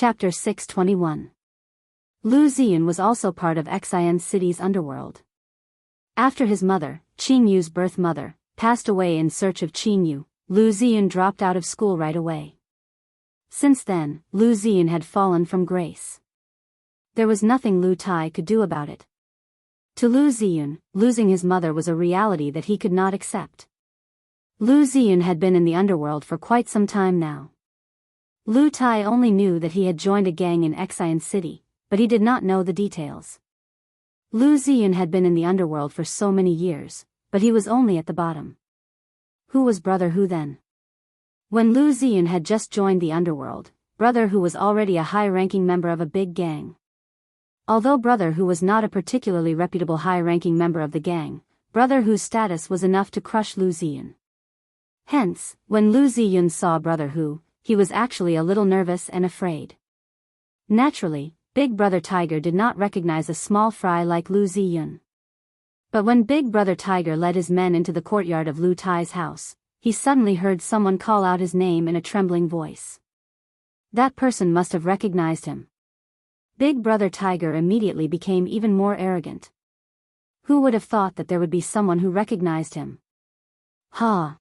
Chapter 621. Lu Ziyan was also part of Xian City's underworld. After his mother, Qingyu's birth mother, passed away in search of Qingyu, Lu Ziyan dropped out of school right away. Since then, Lu Ziyan had fallen from grace. There was nothing Lu Tai could do about it. To Lu Ziyan, losing his mother was a reality that he could not accept. Lu Ziyan had been in the underworld for quite some time now. Lu Tai only knew that he had joined a gang in Xian City, but he did not know the details. Lu Ziyan had been in the underworld for so many years, but he was only at the bottom. Who was Brother Hu then? When Lu Ziyan had just joined the underworld, Brother Hu was already a high-ranking member of a big gang. Although Brother Hu was not a particularly reputable high-ranking member of the gang, Brother Hu's status was enough to crush Lu Ziyan. Hence, when Lu Ziyan saw Brother Hu, he was actually a little nervous and afraid. Naturally, Big Brother Tiger did not recognize a small fry like Lu Ziyan. But when Big Brother Tiger led his men into the courtyard of Lu Tai's house, he suddenly heard someone call out his name in a trembling voice. That person must have recognized him. Big Brother Tiger immediately became even more arrogant. Who would have thought that there would be someone who recognized him? Ha!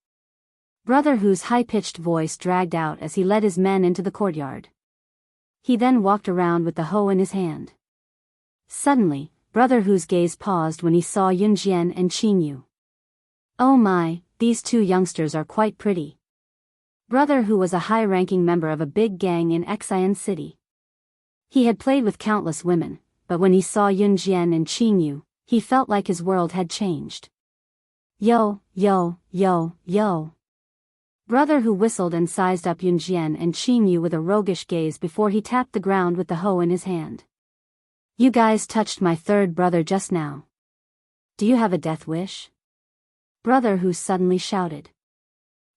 Brother Hu's high-pitched voice dragged out as he led his men into the courtyard. He then walked around with the hoe in his hand. Suddenly, Brother Hu's gaze paused when he saw Yunjian and Qingyu. Oh my, these two youngsters are quite pretty. Brother Hu was a high-ranking member of a big gang in Xian City. He had played with countless women, but when he saw Yunjian and Qingyu, he felt like his world had changed. Yo, yo, yo, yo. Brother Hu whistled and sized up Yunjian and Qingyu with a roguish gaze before he tapped the ground with the hoe in his hand. You guys touched my third brother just now. Do you have a death wish? Brother Hu suddenly shouted.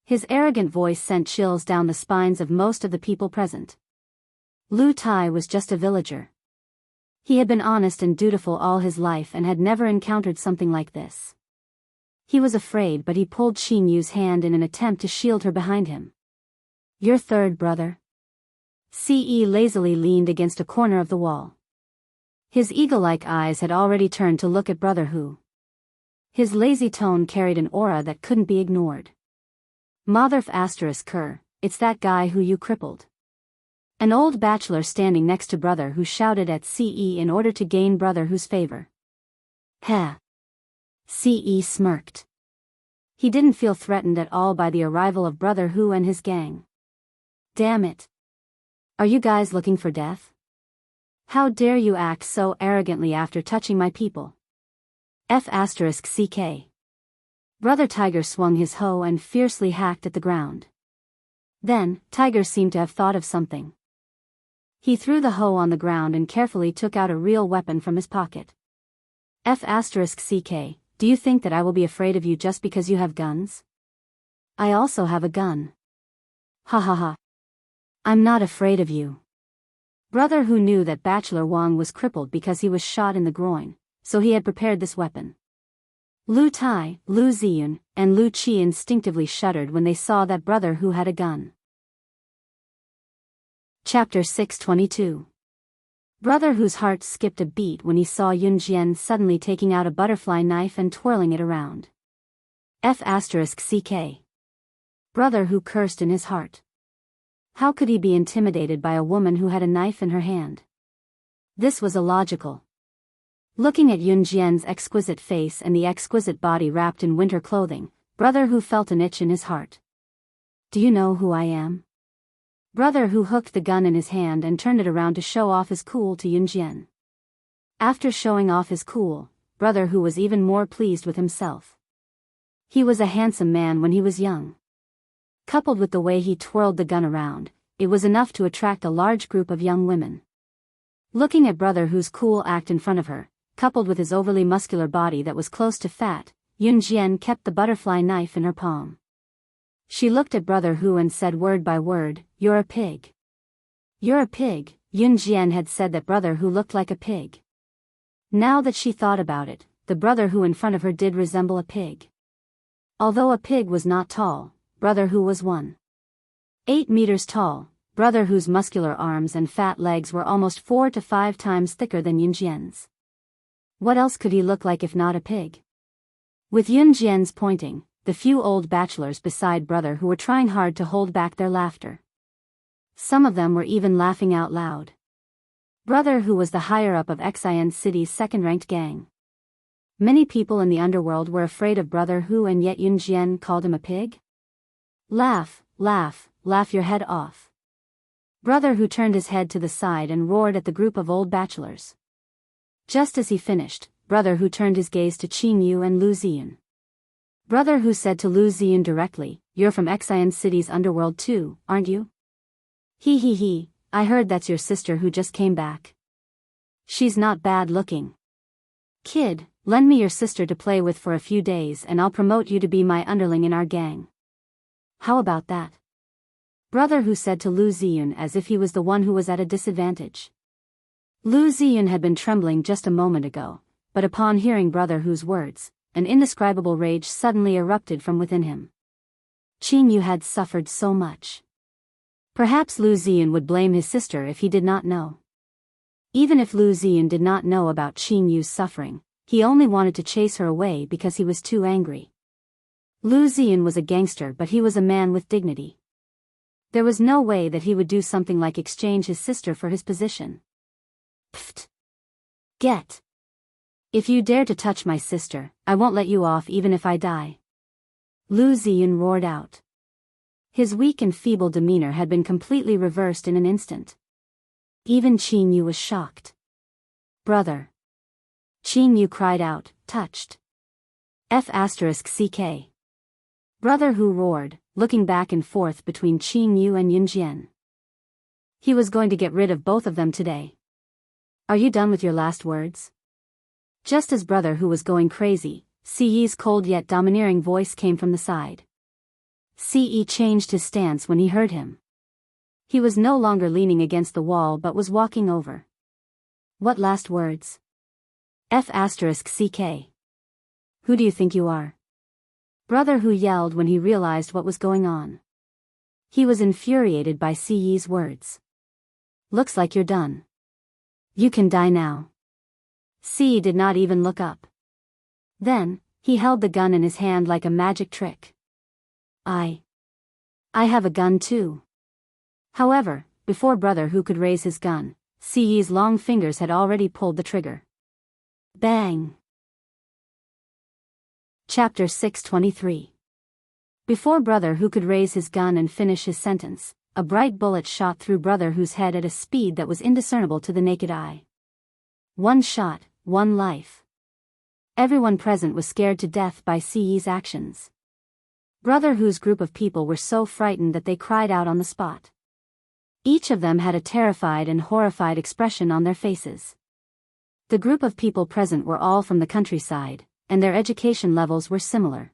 His arrogant voice sent chills down the spines of most of the people present. Lu Tai was just a villager. He had been honest and dutiful all his life and had never encountered something like this. He was afraid, but he pulled Xinyu's hand in an attempt to shield her behind him. Your third brother? Ce lazily leaned against a corner of the wall. His eagle-like eyes had already turned to look at Brother Hu. His lazy tone carried an aura that couldn't be ignored. Motherf ***, it's that guy who you crippled. An old bachelor standing next to Brother Hu shouted at Ce in order to gain Brother Hu's favor. Heh. Ce smirked. He didn't feel threatened at all by the arrival of Brother Hu and his gang. Damn it. Are you guys looking for death? How dare you act so arrogantly after touching my people? F***ck. Brother Tiger swung his hoe and fiercely hacked at the ground. Then, Tiger seemed to have thought of something. He threw the hoe on the ground and carefully took out a real weapon from his pocket. F***ck, do you think that I will be afraid of you just because you have guns? I also have a gun. Ha ha ha. I'm not afraid of you. Brother Hu knew that Bachelor Wang was crippled because he was shot in the groin, so he had prepared this weapon. Lu Tai, Lu Ziyan, and Lu Qi instinctively shuddered when they saw that Brother Hu had a gun. Chapter 622. Brother Hu's heart skipped a beat when he saw Yunjian suddenly taking out a butterfly knife and twirling it around. F***ck. Brother Hu cursed in his heart. How could he be intimidated by a woman who had a knife in her hand? This was illogical. Looking at Yunjian's exquisite face and the exquisite body wrapped in winter clothing, Brother Hu felt an itch in his heart. Do you know who I am? Brother Hu hooked the gun in his hand and turned it around to show off his cool to Yunjian. After showing off his cool, Brother Hu was even more pleased with himself. He was a handsome man when he was young. Coupled with the way he twirled the gun around, it was enough to attract a large group of young women. Looking at Brother Hu's cool act in front of her, coupled with his overly muscular body that was close to fat, Yunjian kept the butterfly knife in her palm. She looked at Brother Hu and said word by word, "You're a pig." You're a pig, Yunjian had said that Brother Hu looked like a pig. Now that she thought about it, the Brother Hu in front of her did resemble a pig. Although a pig was not tall, Brother Hu was 1.8 meters tall. Brother Hu's muscular arms and fat legs were almost 4 to 5 times thicker than Yunjian's. What else could he look like if not a pig? With Yunjian's pointing, the few old bachelors beside Brother Hu were trying hard to hold back their laughter. Some of them were even laughing out loud. Brother Hu was the higher-up of Xian City's second-ranked gang. Many people in the underworld were afraid of Brother Hu, and yet Yunjian called him a pig? Laugh, laugh, laugh your head off. Brother Hu turned his head to the side and roared at the group of old bachelors. Just as he finished, Brother Hu turned his gaze to Qing Yu and Lu Ziyun. Brother Hu said to Lu Ziyun directly, "You're from Xian City's underworld too, aren't you?" He, I heard that's your sister who just came back. She's not bad looking. Kid, lend me your sister to play with for a few days and I'll promote you to be my underling in our gang. How about that? Brother Hu said to Lu Ziyun as if he was the one who was at a disadvantage. Lu Ziyun had been trembling just a moment ago, but upon hearing Brother Hu's words, an indescribable rage suddenly erupted from within him. Qing Yu had suffered so much. Perhaps Lu Ziyun would blame his sister if he did not know. Even if Lu Ziyun did not know about Qing Yu's suffering, he only wanted to chase her away because he was too angry. Lu Ziyun was a gangster, but he was a man with dignity. There was no way that he would do something like exchange his sister for his position. Pfft! Get! If you dare to touch my sister, I won't let you off even if I die. Lu Ziyun roared out. His weak and feeble demeanor had been completely reversed in an instant. Even Qing Yu was shocked. Brother! Qing Yu cried out, touched. F***ck. Brother Hu roared, looking back and forth between Qing Yu and Yunjian. He was going to get rid of both of them today. Are you done with your last words? Just as Brother Hu was going crazy, Siyi's cold yet domineering voice came from the side. Siyi changed his stance when he heard him. He was no longer leaning against the wall but was walking over. What last words? F***ck. Who do you think you are? Brother Hu yelled when he realized what was going on. He was infuriated by Siyi's words. Looks like you're done. You can die now. Siyi did not even look up. Then, he held the gun in his hand like a magic trick. I have a gun too. However, before Brother Hu could raise his gun, Siyi's long fingers had already pulled the trigger. Bang! Chapter 623. Before Brother Hu could raise his gun and finish his sentence, a bright bullet shot through Brother Hu's head at a speed that was indiscernible to the naked eye. One shot, one life. Everyone present was scared to death by Siyi's actions. Brother Hu's group of people were so frightened that they cried out on the spot. Each of them had a terrified and horrified expression on their faces. The group of people present were all from the countryside, and their education levels were similar.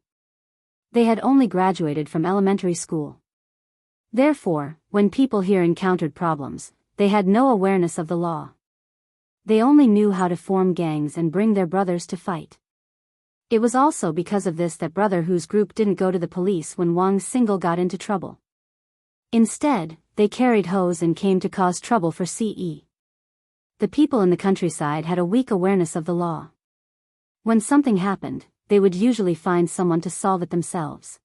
They had only graduated from elementary school. Therefore, when people here encountered problems, they had no awareness of the law. They only knew how to form gangs and bring their brothers to fight. It was also because of this that Brother Hu's group didn't go to the police when Wang Single got into trouble. Instead, they carried hoes and came to cause trouble for CE. The people in the countryside had a weak awareness of the law. When something happened, they would usually find someone to solve it themselves.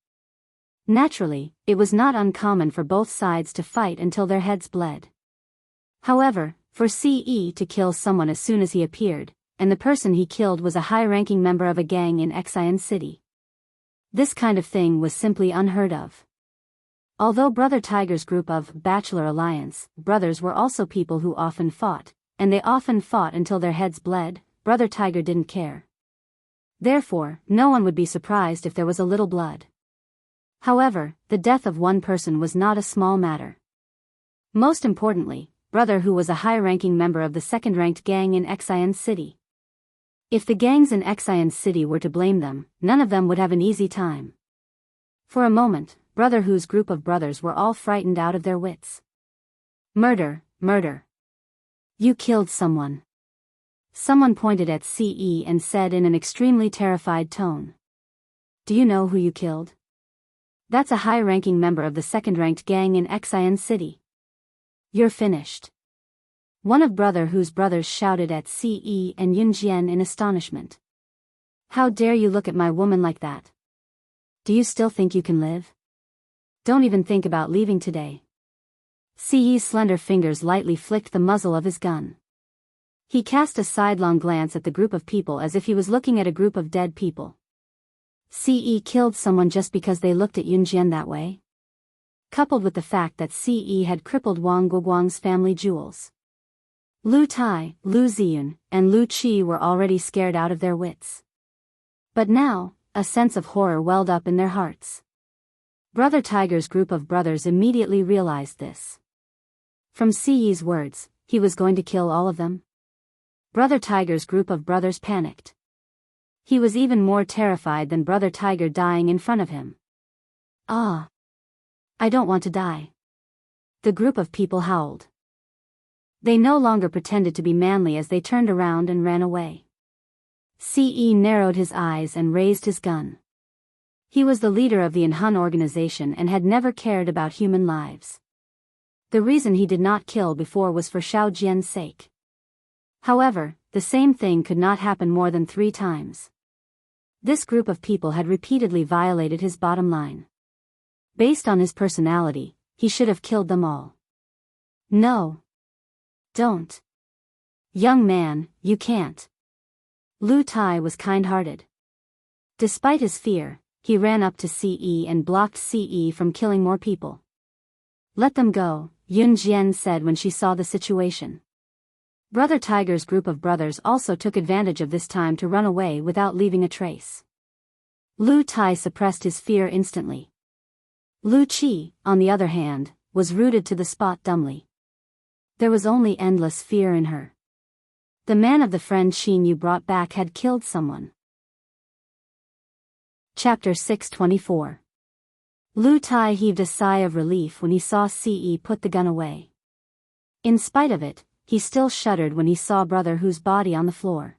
Naturally, it was not uncommon for both sides to fight until their heads bled. However, for CE to kill someone as soon as he appeared, and the person he killed was a high-ranking member of a gang in Xian City. This kind of thing was simply unheard of. Although Brother Tiger's group of Bachelor Alliance brothers were also people who often fought, and they often fought until their heads bled, Brother Tiger didn't care. Therefore, no one would be surprised if there was a little blood. However, the death of one person was not a small matter. Most importantly, Brother Hu was a high-ranking member of the second-ranked gang in Xian City. If the gangs in Xian City were to blame them, none of them would have an easy time. For a moment, Brother Hu's group of brothers were all frightened out of their wits. Murder, murder. You killed someone. Someone pointed at CE and said in an extremely terrified tone. Do you know who you killed? That's a high-ranking member of the second-ranked gang in Xian City. You're finished. One of Brother Hu's brothers shouted at Ce and Yunjian in astonishment. How dare you look at my woman like that? Do you still think you can live? Don't even think about leaving today. Ce's slender fingers lightly flicked the muzzle of his gun. He cast a sidelong glance at the group of people as if he was looking at a group of dead people. Ce killed someone just because they looked at Yunjian that way? Coupled with the fact that Ce had crippled Wang Guoguang's family jewels. Lu Tai, Lu Ziyun, and Lu Qi were already scared out of their wits. But now, a sense of horror welled up in their hearts. Brother Tiger's group of brothers immediately realized this. From Ce's words, he was going to kill all of them. Brother Tiger's group of brothers panicked. He was even more terrified than Brother Tiger dying in front of him. Ah! I don't want to die. The group of people howled. They no longer pretended to be manly as they turned around and ran away. Ce narrowed his eyes and raised his gun. He was the leader of the Enhun organization and had never cared about human lives. The reason he did not kill before was for Xiao Jian's sake. However, the same thing could not happen more than 3 times. This group of people had repeatedly violated his bottom line. Based on his personality, he should have killed them all. No. Don't. Young man, you can't. Lu Tai was kind-hearted. Despite his fear, he ran up to Ce and blocked Ce from killing more people. Let them go, Yun Jian said when she saw the situation. Brother Tiger's group of brothers also took advantage of this time to run away without leaving a trace. Lu Tai suppressed his fear instantly. Lu Qi, on the other hand, was rooted to the spot dumbly. There was only endless fear in her. The man of the friend Xin Yu brought back had killed someone. Chapter 624. Lu Tai heaved a sigh of relief when he saw Ce put the gun away. In spite of it, he still shuddered when he saw Brother Hu's body on the floor.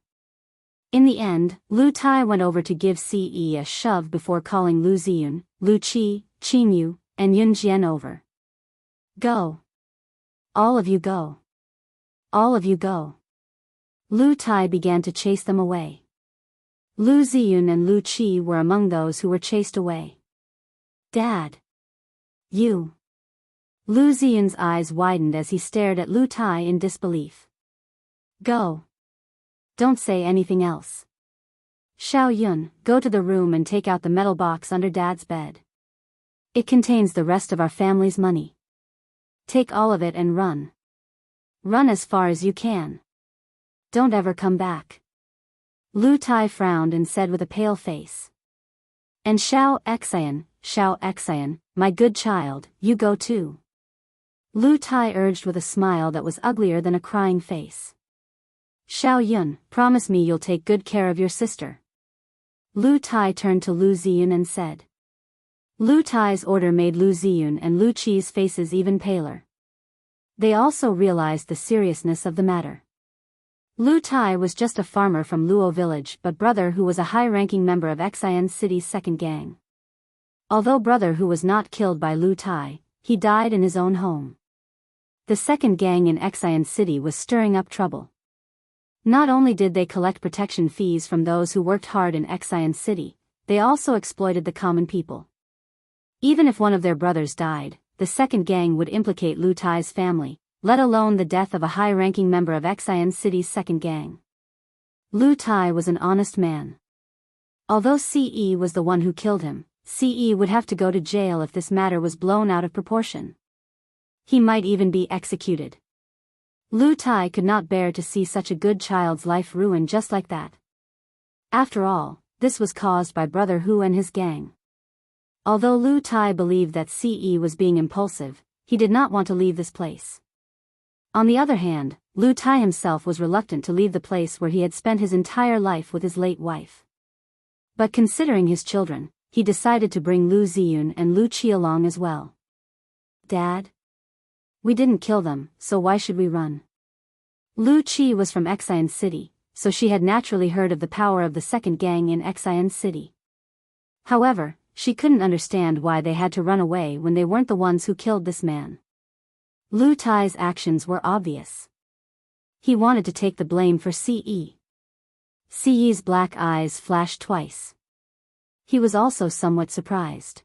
In the end, Lu Tai went over to give Ce a shove before calling Lu Ziyun, Lu Qi, Qin Yu, and Yun Jian over. Go. All of you go. All of you go. Lu Tai began to chase them away. Lu Ziyun and Lu Qi were among those who were chased away. Dad. You. Lu Ziyun's eyes widened as he stared at Lu Tai in disbelief. Go. Don't say anything else. Xiao Yun, go to the room and take out the metal box under Dad's bed. It contains the rest of our family's money. Take all of it and run. Run as far as you can. Don't ever come back. Lu Tai frowned and said with a pale face. And Xiao Xian, my good child, you go too. Lu Tai urged with a smile that was uglier than a crying face. Xiao Yun, promise me you'll take good care of your sister. Lu Tai turned to Lu Ziyun and said. Lu Tai's order made Lu Ziyun and Lu Qi's faces even paler. They also realized the seriousness of the matter. Lu Tai was just a farmer from Luo village but Brother Hu was a high-ranking member of Xian City's second gang. Although Brother Hu was not killed by Lu Tai, he died in his own home. The second gang in Xian City was stirring up trouble. Not only did they collect protection fees from those who worked hard in Xian City, they also exploited the common people. Even if one of their brothers died, the second gang would implicate Lu Tai's family, let alone the death of a high-ranking member of Xian City's second gang. Lu Tai was an honest man. Although Ce was the one who killed him, Ce would have to go to jail if this matter was blown out of proportion. He might even be executed. Lu Tai could not bear to see such a good child's life ruined just like that. After all, this was caused by Brother Hu and his gang. Although Lu Tai believed that Ce was being impulsive, he did not want to leave this place. On the other hand, Lu Tai himself was reluctant to leave the place where he had spent his entire life with his late wife. But considering his children, he decided to bring Lu Ziyun and Lu Qi along as well. Dad? We didn't kill them, so why should we run? Lu Qi was from Xian City, so she had naturally heard of the power of the second gang in Xian City. However, she couldn't understand why they had to run away when they weren't the ones who killed this man. Lu Tai's actions were obvious. He wanted to take the blame for Ce. Ce's black eyes flashed twice. He was also somewhat surprised.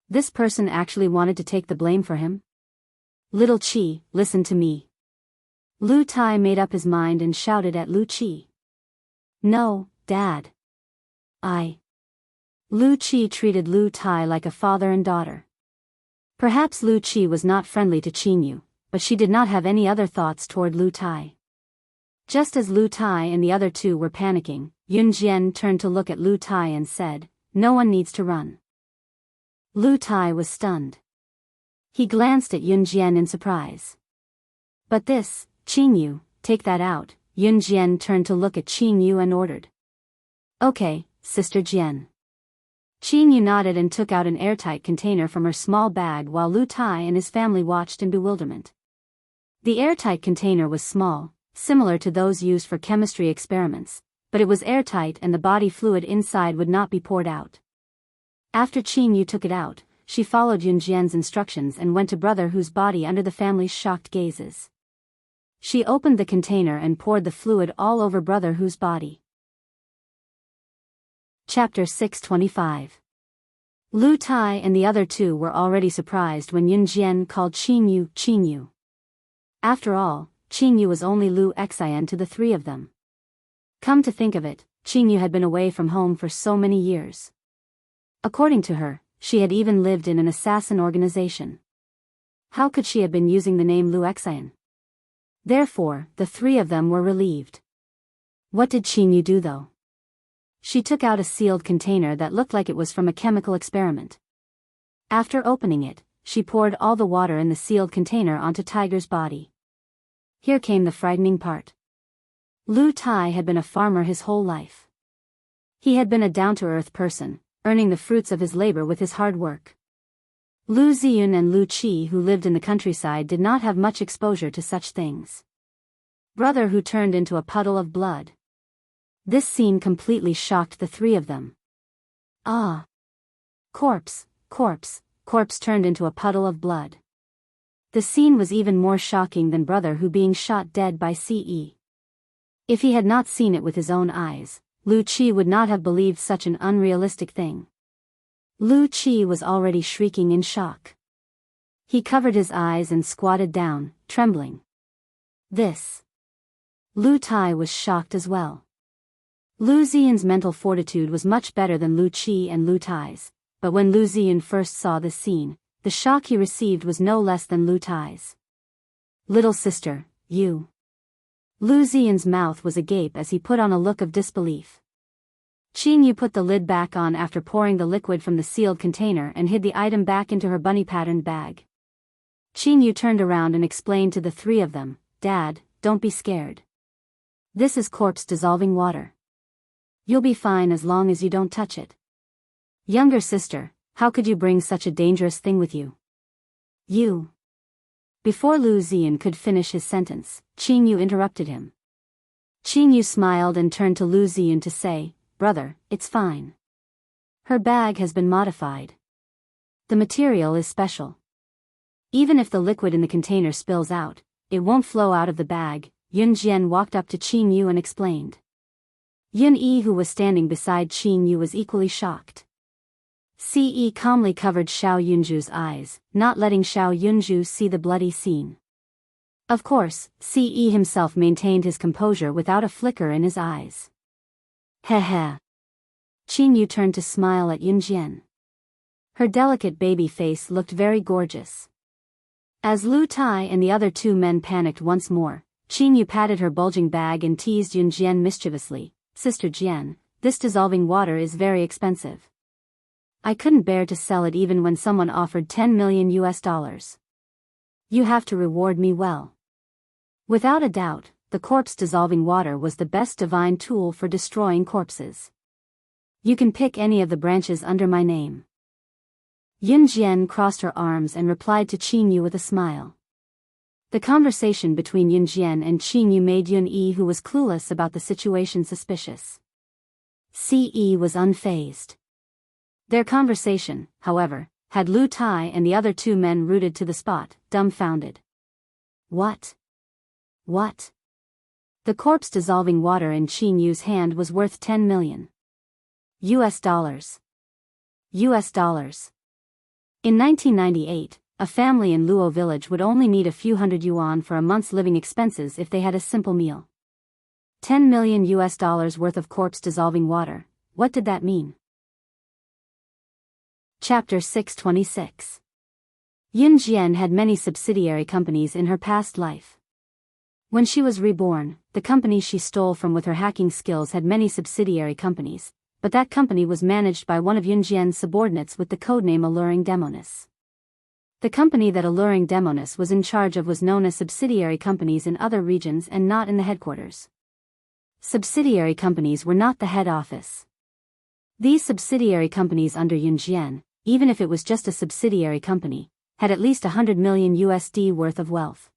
This person actually wanted to take the blame for him? Little Chi, listen to me. Lu Tai made up his mind and shouted at Lu Chi. No, Dad. Lu Chi treated Lu Tai like a father and daughter. Perhaps Lu Chi was not friendly to Qingyu, but she did not have any other thoughts toward Lu Tai. Just as Lu Tai and the other two were panicking, Yun Jian turned to look at Lu Tai and said, "No one needs to run." Lu Tai was stunned. He glanced at Yun Jian in surprise. But this, Qingyu, take that out. Yun Jian turned to look at Qingyu and ordered. Okay, Sister Jian. Qingyu nodded and took out an airtight container from her small bag while Lu Tai and his family watched in bewilderment. The airtight container was small, similar to those used for chemistry experiments, but it was airtight and the body fluid inside would not be poured out. After Qingyu took it out, she followed Yun Jian's instructions and went to Brother Hu's body under the family's shocked gazes. She opened the container and poured the fluid all over Brother Hu's body. Chapter 625. Lu Tai and the other two were already surprised when Yun Jian called Qingyu, Qingyu. After all, Qingyu was only Lu Xian to the three of them. Come to think of it, Qingyu had been away from home for so many years. According to her, she had even lived in an assassin organization. How could she have been using the name Lu Xian? Therefore, the three of them were relieved. What did Qingyu do though? She took out a sealed container that looked like it was from a chemical experiment. After opening it, she poured all the water in the sealed container onto Tiger's body. Here came the frightening part. Lu Tai had been a farmer his whole life. He had been a down-to-earth person, earning the fruits of his labor with his hard work. Lu Ziyun and Lu Qi, who lived in the countryside, did not have much exposure to such things. Brother Hu turned into a puddle of blood. This scene completely shocked the three of them. Ah! Corpse, corpse, corpse turned into a puddle of blood. The scene was even more shocking than Brother Hu being shot dead by Ce. If he had not seen it with his own eyes, Lu Qi would not have believed such an unrealistic thing. Lu Qi was already shrieking in shock. He covered his eyes and squatted down, trembling. This. Lu Tai was shocked as well. Lu Ziyun's mental fortitude was much better than Lu Qi and Lu Tai's, but when Lu Ziyun first saw this scene, the shock he received was no less than Lu Tai's. Little sister, you. Lu Ziyun's mouth was agape as he put on a look of disbelief. Qingyu put the lid back on after pouring the liquid from the sealed container and hid the item back into her bunny-patterned bag. Qingyu turned around and explained to the three of them, Dad, don't be scared. This is corpse-dissolving water. You'll be fine as long as you don't touch it. Younger sister, how could you bring such a dangerous thing with you? You. Before Lu Ziyun could finish his sentence, Qingyu interrupted him. Qingyu smiled and turned to Lu Ziyun to say, Brother, it's fine. Her bag has been modified. The material is special. Even if the liquid in the container spills out, it won't flow out of the bag. Yun Jian walked up to Qingyu and explained. Yun Yi, who was standing beside Qingyu, was equally shocked. Ce calmly covered Xiao Yunju's eyes, not letting Xiao Yunju see the bloody scene. Of course, Ce himself maintained his composure without a flicker in his eyes. Heh heh. Qingyu turned to smile at Yun Jian. Her delicate baby face looked very gorgeous. As Lu Tai and the other two men panicked once more, Qingyu patted her bulging bag and teased Yun Jian mischievously. Sister Jian, this dissolving water is very expensive. I couldn't bear to sell it even when someone offered $10 million. You have to reward me well. Without a doubt, the corpse-dissolving water was the best divine tool for destroying corpses. You can pick any of the branches under my name. Yun Jian crossed her arms and replied to Qingyu with a smile. The conversation between Yun Jian and Qingyu made Yun Yi, who was clueless about the situation, suspicious. Ce was unfazed. Their conversation, however, had Lu Tai and the other two men rooted to the spot, dumbfounded. What? What? The corpse dissolving water in Qin Yu's hand was worth 10 million US dollars. US dollars. In 1998, a family in Luo village would only need a few hundred yuan for a month's living expenses if they had a simple meal. 10 million US dollars worth of corpse dissolving water. What did that mean? Chapter 626. Yun Jian had many subsidiary companies in her past life. When she was reborn, the company she stole from with her hacking skills had many subsidiary companies, but that company was managed by one of Yun Jian's subordinates with the codename Alluring Demoness. The company that Alluring Demoness was in charge of was known as subsidiary companies in other regions and not in the headquarters. Subsidiary companies were not the head office. These subsidiary companies under Yun Jian, even if it was just a subsidiary company, had at least 100 million USD worth of wealth.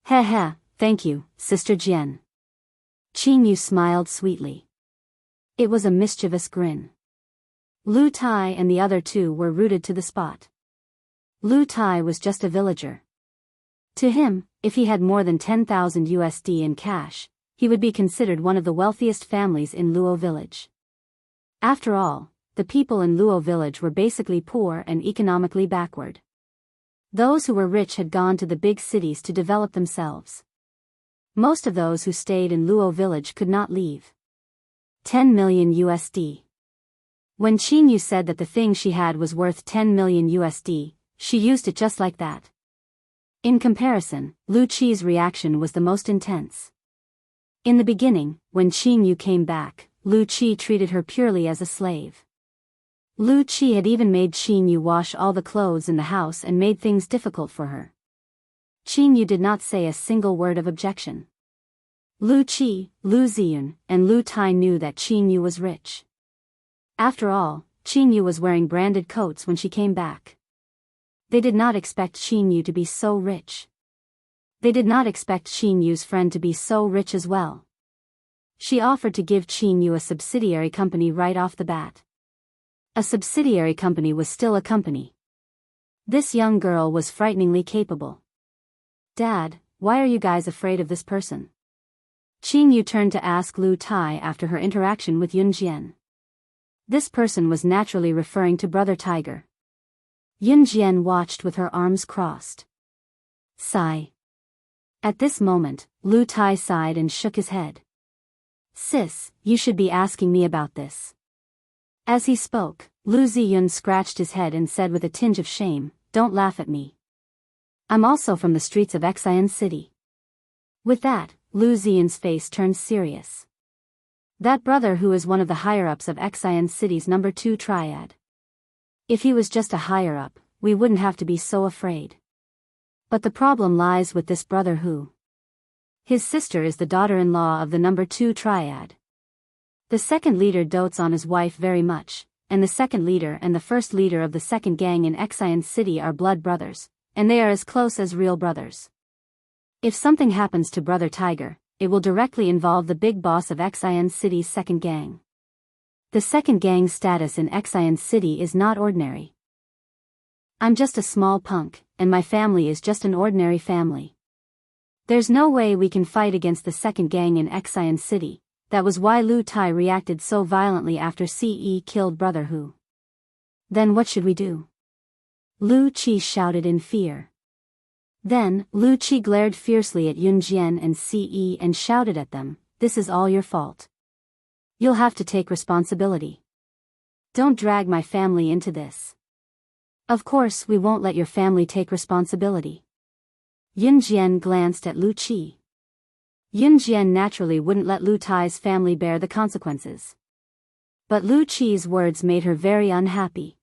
Heh heh, thank you, Sister Jian. Qin Yu smiled sweetly. It was a mischievous grin. Lu Tai and the other two were rooted to the spot. Lu Tai was just a villager. To him, if he had more than 10,000 USD in cash, he would be considered one of the wealthiest families in Luo village. After all, the people in Luo village were basically poor and economically backward. Those who were rich had gone to the big cities to develop themselves. Most of those who stayed in Luo village could not leave. 10 million USD. When Qin Yu said that the thing she had was worth 10 million USD, she used it just like that. In comparison, Lu Qi's reaction was the most intense. In the beginning, when Qin Yu came back, Lu Qi treated her purely as a slave. Lu Qi had even made Qin Yu wash all the clothes in the house and made things difficult for her. Qin Yu did not say a single word of objection. Lu Qi, Lu Ziyun, and Lu Tai knew that Qin Yu was rich. After all, Qin Yu was wearing branded coats when she came back. They did not expect Qin Yu to be so rich. They did not expect Qin Yu's friend to be so rich as well. She offered to give Qin Yu a subsidiary company right off the bat. A subsidiary company was still a company. This young girl was frighteningly capable. Dad, why are you guys afraid of this person? Qin Yu turned to ask Lu Tai after her interaction with Yun Jian. This person was naturally referring to Brother Tiger. Yun Jian watched with her arms crossed. Sigh. At this moment, Lu Tai sighed and shook his head. Sis, you should be asking me about this. As he spoke, Lu Ziyun scratched his head and said with a tinge of shame, Don't laugh at me. I'm also from the streets of Xian City. With that, Lu Ziyun's face turned serious. That brother who is one of the higher-ups of Xian City's number 2 triad. If he was just a higher-up, we wouldn't have to be so afraid. But the problem lies with this brother who. His sister is the daughter-in-law of the number 2 triad. The second leader dotes on his wife very much, and the second leader and the first leader of the second gang in Xian City are blood brothers, and they are as close as real brothers. If something happens to Brother Tiger, it will directly involve the big boss of Xian City's second gang. The second gang's status in Xian City is not ordinary. I'm just a small punk, and my family is just an ordinary family. There's no way we can fight against the second gang in Xian City. That was why Lu Tai reacted so violently after Ce killed Brother Hu. Then what should we do? Lu Qi shouted in fear. Then, Lu Qi glared fiercely at Yun Jian and Ce and shouted at them, This is all your fault. You'll have to take responsibility. Don't drag my family into this. Of course we won't let your family take responsibility. Yun Jian glanced at Lu Qi. Yun Jian naturally wouldn't let Lu Tai's family bear the consequences. But Lu Qi's words made her very unhappy.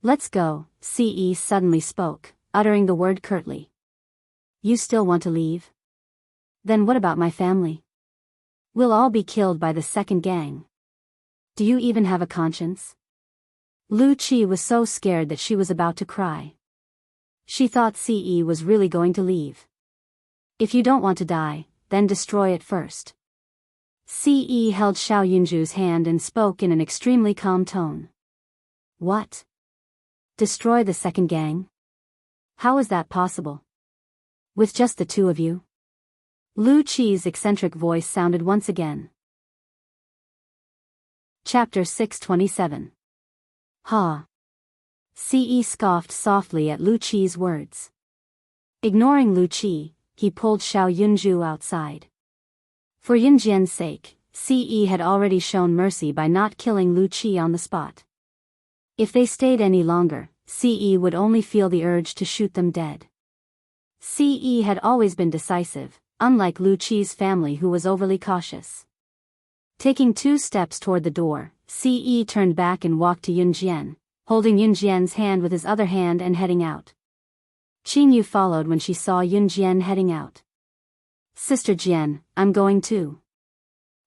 Let's go, Ce suddenly spoke, uttering the word curtly. You still want to leave? Then what about my family? We'll all be killed by the second gang. Do you even have a conscience? Lu Qi was so scared that she was about to cry. She thought Ce was really going to leave. If you don't want to die, then destroy it first. Ce held Xiao Yunju's hand and spoke in an extremely calm tone. What? Destroy the second gang? How is that possible? With just the two of you? Lu Qi's eccentric voice sounded once again. Chapter 627. Ha! Ce scoffed softly at Lu Qi's words. Ignoring Lu Qi, he pulled Xiao Yunju outside. For Yunjian's sake, Ce had already shown mercy by not killing Lu Qi on the spot. If they stayed any longer, Ce would only feel the urge to shoot them dead. Ce had always been decisive, unlike Lu Qi's family who was overly cautious. Taking 2 steps toward the door, Ce turned back and walked to Yunjian, holding Yunjian's hand with his other hand and heading out. Qingyu followed when she saw Yunjian heading out. Sister Jian, I'm going too.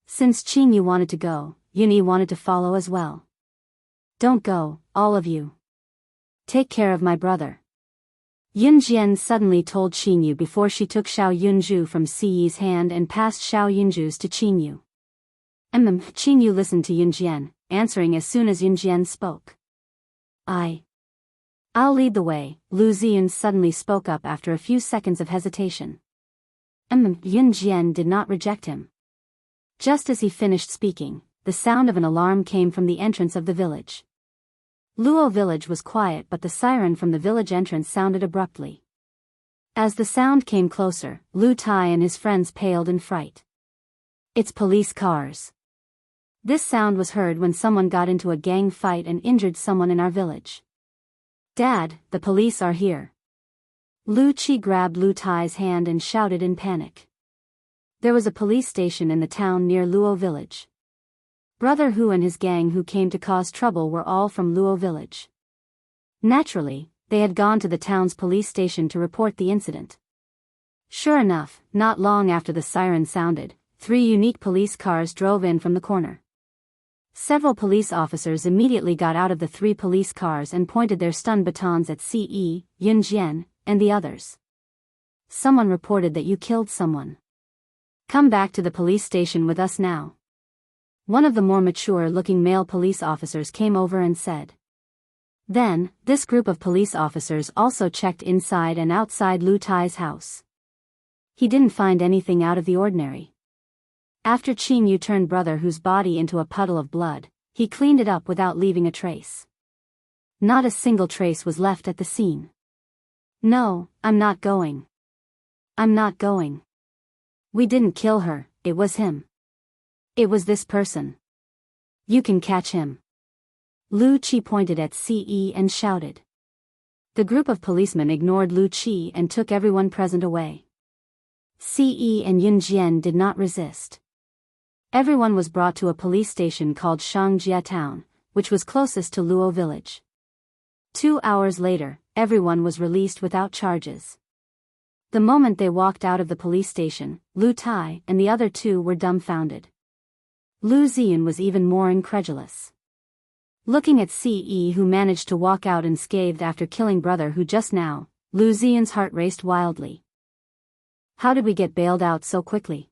Since Qingyu wanted to go, Yunyi wanted to follow as well. Don't go, all of you. Take care of my brother. Yunjian suddenly told Qingyu before she took Xiao Yunju from Ce's hand and passed Xiao Yunju's to Qingyu. Qingyu listened to Yunjian, answering as soon as Yunjian spoke. I'll lead the way, Lu Ziyan suddenly spoke up after a few seconds of hesitation. Yunjian did not reject him. Just as he finished speaking, the sound of an alarm came from the entrance of the village. Luo village was quiet, but the siren from the village entrance sounded abruptly. As the sound came closer, Lu Tai and his friends paled in fright. It's police cars. This sound was heard when someone got into a gang fight and injured someone in our village. Dad, the police are here. Lu Qi grabbed Lu Tai's hand and shouted in panic. There was a police station in the town near Luo village. Brother Hu and his gang who came to cause trouble were all from Luo village. Naturally, they had gone to the town's police station to report the incident. Sure enough, not long after the siren sounded, 3 unique police cars drove in from the corner. Several police officers immediately got out of the 3 police cars and pointed their stun batons at Ce, Yunjian, and the others. Someone reported that you killed someone. Come back to the police station with us now. One of the more mature-looking male police officers came over and said. Then, this group of police officers also checked inside and outside Lu Tai's house. He didn't find anything out of the ordinary. After Qingyu turned Brother Hu's body into a puddle of blood, he cleaned it up without leaving a trace. Not a single trace was left at the scene. No, I'm not going. I'm not going. We didn't kill her, it was him. It was this person. You can catch him. Lu Qi pointed at Ce and shouted. The group of policemen ignored Lu Qi and took everyone present away. Ce and Yunjian did not resist. Everyone was brought to a police station called Shangjia Town, which was closest to Luo village. 2 hours later, everyone was released without charges. The moment they walked out of the police station, Lu Tai and the other 2 were dumbfounded. Lu Ziyan was even more incredulous. Looking at Ce who managed to walk out unscathed after killing Brother Hu just now, Lu Ziyan's heart raced wildly. How did we get bailed out so quickly?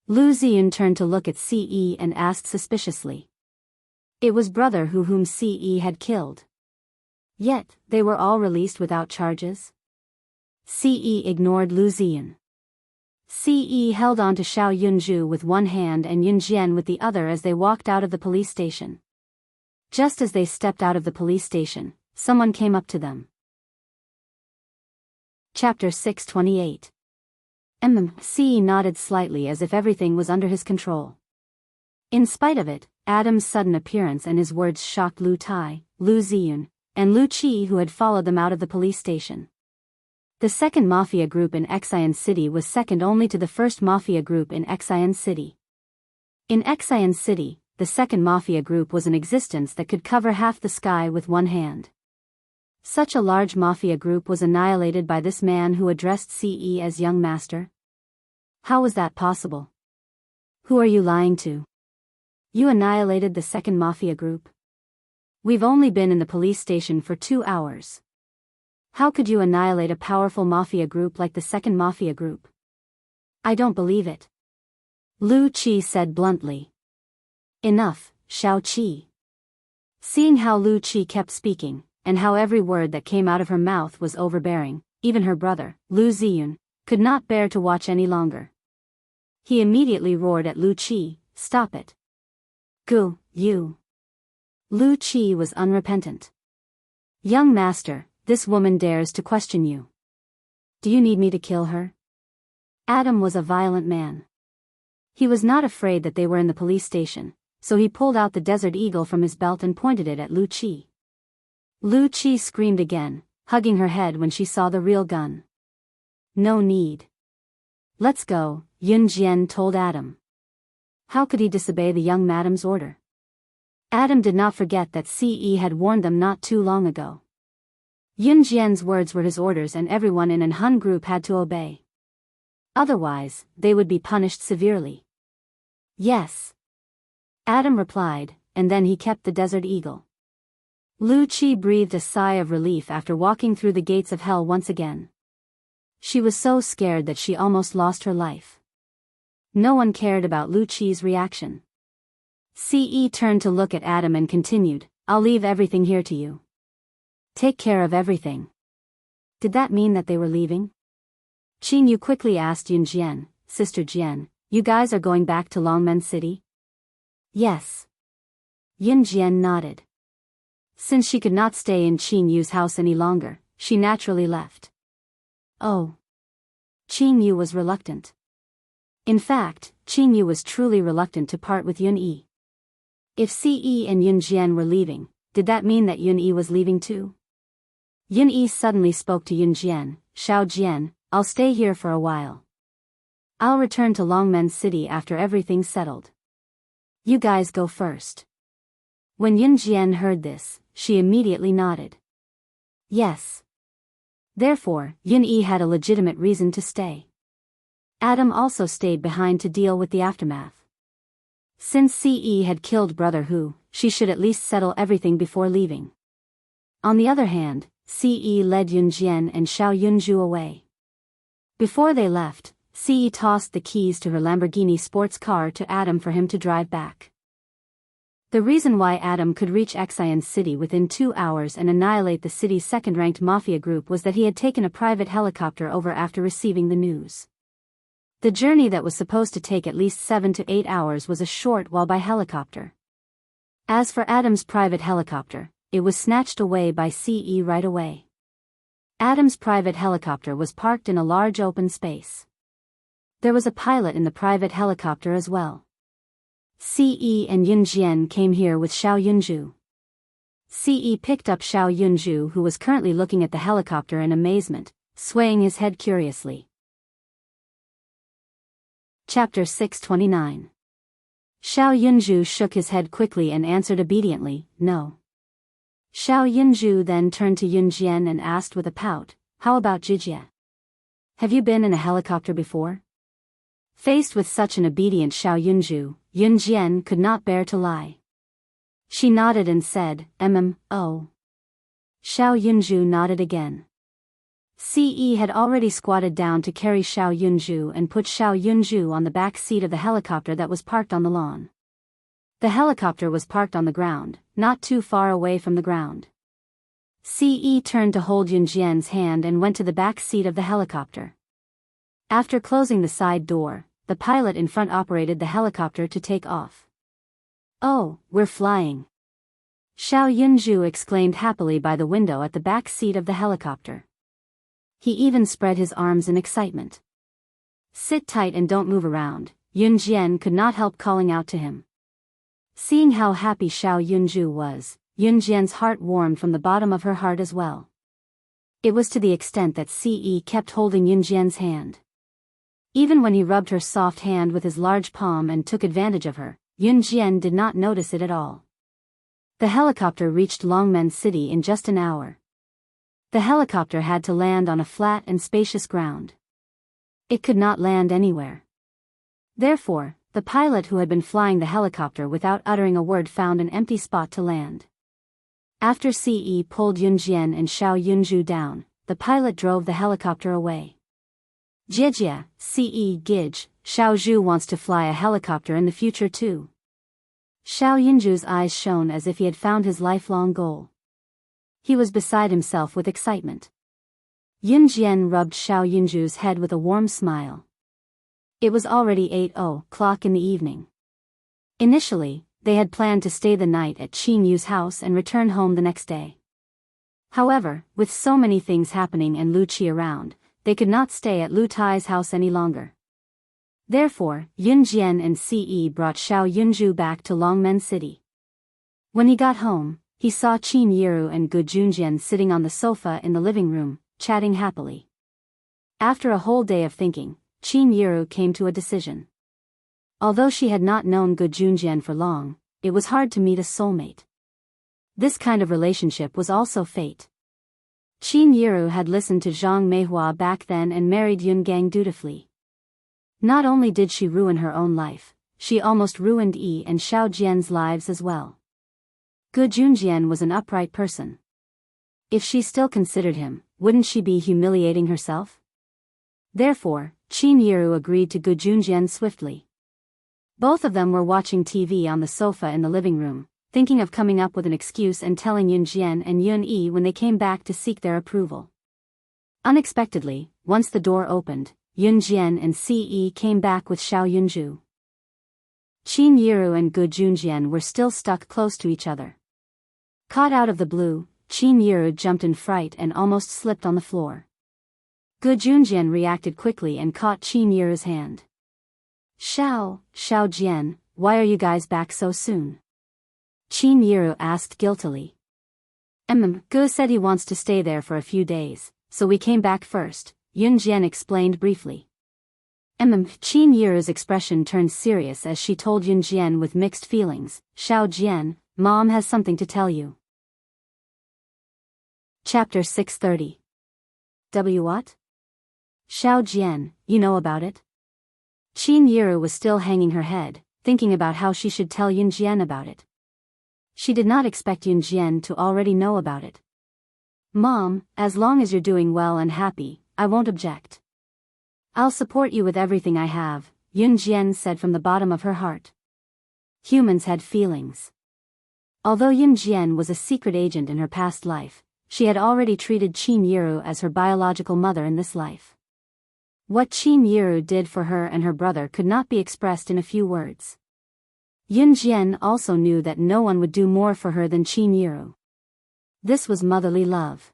Lu Ziyan turned to look at Ce and asked suspiciously. It was Brother Hu whom Ce had killed. Yet, they were all released without charges? Ce ignored Lu Ziyan. Ce held on to Xiao Yunju with one hand and Yunjian with the other as they walked out of the police station. Just as they stepped out of the police station, someone came up to them. Chapter 628. Ce nodded slightly as if everything was under his control. In spite of it, Adam's sudden appearance and his words shocked Lu Tai, Lu Ziyun, and Lu Qi who had followed them out of the police station. The second mafia group in Xian City was second only to the first mafia group in Xian City. In Xian City, the second mafia group was an existence that could cover half the sky with one hand. Such a large mafia group was annihilated by this man who addressed Ce as young master. How was that possible? Who are you lying to? You annihilated the second mafia group? We've only been in the police station for 2 hours. How could you annihilate a powerful mafia group like the second mafia group? I don't believe it. Lu Qi said bluntly. Enough, Xiao Qi. Seeing how Lu Qi kept speaking, and how every word that came out of her mouth was overbearing, even her brother, Lu Ziyun, could not bear to watch any longer. He immediately roared at Lu Qi, "Stop it! Gu, you!" Lu Qi was unrepentant. "Young master, this woman dares to question you. Do you need me to kill her?" Adam was a violent man. He was not afraid that they were in the police station, so he pulled out the Desert Eagle from his belt and pointed it at Lu Qi. Lu Qi screamed again, hugging her head when she saw the real gun. "No need. Let's go," Yun Jian told Adam. How could he disobey the young madam's order? Adam did not forget that Ce had warned them not too long ago. Yun Jian's words were his orders and everyone in an Hun group had to obey. Otherwise, they would be punished severely. "Yes," Adam replied, and then he kept the Desert Eagle. Lu Qi breathed a sigh of relief after walking through the gates of hell once again. She was so scared that she almost lost her life. No one cared about Lu Qi's reaction. Ce turned to look at Adam and continued, "I'll leave everything here to you. Take care of everything." Did that mean that they were leaving? Qing Yu quickly asked Yun Jian, "Sister Jian, you guys are going back to Longmen City?" "Yes." Yun Jian nodded. Since she could not stay in Qing Yu's house any longer, she naturally left. Oh. Qing Yu was reluctant. In fact, Qing Yu was truly reluctant to part with Yun Yi. If Ce and Yun Jian were leaving, did that mean that Yun Yi was leaving too? Yun Yi suddenly spoke to Yun Jian, "Xiao Jian, I'll stay here for a while. I'll return to Longmen City after everything's settled. You guys go first." When Yun Jian heard this, she immediately nodded. Yes. Therefore, Yun Yi had a legitimate reason to stay. Adam also stayed behind to deal with the aftermath. Since Ce had killed Brother Hu, she should at least settle everything before leaving. On the other hand, Ce led Yun Jian and Xiao Yunju away. Before they left, Ce tossed the keys to her Lamborghini sports car to Adam for him to drive back. The reason why Adam could reach Xian City within 2 hours and annihilate the city's second-ranked mafia group was that he had taken a private helicopter over after receiving the news. The journey that was supposed to take at least 7 to 8 hours was a short while by helicopter. As for Adam's private helicopter, it was snatched away by Ce right away. Adam's private helicopter was parked in a large open space. There was a pilot in the private helicopter as well. Ce and Yun Jian came here with Xiao Yunju. Ce picked up Xiao Yunju, who was currently looking at the helicopter in amazement, swaying his head curiously. Chapter 629. Xiao Yunju shook his head quickly and answered obediently, "No." Xiao Yunju then turned to Yun Jian and asked with a pout, "How about Jijie? Have you been in a helicopter before?" Faced with such an obedient Xiao Yunju, Yun Jian could not bear to lie. She nodded and said, "Oh." Xiao Yunju nodded again. Ce had already squatted down to carry Xiao Yunju and put Xiao Yunju on the back seat of the helicopter that was parked on the lawn. The helicopter was parked on the ground, not too far away from the ground. Ce turned to hold Yun Jian's hand and went to the back seat of the helicopter. After closing the side door, the pilot in front operated the helicopter to take off. "Oh, we're flying!" Xiao Yunju exclaimed happily by the window at the back seat of the helicopter. He even spread his arms in excitement. "Sit tight and don't move around," Yun Jian could not help calling out to him. Seeing how happy Xiao Yunju was, Yun Jian's heart warmed from the bottom of her heart as well. It was to the extent that Ce kept holding Yun Jian's hand. Even when he rubbed her soft hand with his large palm and took advantage of her, Yun Jian did not notice it at all. The helicopter reached Longmen City in just an hour. The helicopter had to land on a flat and spacious ground. It could not land anywhere. Therefore, the pilot who had been flying the helicopter without uttering a word found an empty spot to land. After Ce pulled Yun Jian and Xiao Yunju down, the pilot drove the helicopter away. "Jie, Ce Gij, Xiao Zhu wants to fly a helicopter in the future too." Xiao Yunju's eyes shone as if he had found his lifelong goal. He was beside himself with excitement. Yun Jian rubbed Xiao Yunju's head with a warm smile. It was already 8:00 in the evening. Initially, they had planned to stay the night at Qin Yu's house and return home the next day. However, with so many things happening and Lu Qi around, they could not stay at Lu Tai's house any longer. Therefore, Yun Jian and Ce brought Xiao Yunju back to Longmen City. When he got home, he saw Qin Yiru and Gu Junjian sitting on the sofa in the living room, chatting happily. After a whole day of thinking, Qin Yiru came to a decision. Although she had not known Gu Junjian for long, it was hard to meet a soulmate. This kind of relationship was also fate. Qin Yiru had listened to Zhang Meihua back then and married Yun Gang dutifully. Not only did she ruin her own life, she almost ruined Yi and Xiao Jian's lives as well. Gu Junjian was an upright person. If she still considered him, wouldn't she be humiliating herself? Therefore, Qin Yiru agreed to Gu Junjian swiftly. Both of them were watching TV on the sofa in the living room, thinking of coming up with an excuse and telling Yun Jian and Yun Yi when they came back to seek their approval. Unexpectedly, once the door opened, Yun Jian and Ce came back with Xiao Yunju. Qin Yiru and Gu Junjian were still stuck close to each other. Caught out of the blue, Qin Yiru jumped in fright and almost slipped on the floor. Gu Junjian reacted quickly and caught Qin Yiru's hand. Xiao Jian, why are you guys back so soon? Qin Yiru asked guiltily. Gu said he wants to stay there for a few days, so we came back first, Yun Jian explained briefly. Qin Yiru's expression turned serious as she told Yun Jian with mixed feelings, Xiao Jian, Mom has something to tell you. Chapter 630. What? Xiao Jian, you know about it? Qin Yiru was still hanging her head, thinking about how she should tell Yun Jian about it. She did not expect Yun Jian to already know about it. Mom, as long as you're doing well and happy, I won't object. I'll support you with everything I have, Yun Jian said from the bottom of her heart. Humans had feelings. Although Yun Jian was a secret agent in her past life, she had already treated Qin Yiru as her biological mother in this life. What Qin Yiru did for her and her brother could not be expressed in a few words. Yun Jian also knew that no one would do more for her than Qin Yiru. This was motherly love.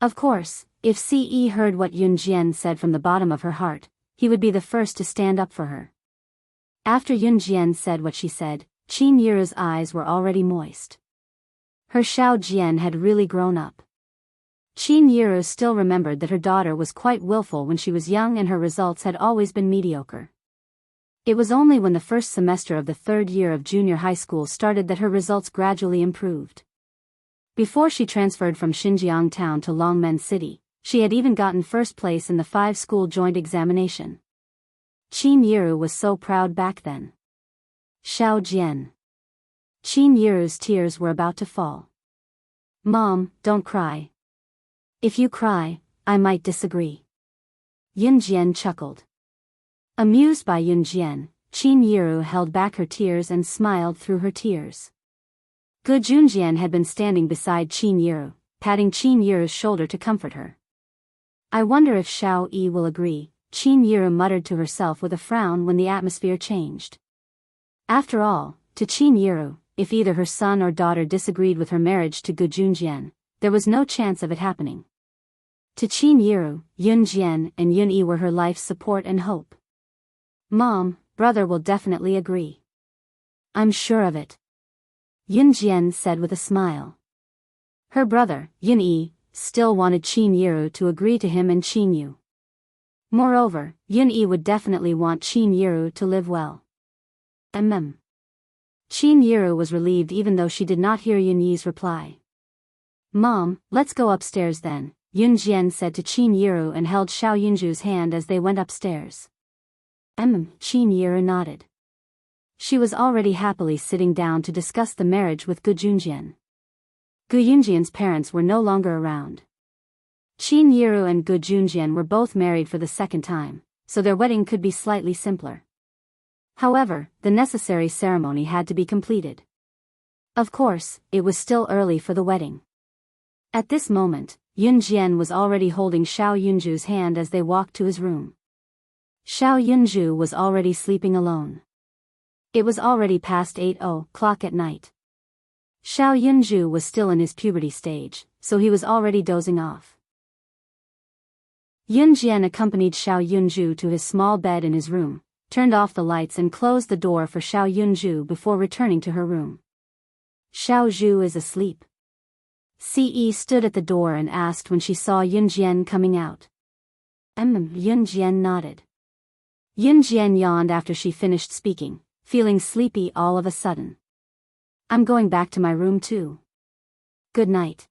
Of course, if Ce heard what Yun Jian said from the bottom of her heart, he would be the first to stand up for her. After Yun Jian said what she said, Qin Yiru's eyes were already moist. Her Xiao Jian had really grown up. Qin Yiru still remembered that her daughter was quite willful when she was young and her results had always been mediocre. It was only when the first semester of the third year of junior high school started that her results gradually improved. Before she transferred from Xinjiang town to Longmen City, she had even gotten first place in the 5-school joint examination. Qin Yiru was so proud back then. Xiao Jian. Qin Yiru's tears were about to fall. Mom, don't cry. If you cry, I might disagree. Yun Jian chuckled. Amused by Yun Jian, Qin Yiru held back her tears and smiled through her tears. Gu Junjian had been standing beside Qin Yiru, patting Qin Yiru's shoulder to comfort her. I wonder if Xiao Yi will agree, Qin Yiru muttered to herself with a frown when the atmosphere changed. After all, to Qin Yiru, if either her son or daughter disagreed with her marriage to Gu Junjian, there was no chance of it happening. To Qin Yiru, Yun Jian and Yun Yi were her life's support and hope. Mom, brother will definitely agree. I'm sure of it. Yun Jian said with a smile. Her brother, Yun Yi, still wanted Qin Yiru to agree to him and Qin Yu. Moreover, Yun Yi would definitely want Qin Yiru to live well. Qin Yiru was relieved even though she did not hear Yun Yi's reply. Mom, let's go upstairs then, Yun Jian said to Qin Yiru and held Xiao Yunju's hand as they went upstairs. Qin Yiru nodded. She was already happily sitting down to discuss the marriage with Gu Junjian. Gu Junjian's parents were no longer around. Qin Yiru and Gu Junjian were both married for the second time, so their wedding could be slightly simpler. However, the necessary ceremony had to be completed. Of course, it was still early for the wedding. At this moment, Yun Jian was already holding Xiao Yunju's hand as they walked to his room. Xiao Yunju was already sleeping alone. It was already past 8:00 at night. Xiao Yunju was still in his puberty stage, so he was already dozing off. Yun Jian accompanied Xiao Yunju to his small bed in his room, turned off the lights and closed the door for Xiao Yunju before returning to her room. Xiao Zhu is asleep. Ce stood at the door and asked when she saw Yun Jian coming out. Yun Jian nodded. Yun Jian yawned after she finished speaking, feeling sleepy all of a sudden. I'm going back to my room too. Good night.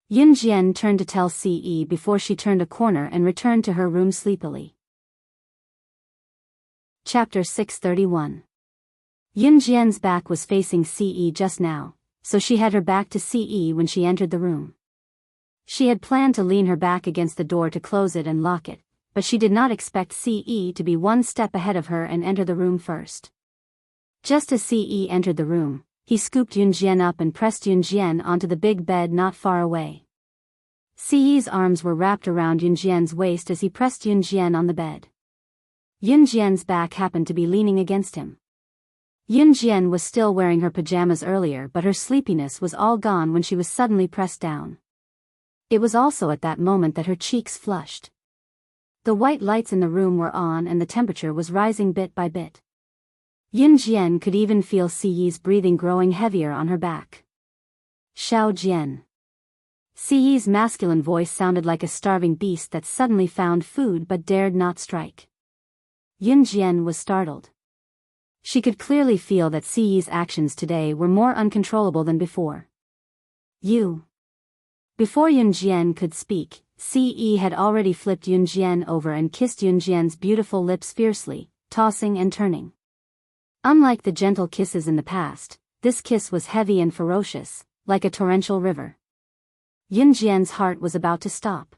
Yun Jian turned to tell Ce before she turned a corner and returned to her room sleepily. Chapter 631. Yun Jian's back was facing Ce just now, so she had her back to Ce when she entered the room. She had planned to lean her back against the door to close it and lock it, but she did not expect Ce to be one step ahead of her and enter the room first. Just as Ce entered the room, he scooped Yun Jian up and pressed Yun Jian onto the big bed not far away. Ce's arms were wrapped around Yun Jian's waist as he pressed Yun Jian on the bed. Yun Jian's back happened to be leaning against him. Yun Jian was still wearing her pajamas earlier, but her sleepiness was all gone when she was suddenly pressed down. It was also at that moment that her cheeks flushed. The white lights in the room were on and the temperature was rising bit by bit. Yun Jian could even feel Ce's breathing growing heavier on her back. Xiao Jian. Ce's masculine voice sounded like a starving beast that suddenly found food but dared not strike. Yun Jian was startled. She could clearly feel that Ce's actions today were more uncontrollable than before. You. Before Yun Jian could speak, Ce had already flipped Yun Jian over and kissed Yun Jian's beautiful lips fiercely, tossing and turning. Unlike the gentle kisses in the past, this kiss was heavy and ferocious, like a torrential river. Yun Jian's heart was about to stop.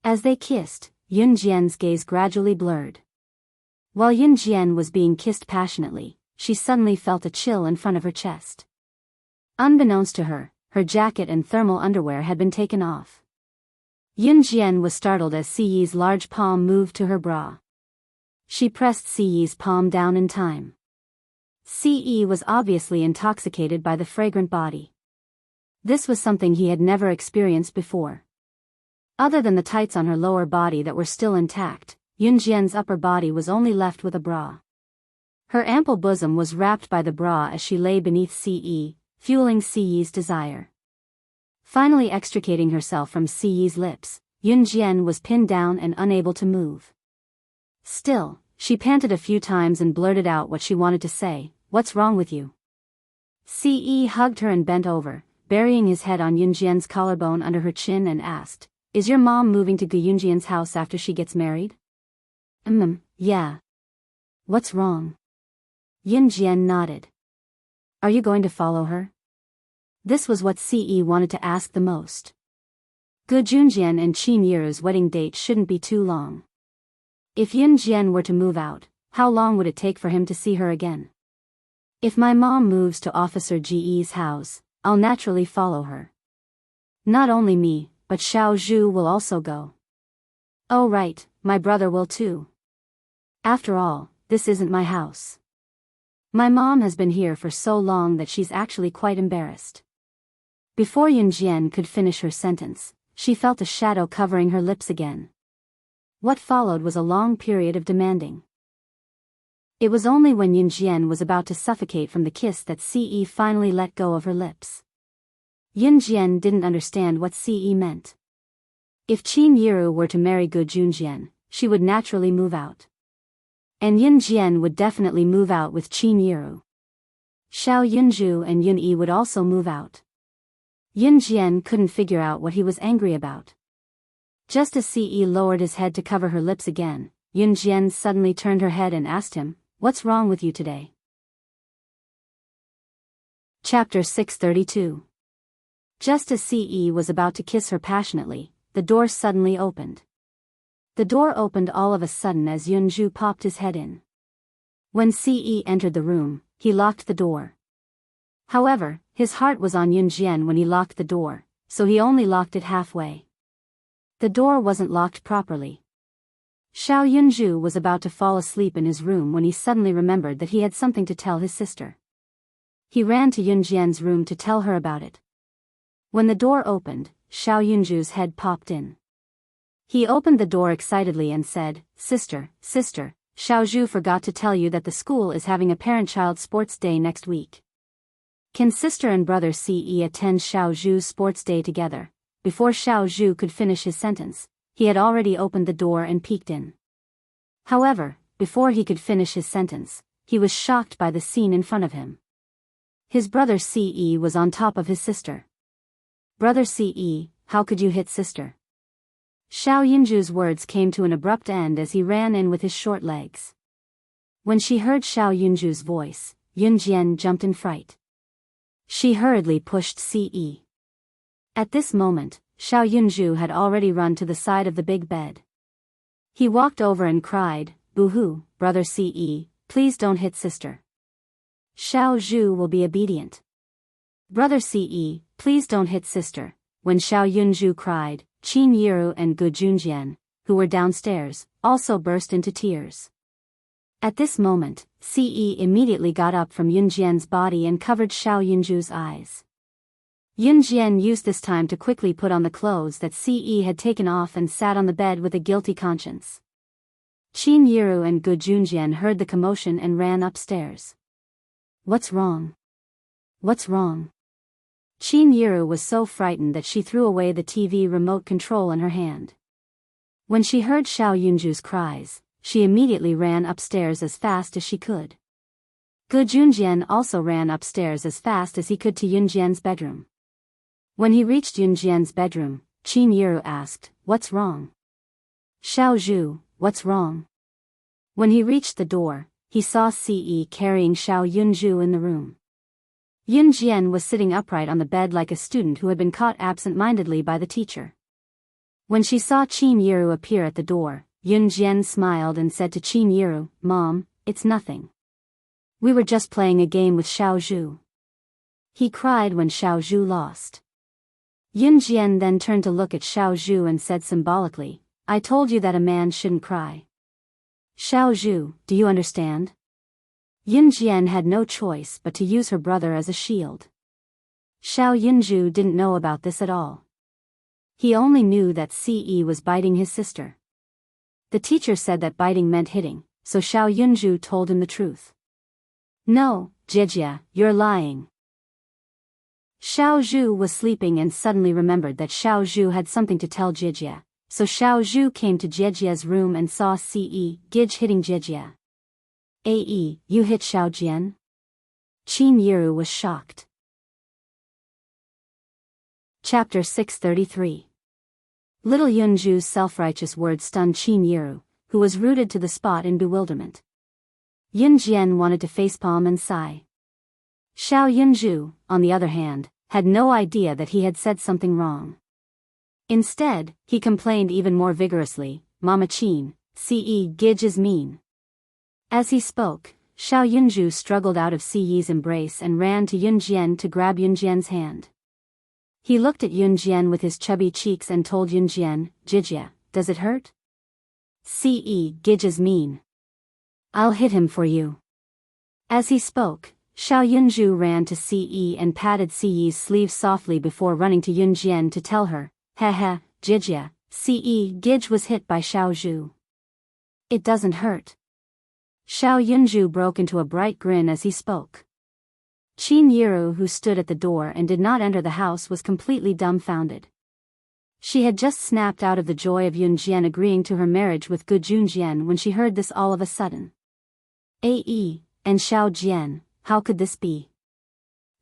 As they kissed, Yun Jian's gaze gradually blurred. While Yun Jian was being kissed passionately, she suddenly felt a chill in front of her chest. Unbeknownst to her, her jacket and thermal underwear had been taken off. Yun Jian was startled as Ce's large palm moved to her bra. She pressed Ce's palm down in time. Ce was obviously intoxicated by the fragrant body. This was something he had never experienced before. Other than the tights on her lower body that were still intact, Yun Jian's upper body was only left with a bra. Her ample bosom was wrapped by the bra as she lay beneath Ce, fueling Ce's desire. Finally extricating herself from Ce's lips, Yun Jian was pinned down and unable to move. Still, she panted a few times and blurted out what she wanted to say. What's wrong with you? Ce hugged her and bent over, burying his head on Yun Jian's collarbone under her chin and asked, Is your mom moving to Yun Jian's house after she gets married? Yeah. What's wrong? Yun Jian nodded. Are you going to follow her? This was what Ce wanted to ask the most. Gu Junjian and Qin Yiru's wedding date shouldn't be too long. If Yun Jian were to move out, how long would it take for him to see her again? If my mom moves to Officer Ge's house, I'll naturally follow her. Not only me, but Xiao Zhu will also go. Oh right, my brother will too. After all, this isn't my house. My mom has been here for so long that she's actually quite embarrassed. Before Yun Jian could finish her sentence, she felt a shadow covering her lips again. What followed was a long period of demanding. It was only when Yun Jian was about to suffocate from the kiss that Ce finally let go of her lips. Yun Jian didn't understand what Ce meant. If Qin Yiru were to marry Gu Junjian, she would naturally move out. And Yun Jian would definitely move out with Qin Yiru. Xiao Yunju and Yun Yi would also move out. Yun Jian couldn't figure out what he was angry about. Just as Ce lowered his head to cover her lips again, Yun Jian suddenly turned her head and asked him, What's wrong with you today? Chapter 632. Just as Ce was about to kiss her passionately, the door suddenly opened. The door opened all of a sudden as Yunju popped his head in. When Ce entered the room, he locked the door. However, his heart was on Yun Jian when he locked the door, so he only locked it halfway. The door wasn't locked properly. Xiao Yunzhu was about to fall asleep in his room when he suddenly remembered that he had something to tell his sister. He ran to Yunjian's room to tell her about it. When the door opened, Xiao Yunzhu's head popped in. He opened the door excitedly and said, Sister, Xiao Zhu forgot to tell you that the school is having a parent-child sports day next week. Can sister and brother Ce attend Xiao Zhu's sports day together? Before Xiao Zhu could finish his sentence, he had already opened the door and peeked in. However, before he could finish his sentence, he was shocked by the scene in front of him. His brother Ce was on top of his sister. Brother Ce, how could you hit sister? Xiao Yunzhu's words came to an abrupt end as he ran in with his short legs. When she heard Xiao Yunzhu's voice, Yunjian jumped in fright. She hurriedly pushed Ce. At this moment, Xiao Yunzhu had already run to the side of the big bed. He walked over and cried, Boo-hoo, brother Ce, please don't hit sister. Xiao Zhu will be obedient. Brother Ce, please don't hit sister. When Xiao Yunzhu cried, Qin Yiru and Gu Junjian, who were downstairs, also burst into tears. At this moment, Ce immediately got up from Yunjian's body and covered Xiao Yunzhu's eyes. Yunjian used this time to quickly put on the clothes that Ce had taken off and sat on the bed with a guilty conscience. Qin Yiru and Gu Junjian heard the commotion and ran upstairs. What's wrong? What's wrong? Qin Yiru was so frightened that she threw away the TV remote control in her hand. When she heard Xiao Yunzhu's cries, she immediately ran upstairs as fast as she could. Gu Junjian also ran upstairs as fast as he could to Yunjian's bedroom. When he reached Yunjian's bedroom, Qin Yiru asked, What's wrong? Xiao Zhu, what's wrong? When he reached the door, he saw Ce carrying Xiao Yunzhu in the room. Yunjian was sitting upright on the bed like a student who had been caught absent-mindedly by the teacher. When she saw Qin Yiru appear at the door, Yunjian smiled and said to Qin Yiru, Mom, it's nothing. We were just playing a game with Xiao Zhu. He cried when Xiao Zhu lost. Yunjian then turned to look at Xiao Zhu and said symbolically, I told you that a man shouldn't cry. Xiao Zhu, do you understand? Yunjian had no choice but to use her brother as a shield. Xiao Yunzhu didn't know about this at all. He only knew that Ce was biting his sister. The teacher said that biting meant hitting, so Xiao Yunzhu told him the truth. No, Jijia, you're lying. Xiao Zhu was sleeping and suddenly remembered that Xiao Zhu had something to tell Jijia, so Xiao Zhu came to Jijia's room and saw Ce Gij hitting Jijia. Ae, you hit Xiao Jian? Qin Yiru was shocked. Chapter 633. Little Yunzhu's self-righteous words stunned Qin Yiru, who was rooted to the spot in bewilderment. Yunjian wanted to facepalm and sigh. Xiao Yunzhu, on the other hand, had no idea that he had said something wrong. Instead, he complained even more vigorously, Mama Qin, Ce Gij is mean. As he spoke, Xiao Yunzhu struggled out of Ce's embrace and ran to Yunjian to grab Yunjian's hand. He looked at Yunjian with his chubby cheeks and told Yunjian, Jijia, does it hurt? Ce Gij is mean. I'll hit him for you. As he spoke, Xiao Yunzhu ran to Ce and patted Ce's sleeve softly before running to Yunjian to tell her, Heh, Jijia, Ce Gij was hit by Xiao Zhu. It doesn't hurt. Xiao Yunzhu broke into a bright grin as he spoke. Qin Yiru, who stood at the door and did not enter the house, was completely dumbfounded. She had just snapped out of the joy of Yunjian agreeing to her marriage with Gu Junjian when she heard this all of a sudden. Ae, and Xiao Jian, how could this be?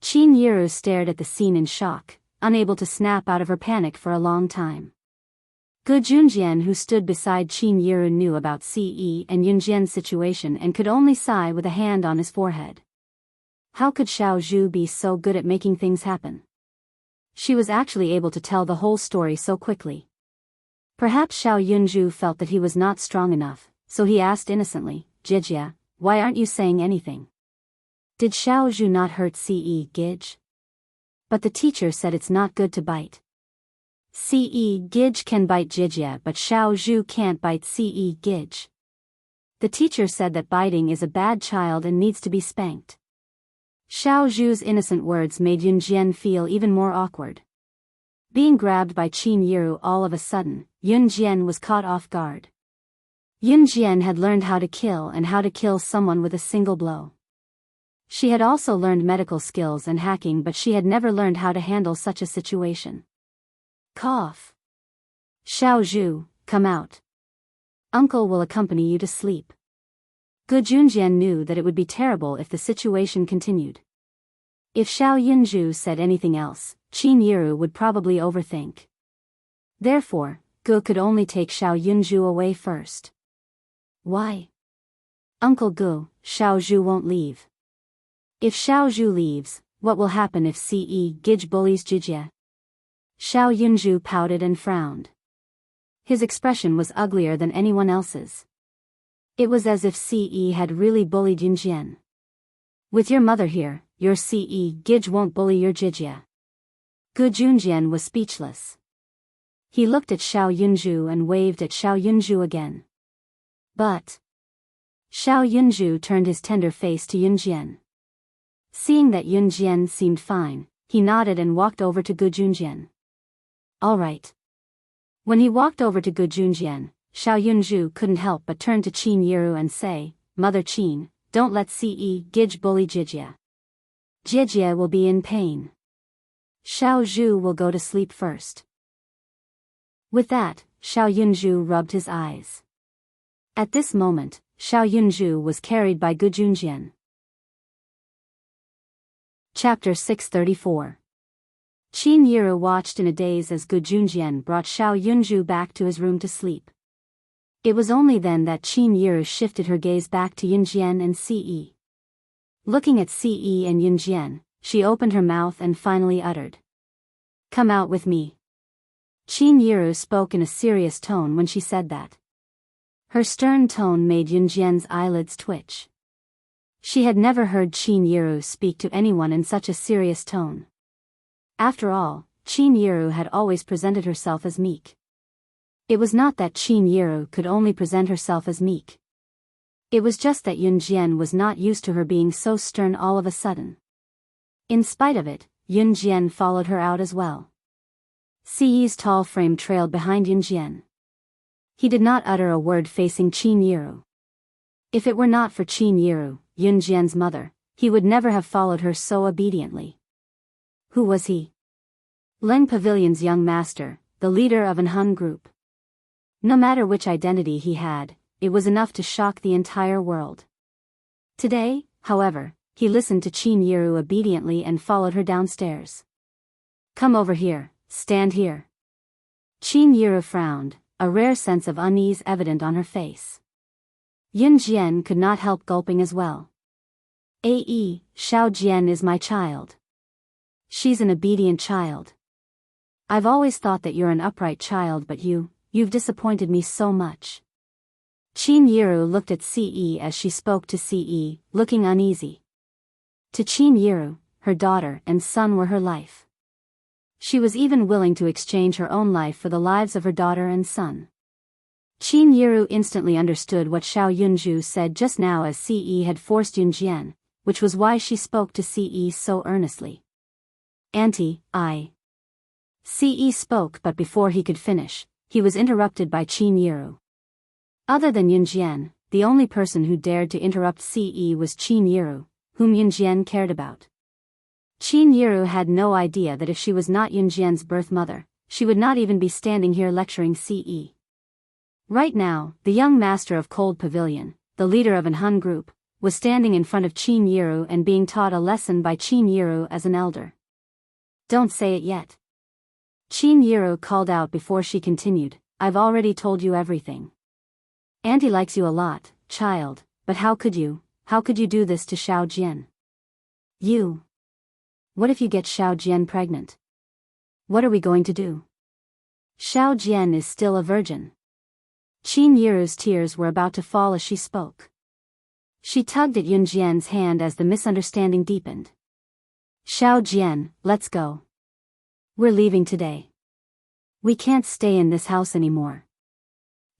Qin Yiru stared at the scene in shock, unable to snap out of her panic for a long time. Gu Junjian, who stood beside Qin Yiru, knew about Ce and Yunjian's situation and could only sigh with a hand on his forehead. How could Xiao Zhu be so good at making things happen? She was actually able to tell the whole story so quickly. Perhaps Xiao Yunzhu felt that he was not strong enough, so he asked innocently, Jijia, why aren't you saying anything? Did Xiao Zhu not hurt Ce Gij? But the teacher said it's not good to bite, Gij can bite Jijia, but Xiao Zhu can't bite Gij. The teacher said that biting is a bad child and needs to be spanked. Xiao Zhu's innocent words made Yunjian feel even more awkward. Being grabbed by Qin Yiru all of a sudden, Yunjian was caught off guard. Yunjian had learned how to kill and how to kill someone with a single blow. She had also learned medical skills and hacking, but she had never learned how to handle such a situation. Cough. Xiao Zhu, come out. Uncle will accompany you to sleep. Gu Junjian knew that it would be terrible if the situation continued. If Xiao Yunzhu said anything else, Qin Yiru would probably overthink. Therefore, Gu could only take Xiao Yunzhu away first. Why? Uncle Gu, Xiao Zhu won't leave. If Xiao Zhu leaves, what will happen if Gij bullies Jijia? Xiao Yunzhu pouted and frowned. His expression was uglier than anyone else's. It was as if had really bullied Yunjian. With your mother here, your Gij won't bully your Jijia. Gu Junjian was speechless. He looked at Xiao Yunzhu and waved at Xiao Yunzhu again. But Xiao Yunzhu turned his tender face to Yunjian. Seeing that Yunjian seemed fine, he nodded and walked over to Gu Junjian. All right. When he walked over to Gu Junjian, Xiao Yunzhu couldn't help but turn to Qin Yiru and say, Mother Qin, don't let Gij bully Jijia. Jijia will be in pain. Xiao Zhu will go to sleep first. With that, Xiao Yunzhu rubbed his eyes. At this moment, Xiao Yunzhu was carried by Gu Junjian. Chapter 634. Qin Yiru watched in a daze as Gu Junjian brought Xiao Yunzhu back to his room to sleep. It was only then that Qin Yiru shifted her gaze back to Yunjian and Ce. Looking at Ce and Yunjian, she opened her mouth and finally uttered, Come out with me. Qin Yiru spoke in a serious tone when she said that. Her stern tone made Yunjian's eyelids twitch. She had never heard Qin Yiru speak to anyone in such a serious tone. After all, Qin Yiru had always presented herself as meek. It was not that Qin Yiru could only present herself as meek. It was just that Yunjian was not used to her being so stern all of a sudden. In spite of it, Yunjian followed her out as well. Ce's tall frame trailed behind Yunjian. He did not utter a word facing Qin Yiru. If it were not for Qin Yiru, Yunjian's mother, he would never have followed her so obediently. Who was he? Leng Pavilion's young master, the leader of an Hun group. No matter which identity he had, it was enough to shock the entire world. Today, however, he listened to Qin Yiru obediently and followed her downstairs. Come over here, stand here. Qin Yiru frowned, a rare sense of unease evident on her face. Yunjian could not help gulping as well. Xiao Jian is my child. She's an obedient child. I've always thought that you're an upright child, but you've disappointed me so much. Qin Yiru looked at Ce as she spoke to Ce, looking uneasy. To Qin Yiru, her daughter and son were her life. She was even willing to exchange her own life for the lives of her daughter and son. Qin Yiru instantly understood what Xiao Yunzhu said just now, as Ce had forced Yunjian, which was why she spoke to Ce so earnestly. Auntie, Ce spoke, but before he could finish, he was interrupted by Qin Yiru. Other than Yunjian, the only person who dared to interrupt Ce was Qin Yiru, whom Yunjian cared about. Qin Yiru had no idea that if she was not Yunjian's birth mother, she would not even be standing here lecturing Ce. Right now, the young master of Cold Pavilion, the leader of an Hun group, was standing in front of Qin Yiru and being taught a lesson by Qin Yiru as an elder. Don't say it yet. Qin Yiru called out before she continued, I've already told you everything. Auntie likes you a lot, child, but how could you do this to Xiao Jian? What if you get Xiao Jian pregnant? What are we going to do? Xiao Jian is still a virgin. Qin Yiru's tears were about to fall as she spoke. She tugged at Yunjian's hand as the misunderstanding deepened. Xiao Jian, let's go. We're leaving today. We can't stay in this house anymore.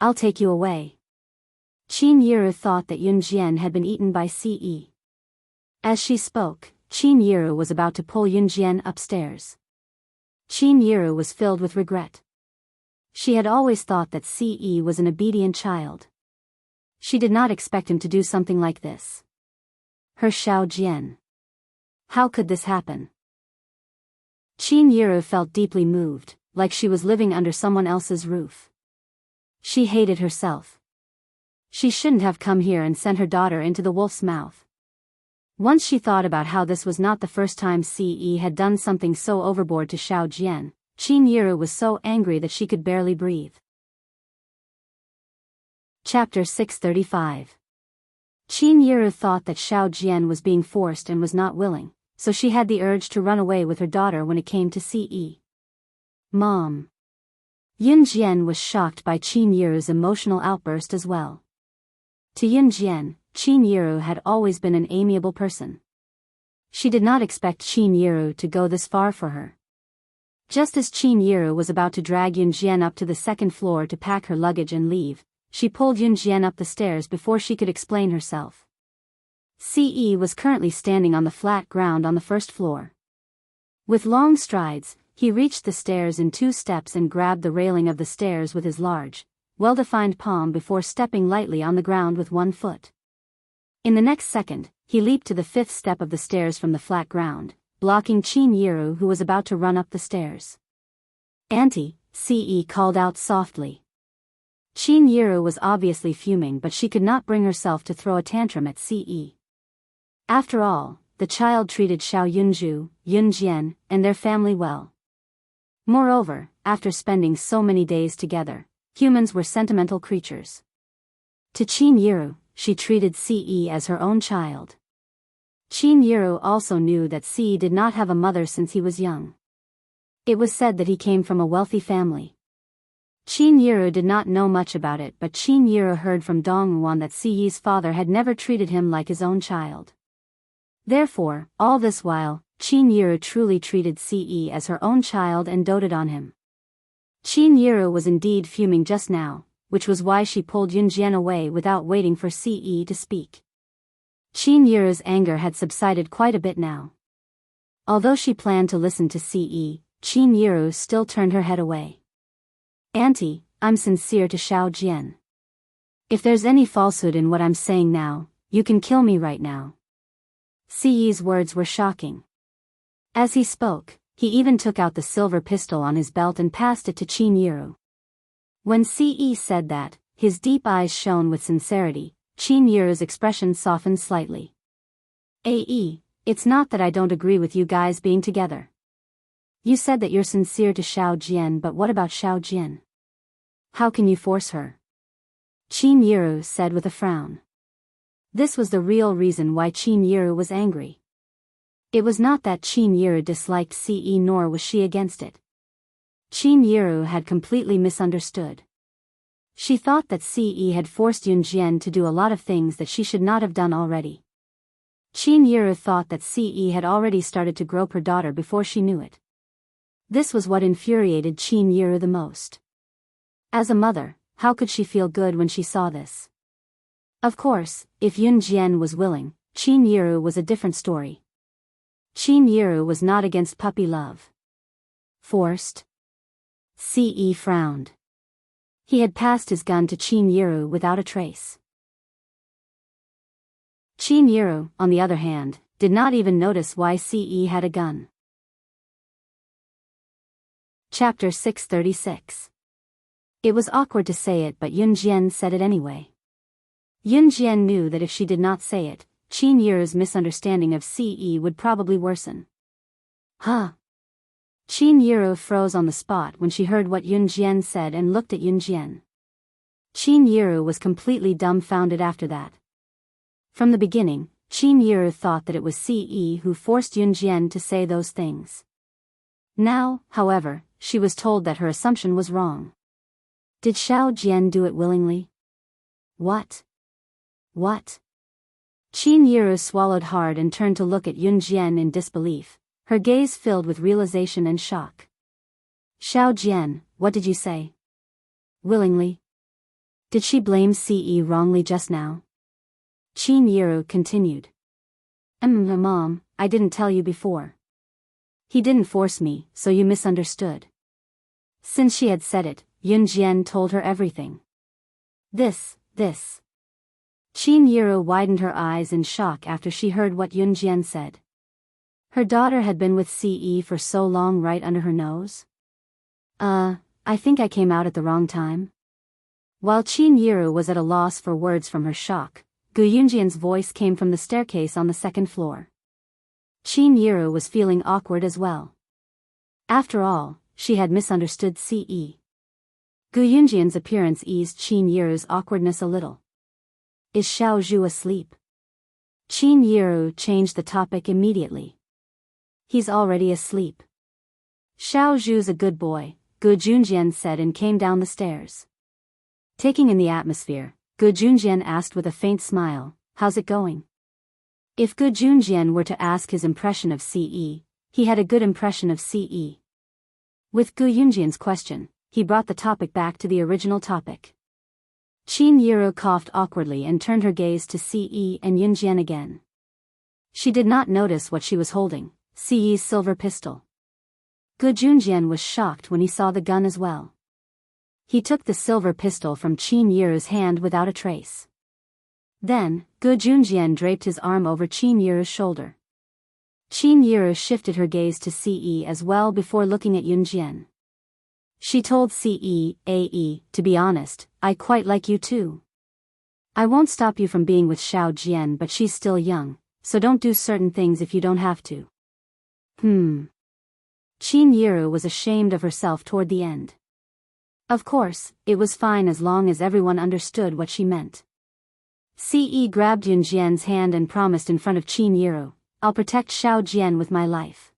I'll take you away. Qin Yiru thought that Yun Jian had been eaten by Ce. As she spoke, Qin Yiru was about to pull Yun Jian upstairs. Qin Yiru was filled with regret. She had always thought that Ce was an obedient child. She did not expect him to do something like this. Her Xiao Jian. How could this happen? Qin Yiru felt deeply moved, like she was living under someone else's roof. She hated herself. She shouldn't have come here and sent her daughter into the wolf's mouth. Once she thought about how this was not the first time Ce had done something so overboard to Xiao Jian, Qin Yiru was so angry that she could barely breathe. Chapter 635. Qin Yiru thought that Xiao Jian was being forced and was not willing, so she had the urge to run away with her daughter when it came to Ce. Mom. Yun Jian was shocked by Qin Yiru's emotional outburst as well. To Yun Jian, Qin Yiru had always been an amiable person. She did not expect Qin Yiru to go this far for her. Just as Qin Yiru was about to drag Yun Jian up to the second floor to pack her luggage and leave, she pulled Yun Jian up the stairs before she could explain herself. Ce was currently standing on the flat ground on the first floor. With long strides, he reached the stairs in 2 steps and grabbed the railing of the stairs with his large, well-defined palm before stepping lightly on the ground with 1 foot. In the next second, he leaped to the 5th step of the stairs from the flat ground, blocking Qin Yiru who was about to run up the stairs. Auntie, Ce called out softly. Qin Yiru was obviously fuming, but she could not bring herself to throw a tantrum at Ce. After all, the child treated Xiao Yunju, Yun Jian, and their family well. Moreover, after spending so many days together, humans were sentimental creatures. To Qin Yiru, she treated Ce as her own child. Qin Yiru also knew that Ce did not have a mother since he was young. It was said that he came from a wealthy family. Qin Yiru did not know much about it, but Qin Yiru heard from Dongwuan that Ce's father had never treated him like his own child. Therefore, all this while, Qin Yiru truly treated Ce as her own child and doted on him. Qin Yiru was indeed fuming just now, which was why she pulled Yun Jian away without waiting for Ce to speak. Qin Yiru's anger had subsided quite a bit now. Although she planned to listen to Ce, Qin Yiru still turned her head away. Auntie, I'm sincere to Xiao Jian. If there's any falsehood in what I'm saying now, you can kill me right now. Ce's words were shocking. As he spoke, he even took out the silver pistol on his belt and passed it to Qin Yiru. When Ce said that, his deep eyes shone with sincerity. Qin Yiru's expression softened slightly. It's not that I don't agree with you guys being together. You said that you're sincere to Xiao Jian, but what about Xiao Jian? How can you force her? Qin Yiru said with a frown. This was the real reason why Qin Yiru was angry. It was not that Qin Yiru disliked Ce, nor was she against it. Qin Yiru had completely misunderstood. She thought that Ce had forced Yun Jian to do a lot of things that she should not have done already. Qin Yiru thought that Ce had already started to grope her daughter before she knew it. This was what infuriated Qin Yiru the most. As a mother, how could she feel good when she saw this? Of course, if Yun Jian was willing, Qin Yiru was a different story. Qin Yiru was not against puppy love. Forced? Ce frowned. He had passed his gun to Qin Yiru without a trace. Qin Yiru, on the other hand, did not even notice why Ce had a gun. Chapter 636. It was awkward to say it, but Yun Jian said it anyway. Yun Jian knew that if she did not say it, Qin Yiru's misunderstanding of Ce would probably worsen. Huh? Qin Yiru froze on the spot when she heard what Yun Jian said and looked at Yun Jian. Qin Yiru was completely dumbfounded after that. From the beginning, Qin Yiru thought that it was Ce who forced Yun Jian to say those things. Now, however, she was told that her assumption was wrong. Did Xiao Jian do it willingly? What? What? Qin Yiru swallowed hard and turned to look at Yun Jian in disbelief, her gaze filled with realization and shock. Xiao Jian, what did you say? Willingly. Did she blame CE wrongly just now? Chin Yiru continued. Mom, I didn't tell you before. He didn't force me, so you misunderstood. Since she had said it, Yun Jian told her everything. This. Chin Yiru widened her eyes in shock after she heard what Yun Jian said. Her daughter had been with CE for so long right under her nose? I think I came out at the wrong time. While Chin Yiru was at a loss for words from her shock, Gu Yunjian's voice came from the staircase on the second floor. Chin Yiru was feeling awkward as well. After all, she had misunderstood CE. Gu Yunjian's appearance eased Chin Yiru's awkwardness a little. Is Xiao Zhu asleep? Chin Yiru changed the topic immediately. He's already asleep. Xiao Zhu's a good boy, Gu Junjian said and came down the stairs. Taking in the atmosphere, Gu Junjian asked with a faint smile, how's it going? If Gu Junjian were to ask his impression of CE, he had a good impression of CE. With Gu Yunjian's question, he brought the topic back to the original topic. Chin Yiru coughed awkwardly and turned her gaze to CE and Yunjian again. She did not notice what she was holding, CE's silver pistol. Gu Junjian was shocked when he saw the gun as well. He took the silver pistol from Chin Yiru's hand without a trace. Then, Gu Junjian draped his arm over Chin Yiru's shoulder. Chin Yiru shifted her gaze to CE as well before looking at Yunjian. She told CE, to be honest, I quite like you too. I won't stop you from being with Xiao Jian, but she's still young, so don't do certain things if you don't have to. Chin Yiru was ashamed of herself toward the end. Of course, it was fine as long as everyone understood what she meant. CE grabbed Yunjian's hand and promised in front of Chin Yiru, I'll protect Xiao Jian with my life.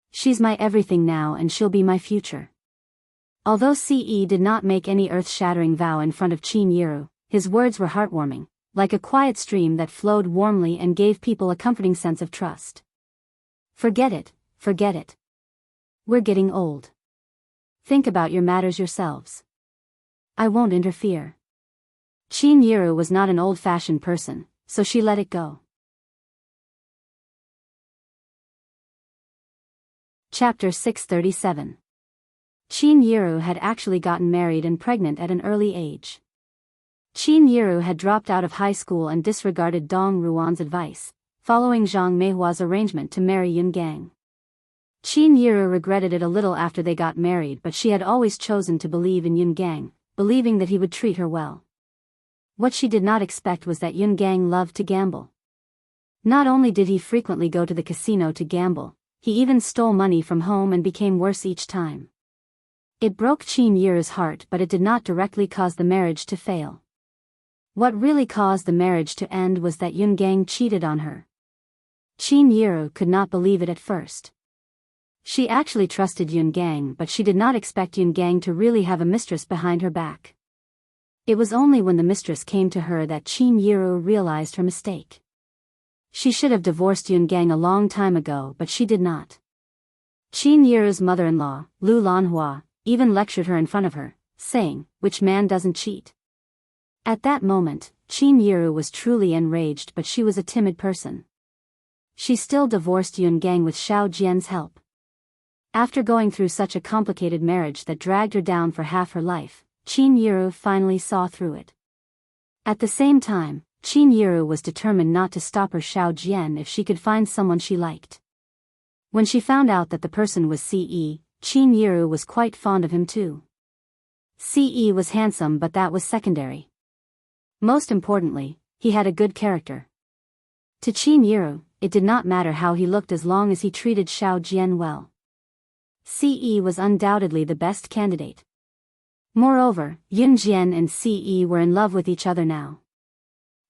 She's my everything now and she'll be my future. Although CE did not make any earth-shattering vow in front of Chin Yiru, his words were heartwarming, like a quiet stream that flowed warmly and gave people a comforting sense of trust. Forget it. We're getting old. Think about your matters yourselves. I won't interfere. Chin Yiru was not an old-fashioned person, so she let it go. Chapter 637. Chin Yiru had actually gotten married and pregnant at an early age. Chin Yiru had dropped out of high school and disregarded Dong Ruan's advice, following Zhang Meihua's arrangement to marry Yun Gang. Chin Yiru regretted it a little after they got married, but she had always chosen to believe in Yun Gang, believing that he would treat her well. What she did not expect was that Yun Gang loved to gamble. Not only did he frequently go to the casino to gamble, he even stole money from home and became worse each time. It broke Chin Yiru's heart, but it did not directly cause the marriage to fail. What really caused the marriage to end was that Yun Gang cheated on her. Chin Yiru could not believe it at first. She actually trusted Yun Gang, but she did not expect Yun Gang to really have a mistress behind her back. It was only when the mistress came to her that Chin Yiru realized her mistake. She should have divorced Yun Gang a long time ago, but she did not. Chin Yiru's mother-in-law, Lu Lanhua, even lectured her in front of her, saying, "Which man doesn't cheat?" At that moment, Chin Yiru was truly enraged, but she was a timid person. She still divorced Yun Gang with Xiao Jian's help. After going through such a complicated marriage that dragged her down for half her life, Chin Yiru finally saw through it. At the same time, Chin Yiru was determined not to stop her Xiao Jian if she could find someone she liked. When she found out that the person was CE, Chin Yiru was quite fond of him too. CE was handsome, but that was secondary. Most importantly, he had a good character. To Chin Yiru, it did not matter how he looked as long as he treated Xiao Jian well. CE was undoubtedly the best candidate. Moreover, Yun Jian and CE were in love with each other now.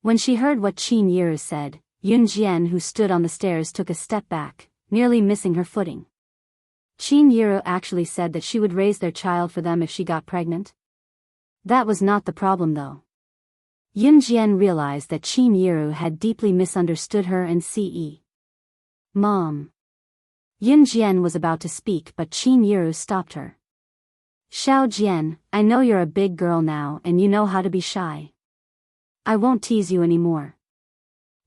When she heard what Chin Yiru said, Yun Jian, who stood on the stairs, took a step back, nearly missing her footing. Chin Yiru actually said that she would raise their child for them if she got pregnant. That was not the problem though. Yun Jian realized that Chin Yiru had deeply misunderstood her and CE. Mom. Yun Jian was about to speak, but Chin Yiru stopped her. Xiao Jian, I know you're a big girl now and you know how to be shy. I won't tease you anymore.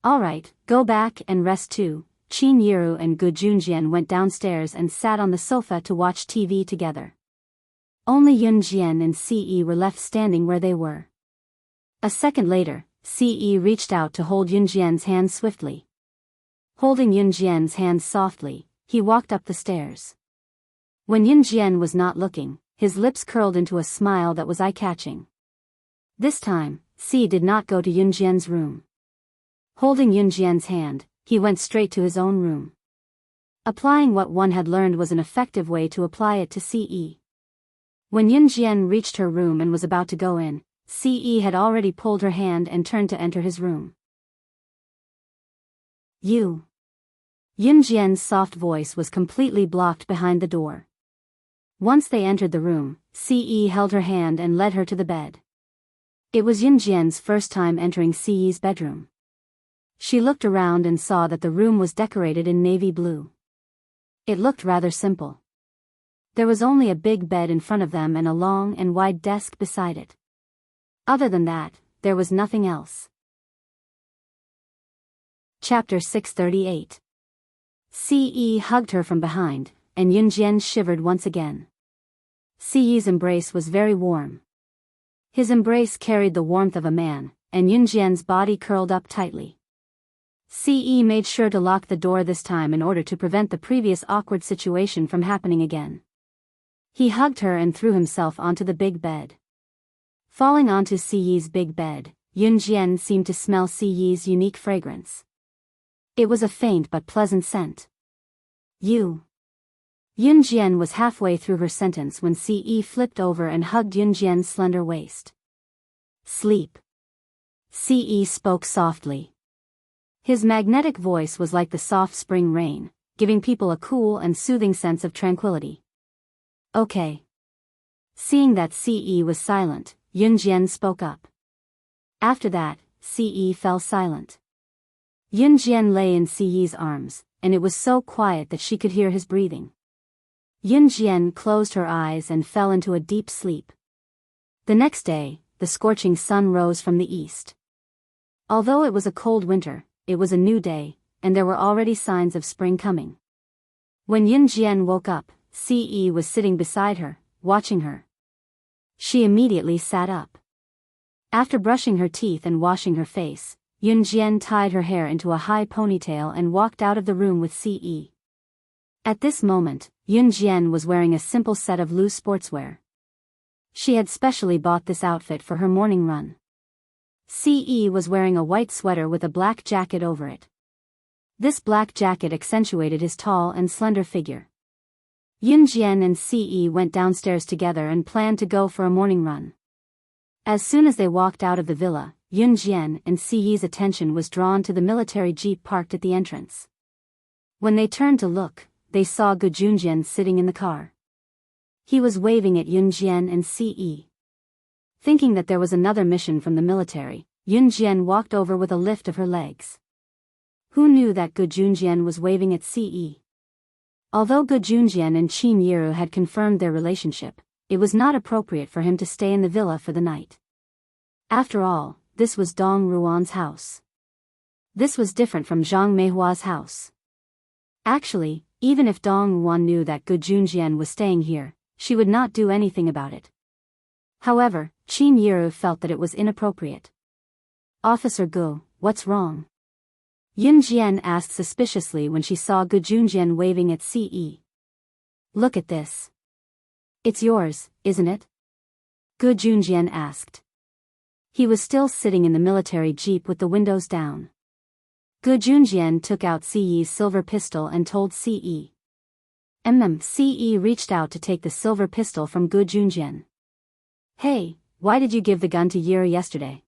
Alright, go back and rest too. Qin Yiru and Gu Junjian went downstairs and sat on the sofa to watch TV together. Only Yun Jian and Ce were left standing where they were. A second later, Ce reached out to hold Yun Jian's hand swiftly. Holding Yun Jian's hand softly, he walked up the stairs. When Yun Jian was not looking, his lips curled into a smile that was eye-catching. This time, Ce did not go to Yun Jian's room. Holding Yun Jian's hand, he went straight to his own room. Applying what one had learned was an effective way to apply it to Ce. When Yun Jian reached her room and was about to go in, Ce had already pulled her hand and turned to enter his room. You. Yun Jian's soft voice was completely blocked behind the door. Once they entered the room, Ce held her hand and led her to the bed. It was Yun Jian's first time entering Ce's bedroom. She looked around and saw that the room was decorated in navy blue. It looked rather simple. There was only a big bed in front of them and a long and wide desk beside it. Other than that, there was nothing else. Chapter 638. Ce hugged her from behind, and Yun Jian shivered once again. Ce's embrace was very warm. His embrace carried the warmth of a man, and Yun Jian's body curled up tightly. Ce made sure to lock the door this time in order to prevent the previous awkward situation from happening again. He hugged her and threw himself onto the big bed. Falling onto Ce's big bed, Yun Jian seemed to smell Ce's unique fragrance. It was a faint but pleasant scent. You. Yun Jian was halfway through her sentence when Ce flipped over and hugged Yun Jian's slender waist. Sleep. Ce spoke softly. His magnetic voice was like the soft spring rain, giving people a cool and soothing sense of tranquility. Okay. Seeing that Ce was silent, Yun Jian spoke up. After that, Ce fell silent. Yun Jian lay in Ce's arms, and it was so quiet that she could hear his breathing. Yun Jian closed her eyes and fell into a deep sleep. The next day, the scorching sun rose from the east. Although it was a cold winter, it was a new day, and there were already signs of spring coming. When Yun Jian woke up, Ce was sitting beside her, watching her. She immediately sat up. After brushing her teeth and washing her face, Yun Jian tied her hair into a high ponytail and walked out of the room with Ce. At this moment, Yun Jian was wearing a simple set of loose sportswear. She had specially bought this outfit for her morning run. Ce was wearing a white sweater with a black jacket over it. This black jacket accentuated his tall and slender figure. Yun Jian and Ce went downstairs together and planned to go for a morning run. As soon as they walked out of the villa, Yun Jian and Ce's attention was drawn to the military jeep parked at the entrance. When they turned to look, they saw Gu Junjian sitting in the car. He was waving at Yun Jian and Ce. Thinking that there was another mission from the military, Yun Jian walked over with a lift of her legs. Who knew that Gu Junjian was waving at Ce? Although Gu Junjian and Qin Yiru had confirmed their relationship, it was not appropriate for him to stay in the villa for the night. After all, this was Dong Ruan's house. This was different from Zhang Meihua's house. Actually, even if Dong Ruan knew that Gu Junjian was staying here, she would not do anything about it. However, Qin Yiru felt that it was inappropriate. Officer Gu, what's wrong? Yun Jian asked suspiciously when she saw Gu Junjian waving at Ce. Look at this. It's yours, isn't it? Gu Junjian asked. He was still sitting in the military jeep with the windows down. Gu Junjian took out Ce's silver pistol and told Ce. Ce reached out to take the silver pistol from Gu Junjian. Hey, why did you give the gun to Yiru yesterday?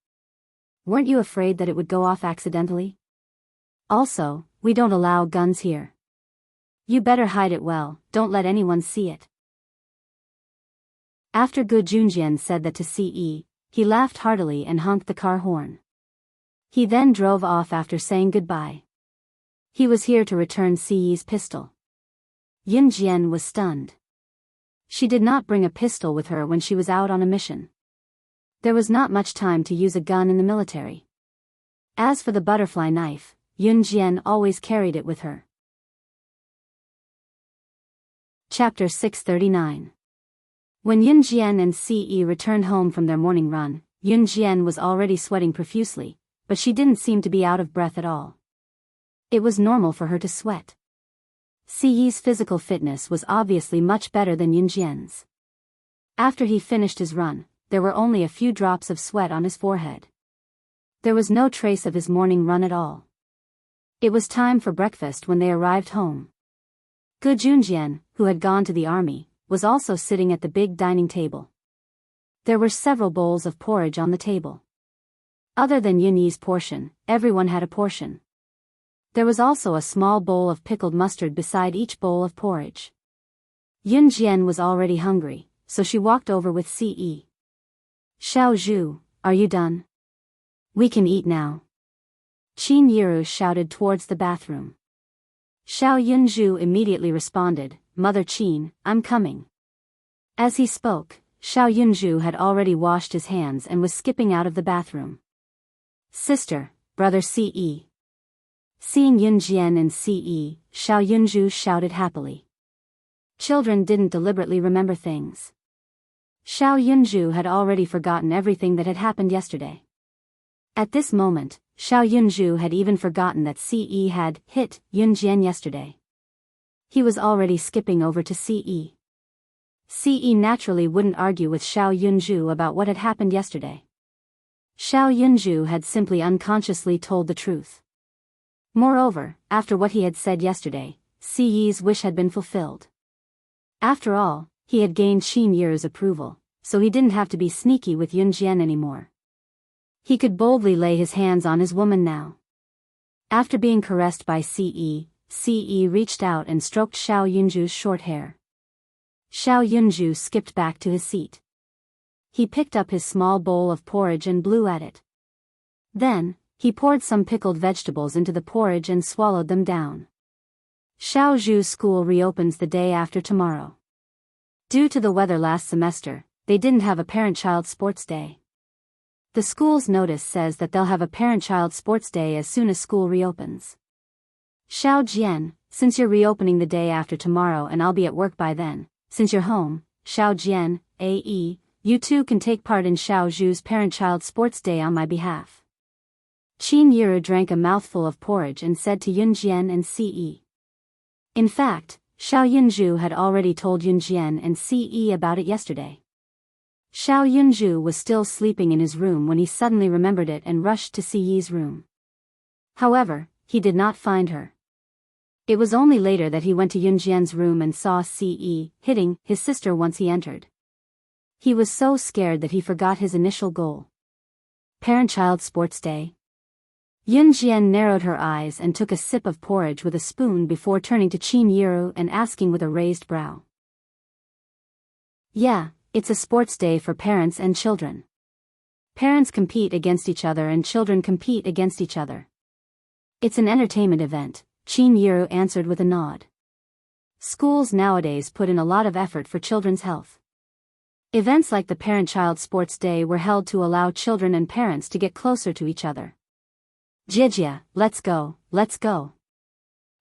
Weren't you afraid that it would go off accidentally? Also, we don't allow guns here. You better hide it well, don't let anyone see it. After Gu Junjian said that to Ce, he laughed heartily and honked the car horn. He then drove off after saying goodbye. He was here to return Ce's pistol. Yun Jian was stunned. She did not bring a pistol with her when she was out on a mission. There was not much time to use a gun in the military. As for the butterfly knife, Yun Jian always carried it with her. Chapter 639. When Yun Jian and Ce returned home from their morning run, Yun Jian was already sweating profusely, but she didn't seem to be out of breath at all. It was normal for her to sweat. Ce's physical fitness was obviously much better than Yun Jian's. After he finished his run, there were only a few drops of sweat on his forehead. There was no trace of his morning run at all. It was time for breakfast when they arrived home. Gu Junjian, who had gone to the army, was also sitting at the big dining table. There were several bowls of porridge on the table. Other than Yun Yi's portion, everyone had a portion. There was also a small bowl of pickled mustard beside each bowl of porridge. Yun Jian was already hungry, so she walked over with Ce. "Xiao Zhu, are you done? We can eat now." Qin Yiru shouted towards the bathroom. Xiao Yunzhu immediately responded, "Mother Qin, I'm coming." As he spoke, Xiao Yunzhu had already washed his hands and was skipping out of the bathroom. "Sister, brother Ce." Seeing Yun Jian and Ce, Xiao Yunzhu shouted happily. Children didn't deliberately remember things. Xiao Yunzhu had already forgotten everything that had happened yesterday. At this moment, Xiao Yunzhu had even forgotten that Ce had hit Yun Jian yesterday. He was already skipping over to Ce. Ce naturally wouldn't argue with Xiao Yunzhu about what had happened yesterday. Xiao Yunzhu had simply unconsciously told the truth. Moreover, after what he had said yesterday, Ce's wish had been fulfilled. After all, he had gained Qin Yiru's approval, so he didn't have to be sneaky with Yun Jian anymore. He could boldly lay his hands on his woman now. After being caressed by Ce, Ce reached out and stroked Xiao Yunzhu's short hair. Xiao Yunzhu skipped back to his seat. He picked up his small bowl of porridge and blew at it. Then, he poured some pickled vegetables into the porridge and swallowed them down. Xiao Zhu's school reopens the day after tomorrow. Due to the weather last semester, they didn't have a parent-child sports day. The school's notice says that they'll have a parent-child sports day as soon as school reopens. "Xiao Jian, since you're reopening the day after tomorrow and I'll be at work by then, since you're home, Xiao Jian, AE, you two can take part in Xiao Zhu's parent-child sports day on my behalf." Qin Yiru drank a mouthful of porridge and said to Yun Jian and Ce. In fact, Xiao Yunzhu had already told Yun Jian and Ce about it yesterday. Xiao Yunzhu was still sleeping in his room when he suddenly remembered it and rushed to Ce's room. However, he did not find her. It was only later that he went to Yun Jian's room and saw Ce hitting his sister once he entered. He was so scared that he forgot his initial goal. Parent-child sports day. Yun Jian narrowed her eyes and took a sip of porridge with a spoon before turning to Qin Yiru and asking with a raised brow. "Yeah, it's a sports day for parents and children. Parents compete against each other and children compete against each other. It's an entertainment event," Qin Yiru answered with a nod. Schools nowadays put in a lot of effort for children's health. Events like the Parent-Child Sports Day were held to allow children and parents to get closer to each other. "Jijia, let's go, let's go."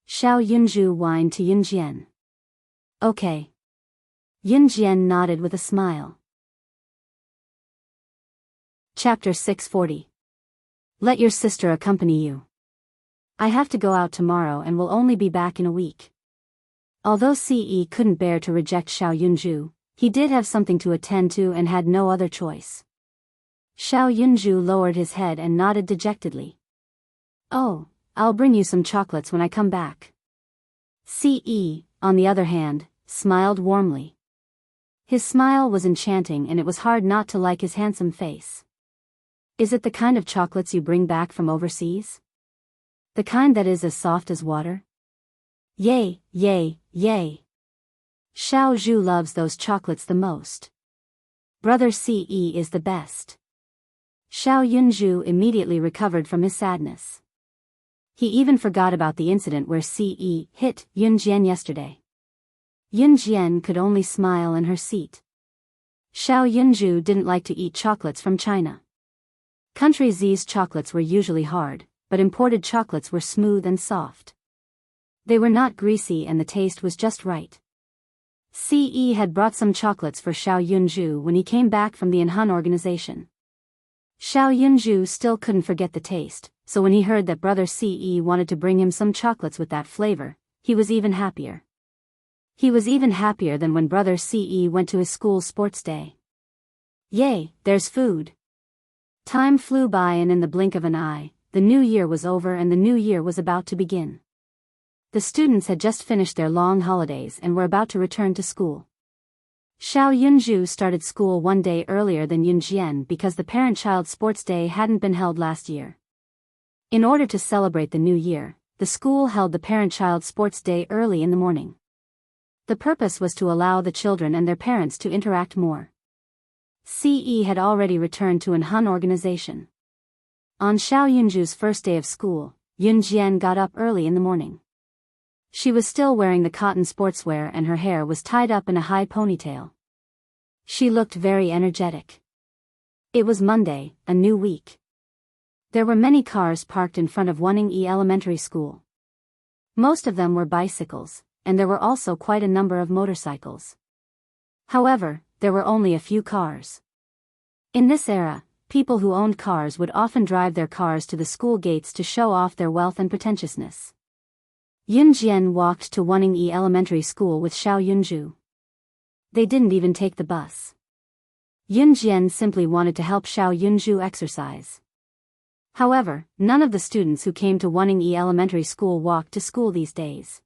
Xiao Yunzhu whined to Yun Jian. "Okay." Yun Jian nodded with a smile. Chapter 640. Let your sister accompany you. I have to go out tomorrow and will only be back in a week. Although Ce couldn't bear to reject Xiao Yunzhu, he did have something to attend to and had no other choice. Xiao Yunzhu lowered his head and nodded dejectedly. "Oh, I'll bring you some chocolates when I come back." Ce, on the other hand, smiled warmly. His smile was enchanting and it was hard not to like his handsome face. "Is it the kind of chocolates you bring back from overseas? The kind that is as soft as water?" "Yay, yay, yay." Xiao Zhu loves those chocolates the most. Brother Ce is the best. Xiao Yunzhu immediately recovered from his sadness. He even forgot about the incident where Ce hit Yun Jian yesterday. Yun Jian could only smile in her seat. Xiao Yunju didn't like to eat chocolates from China. Country Z's chocolates were usually hard, but imported chocolates were smooth and soft. They were not greasy and the taste was just right. CE had brought some chocolates for Xiao Yunju when he came back from the Enhan organization. Xiao Yunju still couldn't forget the taste, so when he heard that brother CE wanted to bring him some chocolates with that flavor, he was even happier. He was even happier than when brother CE went to his school's sports day. Yay, there's food! Time flew by and in the blink of an eye, the new year was over and the new year was about to begin. The students had just finished their long holidays and were about to return to school. Xiao Yunju started school one day earlier than Yun Jian because the parent-child sports day hadn't been held last year. In order to celebrate the new year, the school held the parent-child sports day early in the morning. The purpose was to allow the children and their parents to interact more. CE had already returned to Enhan organization. On Xiao Yunju's first day of school, Yun Jian got up early in the morning. She was still wearing the cotton sportswear and her hair was tied up in a high ponytail. She looked very energetic. It was Monday, a new week. There were many cars parked in front of Wuning Elementary School. Most of them were bicycles, and there were also quite a number of motorcycles. However, there were only a few cars. In this era, people who owned cars would often drive their cars to the school gates to show off their wealth and pretentiousness. Yun Jian walked to Wuning Elementary School with Xiao Yunju. They didn't even take the bus. Yun Jian simply wanted to help Xiao Yunju exercise. However, none of the students who came to Wuning Elementary School walked to school these days.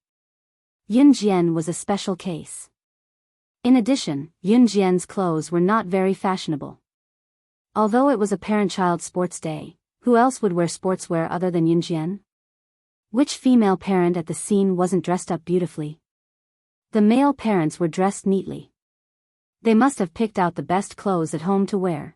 Yun Jian was a special case. In addition, Yun Jian's clothes were not very fashionable. Although it was a parent-child sports day, who else would wear sportswear other than Yun Jian? Which female parent at the scene wasn't dressed up beautifully? The male parents were dressed neatly. They must have picked out the best clothes at home to wear.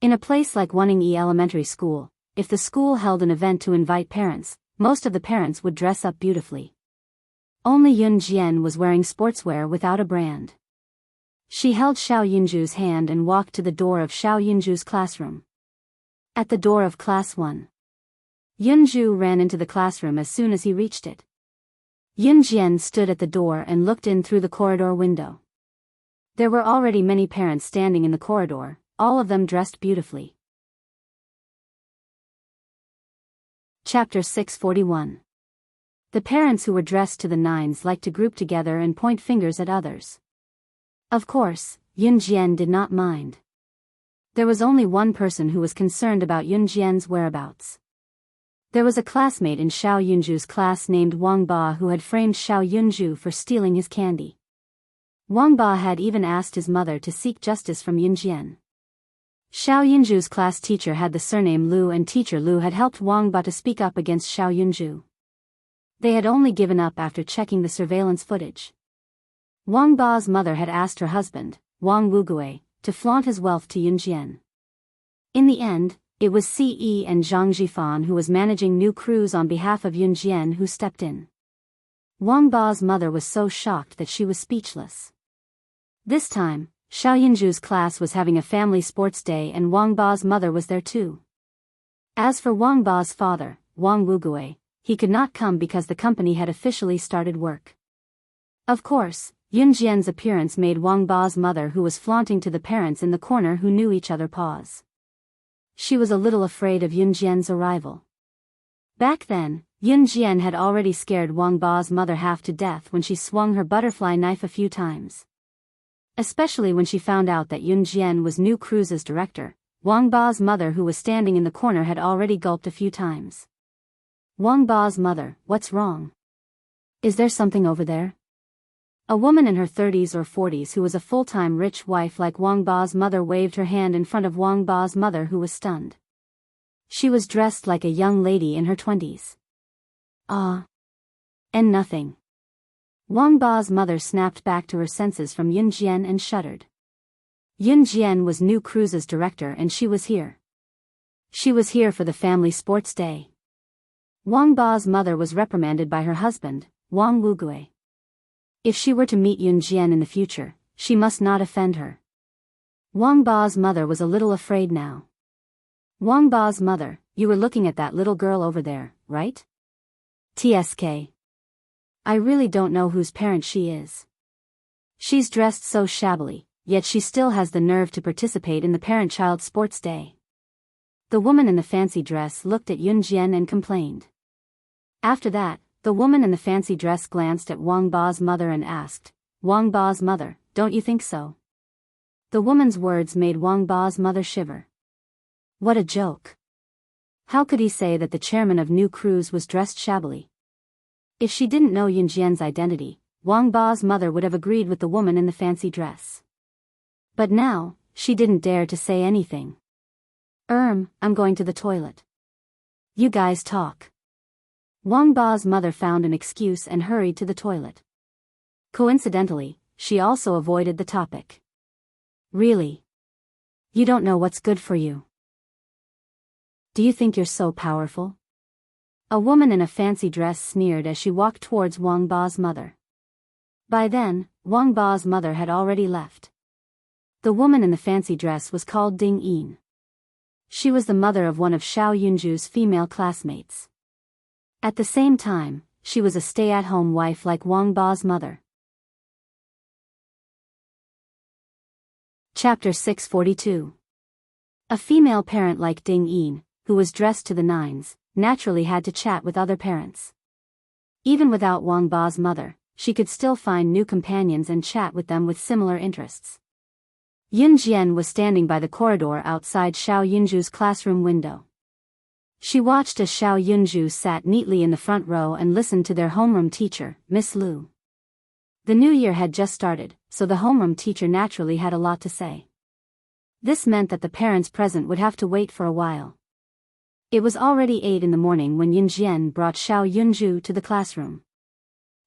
In a place like Wuning Elementary School, if the school held an event to invite parents, most of the parents would dress up beautifully. Only Yun Jian was wearing sportswear without a brand. She held Xiao Yunju's hand and walked to the door of Xiao Yunju's classroom. At the door of Class 1. Yunju ran into the classroom as soon as he reached it. Yun Jian stood at the door and looked in through the corridor window. There were already many parents standing in the corridor, all of them dressed beautifully. Chapter 641. The parents who were dressed to the nines liked to group together and point fingers at others. Of course, Yun Jian did not mind. There was only one person who was concerned about Yun Jian's whereabouts. There was a classmate in Xiao Yunju's class named Wang Ba who had framed Xiao Yunju for stealing his candy. Wang Ba had even asked his mother to seek justice from Yun Jian. Xiao Yunju's class teacher had the surname Lu and teacher Lu had helped Wang Ba to speak up against Xiao Yunju. They had only given up after checking the surveillance footage. Wang Ba's mother had asked her husband, Wang Wugui, to flaunt his wealth to Yun Jian. In the end, it was Ce and Zhang Jifan who was managing new crews on behalf of Yun Jian who stepped in. Wang Ba's mother was so shocked that she was speechless. This time, Xiao Yunju's class was having a family sports day and Wang Ba's mother was there too. As for Wang Ba's father, Wang Wugui, he could not come because the company had officially started work. Of course, Yun Jian's appearance made Wang Ba's mother who was flaunting to the parents in the corner who knew each other pause. She was a little afraid of Yun Jian's arrival. Back then, Yun Jian had already scared Wang Ba's mother half to death when she swung her butterfly knife a few times. Especially when she found out that Yun Jian was new cruise's director, Wang Ba's mother who was standing in the corner had already gulped a few times. Wang Ba's mother, what's wrong? Is there something over there? A woman in her 30s or 40s who was a full-time rich wife like Wang Ba's mother waved her hand in front of Wang Ba's mother who was stunned. She was dressed like a young lady in her 20s. Ah. And nothing. Wang Ba's mother snapped back to her senses from Yun Jian and shuddered. Yun Jian was new cruise's director and she was here. She was here for the family sports day. Wang Ba's mother was reprimanded by her husband, Wang Wugui. If she were to meet Yunjian in the future, she must not offend her. Wang Ba's mother was a little afraid now. Wang Ba's mother, you were looking at that little girl over there, right? TSK. I really don't know whose parent she is. She's dressed so shabbily, yet she still has the nerve to participate in the parent-child sports day. The woman in the fancy dress looked at Yunjian and complained. After that, the woman in the fancy dress glanced at Wang Ba's mother and asked, Wang Ba's mother, don't you think so? The woman's words made Wang Ba's mother shiver. What a joke. How could he say that the chairman of New Cruise was dressed shabbily? If she didn't know Yunjian's identity, Wang Ba's mother would have agreed with the woman in the fancy dress. But now, she didn't dare to say anything. I'm going to the toilet. You guys talk. Wang Ba's mother found an excuse and hurried to the toilet. Coincidentally, she also avoided the topic. Really? You don't know what's good for you. Do you think you're so powerful? A woman in a fancy dress sneered as she walked towards Wang Ba's mother. By then, Wang Ba's mother had already left. The woman in the fancy dress was called Ding Yin. She was the mother of one of Xiao Yunju's female classmates. At the same time, she was a stay-at-home wife like Wang Ba's mother. Chapter 642. A female parent like Ding Yin, who was dressed to the nines, naturally had to chat with other parents. Even without Wang Ba's mother, she could still find new companions and chat with them with similar interests. Yunjian was standing by the corridor outside Xiao Yunju's classroom window. She watched as Xiao Yunju sat neatly in the front row and listened to their homeroom teacher, Miss Lu. The new year had just started, so the homeroom teacher naturally had a lot to say. This meant that the parents present would have to wait for a while. It was already 8 in the morning when Yunjian brought Xiao Yunju to the classroom.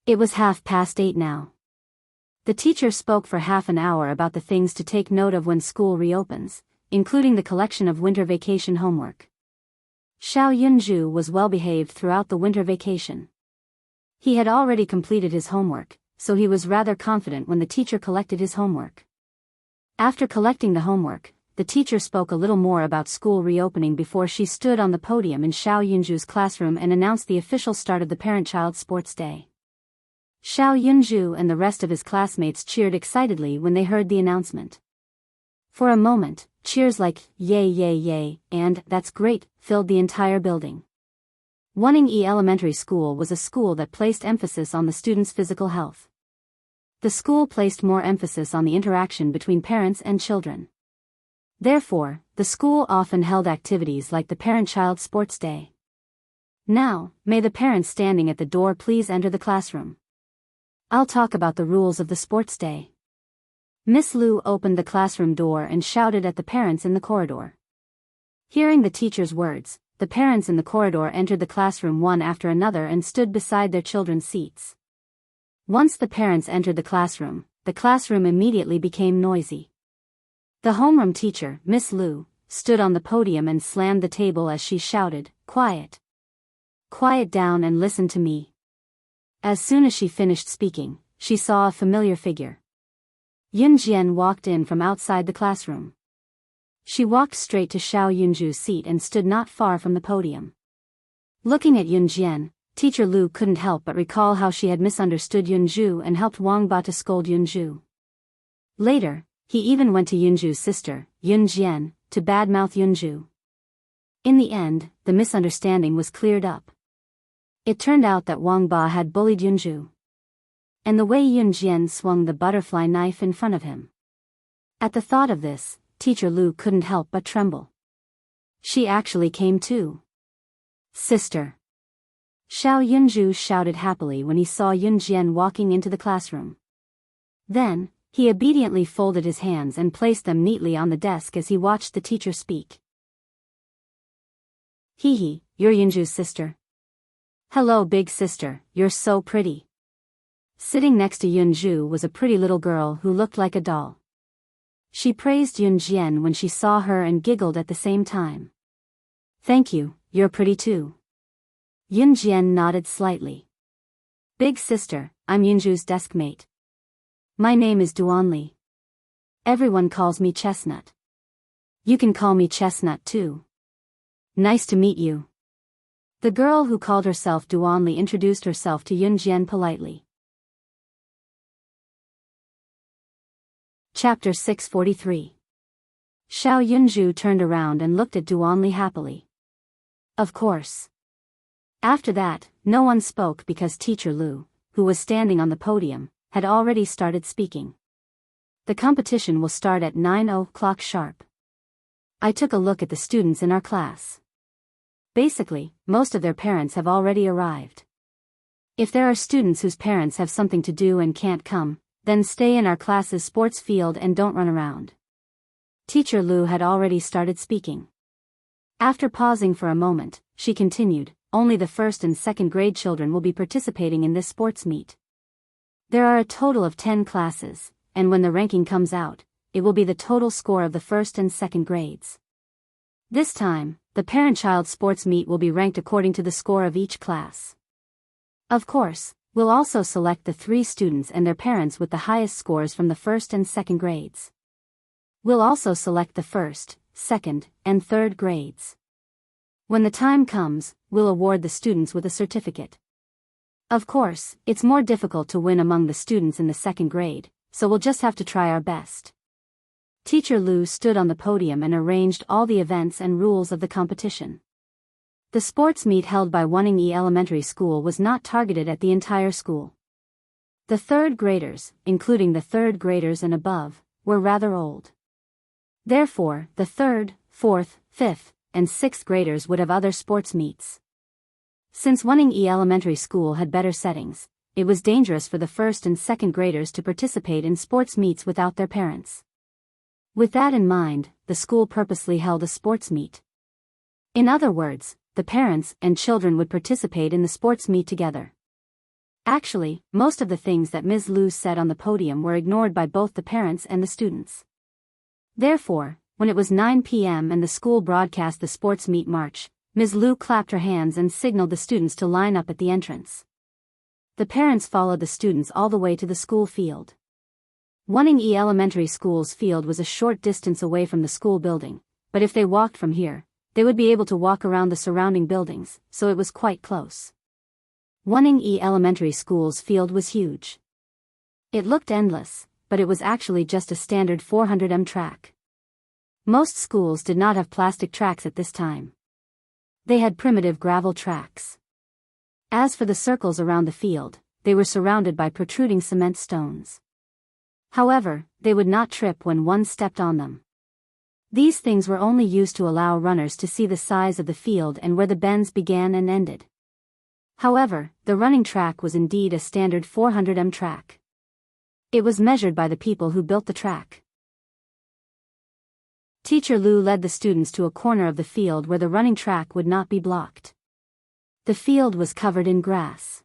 It was 8:30 now. The teacher spoke for half an hour about the things to take note of when school reopens, including the collection of winter vacation homework. Xiao Yunju was well behaved throughout the winter vacation. He had already completed his homework, so he was rather confident when the teacher collected his homework. After collecting the homework, the teacher spoke a little more about school reopening before she stood on the podium in Xiao Yunju's classroom and announced the official start of the parent-child sports day. Xiao Yunju and the rest of his classmates cheered excitedly when they heard the announcement. For a moment, cheers like, yay yay yay, and, that's great, filled the entire building. Wanning-E Elementary School was a school that placed emphasis on the students' physical health. The school placed more emphasis on the interaction between parents and children. Therefore, the school often held activities like the Parent-Child Sports Day. Now, may the parents standing at the door please enter the classroom. I'll talk about the rules of the sports day. Miss Lu opened the classroom door and shouted at the parents in the corridor. Hearing the teacher's words, the parents in the corridor entered the classroom one after another and stood beside their children's seats. Once the parents entered the classroom immediately became noisy. The homeroom teacher, Miss Lu, stood on the podium and slammed the table as she shouted, "Quiet! Quiet down and listen to me." As soon as she finished speaking, she saw a familiar figure. Yunjian walked in from outside the classroom. She walked straight to Xiao Yunju's seat and stood not far from the podium. Looking at Yunjian, Teacher Lu couldn't help but recall how she had misunderstood Yunju and helped Wang Ba to scold Yunju. Later, he even went to Yunju's sister, Yunjian, to badmouth Yunju. In the end, the misunderstanding was cleared up. It turned out that Wang Ba had bullied Yunju. And the way Yunjian swung the butterfly knife in front of him. At the thought of this, Teacher Lu couldn't help but tremble. She actually came too. "Sister!" Xiao Yunju shouted happily when he saw Yunjian walking into the classroom. Then, he obediently folded his hands and placed them neatly on the desk as he watched the teacher speak. "Hee, you're Yunju's sister. Hello big sister, you're so pretty." Sitting next to Yunju was a pretty little girl who looked like a doll. She praised Yunjian when she saw her and giggled at the same time. "Thank you, you're pretty too." Yunjian nodded slightly. Big sister, I'm Yunju's desk mate. My name is Duanli. Everyone calls me Chestnut. You can call me Chestnut too. Nice to meet you. The girl who called herself Duanli introduced herself to Yunjian politely. Chapter 643. Xiao Yunju turned around and looked at Duanli happily. Of course. After that, no one spoke because Teacher Lu, who was standing on the podium, had already started speaking. The competition will start at 9 o'clock sharp. I took a look at the students in our class. Basically, most of their parents have already arrived. If there are students whose parents have something to do and can't come, then stay in our class's sports field and don't run around. Teacher Lu had already started speaking. After pausing for a moment, she continued, only the first and second grade children will be participating in this sports meet. There are a total of 10 classes, and when the ranking comes out, it will be the total score of the first and second grades. This time, the parent-child sports meet will be ranked according to the score of each class. Of course, we'll also select the 3 students and their parents with the highest scores from the first and second grades. We'll also select the first, second, and third grades. When the time comes, we'll award the students with a certificate. Of course, it's more difficult to win among the students in the second grade, so we'll just have to try our best. Teacher Lu stood on the podium and arranged all the events and rules of the competition. The sports meet held by Wonning Elementary School was not targeted at the entire school. The third graders, including the third graders and above, were rather old. Therefore, the third, fourth, fifth, and sixth graders would have other sports meets. Since Wonning Elementary School had better settings, it was dangerous for the first and second graders to participate in sports meets without their parents. With that in mind, the school purposely held a sports meet. In other words, the parents and children would participate in the sports meet together. Actually, most of the things that Ms. Lu said on the podium were ignored by both the parents and the students. Therefore, when it was 9 p.m. and the school broadcast the sports meet march, Ms. Lu clapped her hands and signaled the students to line up at the entrance. The parents followed the students all the way to the school field. Wonning Elementary School's field was a short distance away from the school building, but if they walked from here, they would be able to walk around the surrounding buildings, so it was quite close. Wonning Elementary School's field was huge. It looked endless, but it was actually just a standard 400m track. Most schools did not have plastic tracks at this time. They had primitive gravel tracks. As for the circles around the field, they were surrounded by protruding cement stones. However, they would not trip when one stepped on them. These things were only used to allow runners to see the size of the field and where the bends began and ended. However, the running track was indeed a standard 400m track. It was measured by the people who built the track. Teacher Lu led the students to a corner of the field where the running track would not be blocked. The field was covered in grass.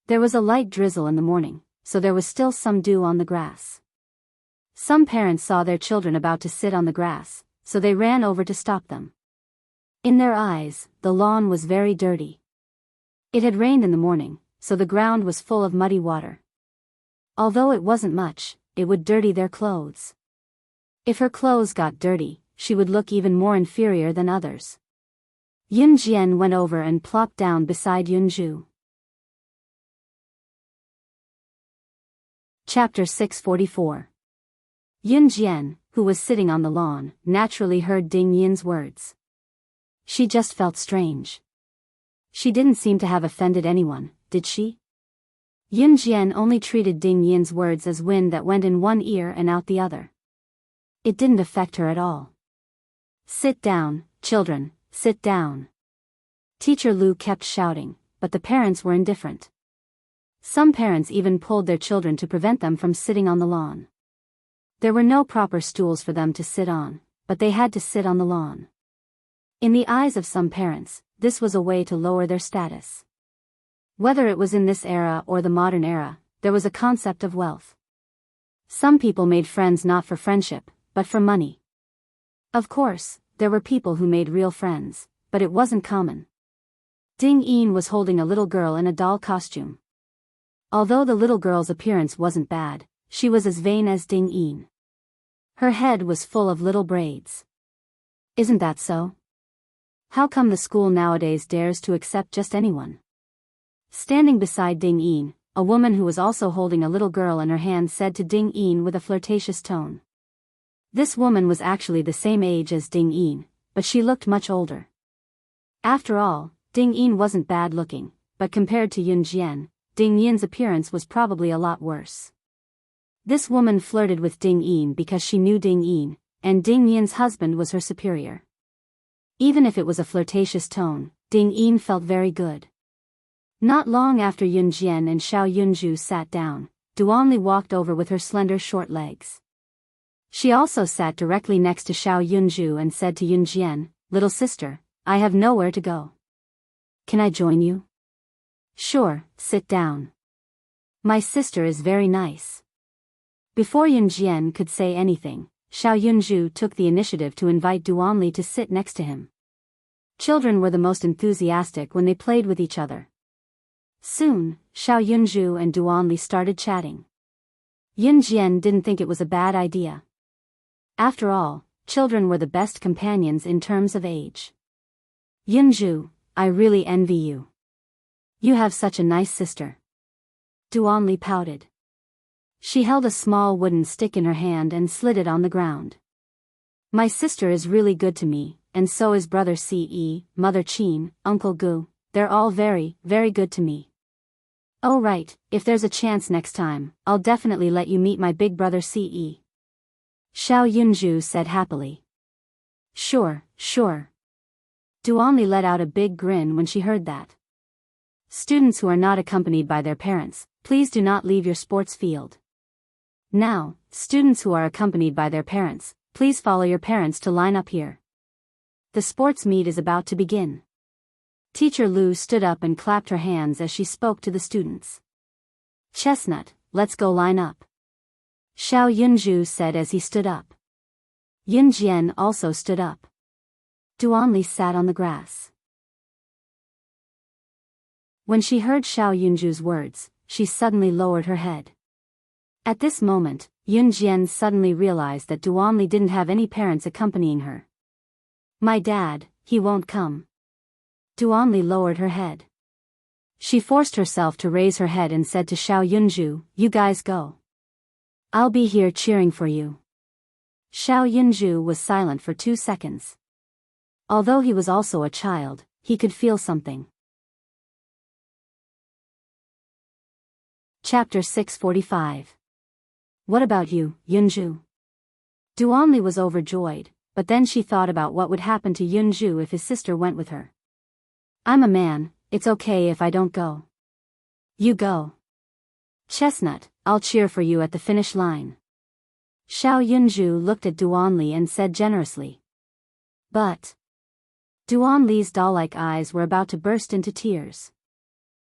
There was a light drizzle in the morning, so there was still some dew on the grass. Some parents saw their children about to sit on the grass, so they ran over to stop them. In their eyes, the lawn was very dirty. It had rained in the morning, so the ground was full of muddy water. Although it wasn't much, it would dirty their clothes. If her clothes got dirty, she would look even more inferior than others. Yun Jian went over and plopped down beside Yunju. Chapter 644. Yun Jian, who was sitting on the lawn, naturally heard Ding Yin's words. She just felt strange. She didn't seem to have offended anyone, did she? Yun Jian only treated Ding Yin's words as wind that went in one ear and out the other. It didn't affect her at all. Sit down, children, sit down. Teacher Lu kept shouting, but the parents were indifferent. Some parents even pulled their children to prevent them from sitting on the lawn. There were no proper stools for them to sit on, but they had to sit on the lawn. In the eyes of some parents, this was a way to lower their status. Whether it was in this era or the modern era, there was a concept of wealth. Some people made friends not for friendship, but for money. Of course, there were people who made real friends, but it wasn't common. Ding Yin was holding a little girl in a doll costume. Although the little girl's appearance wasn't bad, she was as vain as Ding Yin. Her head was full of little braids. Isn't that so? How come the school nowadays dares to accept just anyone? Standing beside Ding Yin, a woman who was also holding a little girl in her hand said to Ding Yin with a flirtatious tone. This woman was actually the same age as Ding Yin, but she looked much older. After all, Ding Yin wasn't bad looking, but compared to Yun Jian, Ding Yin's appearance was probably a lot worse. This woman flirted with Ding Yin because she knew Ding Yin, and Ding Yin's husband was her superior. Even if it was a flirtatious tone, Ding Yin felt very good. Not long after Yun Jian and Xiao Yunju sat down, Duanli walked over with her slender short legs. She also sat directly next to Xiao Yunju and said to Yun Jian, "Little sister, I have nowhere to go. Can I join you?" "Sure, sit down. My sister is very nice." Before Yun Jian could say anything, Xiao Yunju took the initiative to invite Duanli to sit next to him. Children were the most enthusiastic when they played with each other. Soon, Xiao Yunju and Duanli started chatting. Yun Jian didn't think it was a bad idea. After all, children were the best companions in terms of age. "Yunju, I really envy you. You have such a nice sister." Duanli pouted. She held a small wooden stick in her hand and slid it on the ground. "My sister is really good to me, and so is brother Ce, mother Qin, uncle Gu, they're all very, very good to me. Oh right, if there's a chance next time, I'll definitely let you meet my big brother Ce." Xiao Yunju said happily. Sure. Duanli let out a big grin when she heard that. "Students who are not accompanied by their parents, please do not leave your sports field. Now, students who are accompanied by their parents, please follow your parents to line up here. The sports meet is about to begin." Teacher Lu stood up and clapped her hands as she spoke to the students. "Chestnut, let's go line up," Xiao Yunju said as he stood up. Yun Jian also stood up. Duanli sat on the grass. When she heard Xiao Yunju's words, she suddenly lowered her head. At this moment, Yun Jian suddenly realized that Duanli didn't have any parents accompanying her. "My dad, he won't come." Duanli lowered her head. She forced herself to raise her head and said to Xiao Yunju, "You guys go. I'll be here cheering for you." Xiao Yunju was silent for 2 seconds. Although he was also a child, he could feel something. Chapter 645. What about you, Yunju? Duanli was overjoyed, but then she thought about what would happen to Yunju if his sister went with her. "I'm a man, it's okay if I don't go." "You go. Chestnut, I'll cheer for you at the finish line." Xiao Yunju looked at Duanli and said generously. But Duanli's doll-like eyes were about to burst into tears.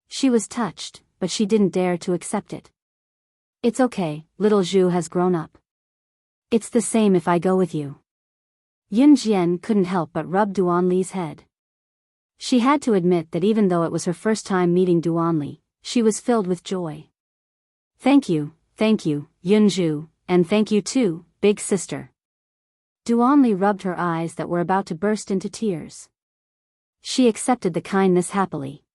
She was touched, but she didn't dare to accept it. "It's okay, little Zhu has grown up. It's the same if I go with you." Yun Jian couldn't help but rub Duanli's head. She had to admit that even though it was her first time meeting Duanli, she was filled with joy. Thank you, Yunju, and thank you too, big sister." Duanli rubbed her eyes that were about to burst into tears. She accepted the kindness happily.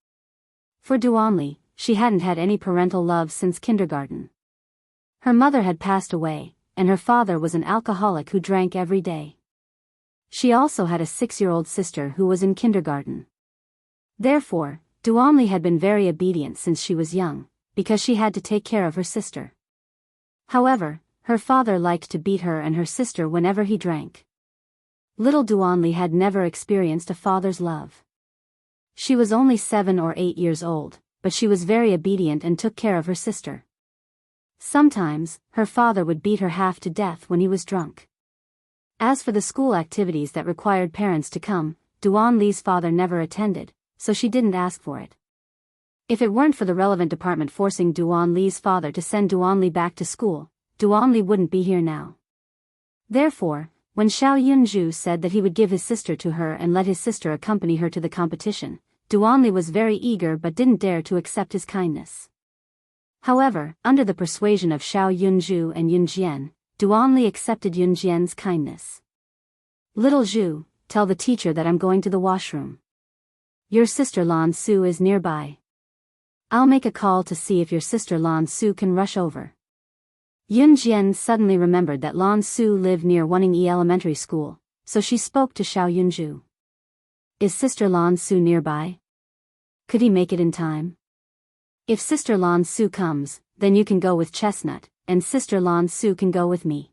For Duanli, she hadn't had any parental love since kindergarten. Her mother had passed away, and her father was an alcoholic who drank every day. She also had a 6-year-old sister who was in kindergarten. Therefore, Duanli had been very obedient since she was young, because she had to take care of her sister. However, her father liked to beat her and her sister whenever he drank. Little Duanli had never experienced a father's love. She was only 7 or 8 years old, but she was very obedient and took care of her sister. Sometimes, her father would beat her half to death when he was drunk. As for the school activities that required parents to come, Duanli's father never attended, so she didn't ask for it. If it weren't for the relevant department forcing Duanli's father to send Duanli back to school, Duanli wouldn't be here now. Therefore, when Xiao Yunju said that he would give his sister to her and let his sister accompany her to the competition, Duanli was very eager but didn't dare to accept his kindness. However, under the persuasion of Xiao Yunzhu and Yunjian, Duanli accepted Yunjian's kindness. Little Zhu, tell the teacher that I'm going to the washroom. Your sister Lan Su is nearby. I'll make a call to see if your sister Lan Su can rush over. Yunjian suddenly remembered that Lan Su lived near Wenning Elementary School, so she spoke to Xiao Yunzhu. Is Sister Lan Su nearby? Could he make it in time? If Sister Lan Su comes, then you can go with Chestnut, and Sister Lan Su can go with me.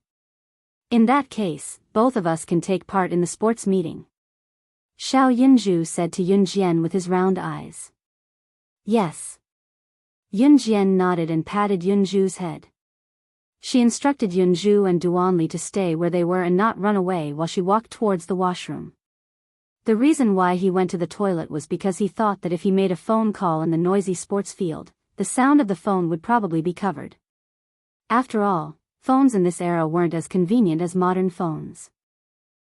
In that case, both of us can take part in the sports meeting. Xiao Yunzhu said to Yunjian with his round eyes. Yes. Yunjian nodded and patted Yunzhu's head. She instructed Yunzhu and Duanli to stay where they were and not run away while she walked towards the washroom. The reason why he went to the toilet was because he thought that if he made a phone call in the noisy sports field, the sound of the phone would probably be covered. After all, phones in this era weren't as convenient as modern phones.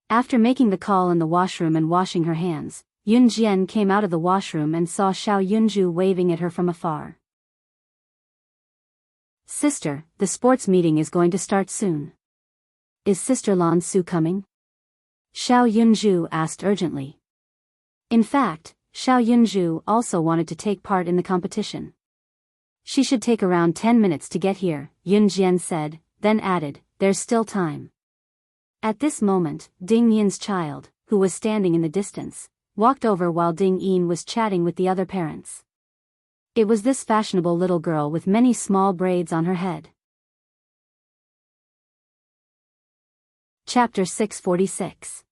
After making the call in the washroom and washing her hands, Yunjian came out of the washroom and saw Xiao Yunzhu waving at her from afar. Sister, the sports meeting is going to start soon. Is Sister Lan Su coming? Xiao Yunzhu asked urgently. In fact, Xiao Yunzhu also wanted to take part in the competition. She should take around 10 minutes to get here, Yunjian said, then added, there's still time. At this moment, Ding Yin's child, who was standing in the distance, walked over while Ding Yin was chatting with the other parents. It was this fashionable little girl with many small braids on her head. Chapter 646.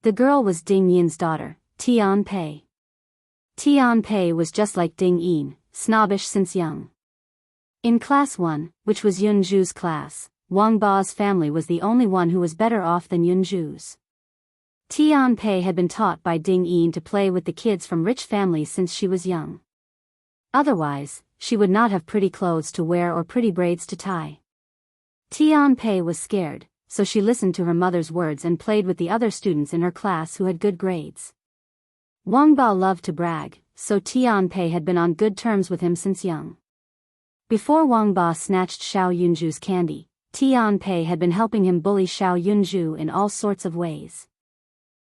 The girl was Ding Yin's daughter, Tian Pei. Tian Pei was just like Ding Yin, snobbish since young. In Class 1, which was Yunzhu's class, Wang Ba's family was the only one who was better off than Yunzhu's. Tian Pei had been taught by Ding Yin to play with the kids from rich families since she was young. Otherwise, she would not have pretty clothes to wear or pretty braids to tie. Tian Pei was scared, so she listened to her mother's words and played with the other students in her class who had good grades. Wang Ba loved to brag, so Tian Pei had been on good terms with him since young. Before Wang Ba snatched Xiao Yunzhu's candy, Tian Pei had been helping him bully Xiao Yunzhu in all sorts of ways.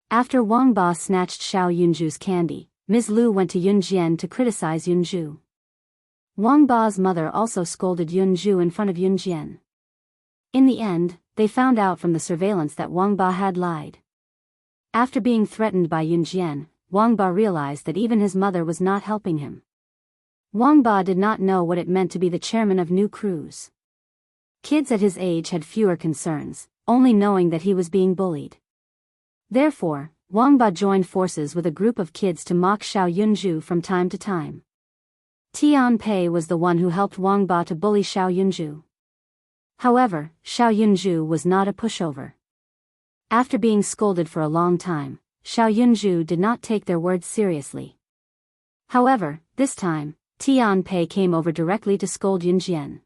After Wang Ba snatched Xiao Yunzhu's candy, Ms. Lu went to Yunjian to criticize Yunzhu. Wang Ba's mother also scolded Yunzhu in front of Yunjian. In the end, they found out from the surveillance that Wang Ba had lied. After being threatened by Yunjian, Wang Ba realized that even his mother was not helping him. Wang Ba did not know what it meant to be the chairman of new crews. Kids at his age had fewer concerns, only knowing that he was being bullied. Therefore, Wang Ba joined forces with a group of kids to mock Xiao Yunzhu from time to time. Tian Pei was the one who helped Wang Ba to bully Xiao Yunzhu. However, Xiao Yunzhu was not a pushover. After being scolded for a long time, Xiao Yunzhu did not take their words seriously. However, this time, Tian Pei came over directly to scold Yunjian.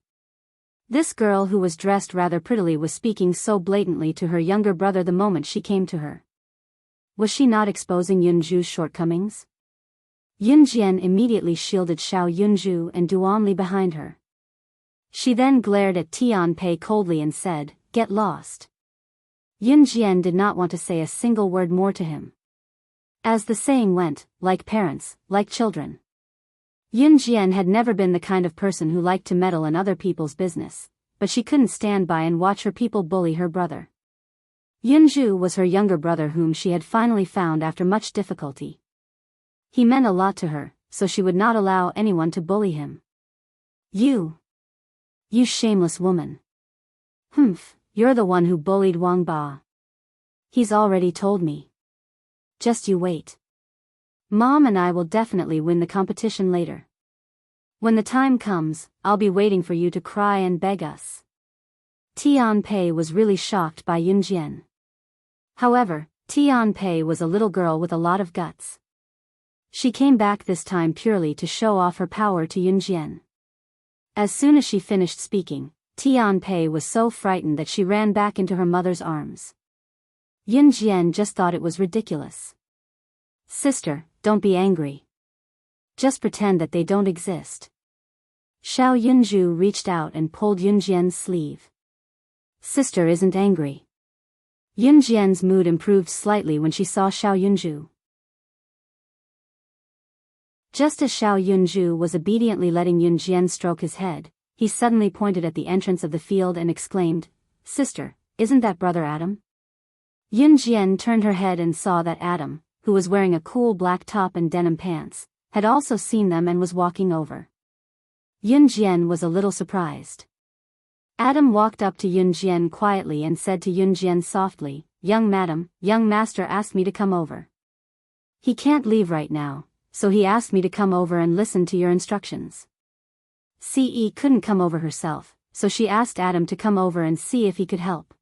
This girl who was dressed rather prettily was speaking so blatantly to her younger brother the moment she came to her. Was she not exposing Yunzhu's shortcomings? Yunjian immediately shielded Xiao Yunzhu and Duanli behind her. She then glared at Tian Pei coldly and said, "Get lost." Yunjian did not want to say a single word more to him. As the saying went, like parents, like children. Yunjian had never been the kind of person who liked to meddle in other people's business, but she couldn't stand by and watch her people bully her brother. Yunzhu was her younger brother whom she had finally found after much difficulty. He meant a lot to her, so she would not allow anyone to bully him. You shameless woman. Humph, you're the one who bullied Wang Ba. He's already told me. Just you wait. Mom and I will definitely win the competition later. When the time comes, I'll be waiting for you to cry and beg us. Tian Pei was really shocked by Yunjian. However, Tian Pei was a little girl with a lot of guts. She came back this time purely to show off her power to Yunjian. As soon as she finished speaking, Tian Pei was so frightened that she ran back into her mother's arms. Yunjian just thought it was ridiculous. Sister, don't be angry. Just pretend that they don't exist. Xiao Yunju reached out and pulled Yunjian's sleeve. Sister isn't angry. Yunjian's mood improved slightly when she saw Xiao Yunju. Just as Xiao Yunju was obediently letting Yunjian stroke his head, he suddenly pointed at the entrance of the field and exclaimed, "Sister, isn't that brother Adam?" Yunjian turned her head and saw that Adam, who was wearing a cool black top and denim pants, had also seen them and was walking over. Yunjian was a little surprised. Adam walked up to Yunjian quietly and said to Yunjian softly, "Young madam, young master asked me to come over. He can't leave right now, so he asked me to come over and listen to your instructions." Ce couldn't come over herself, so she asked Adam to come over and see if he could help.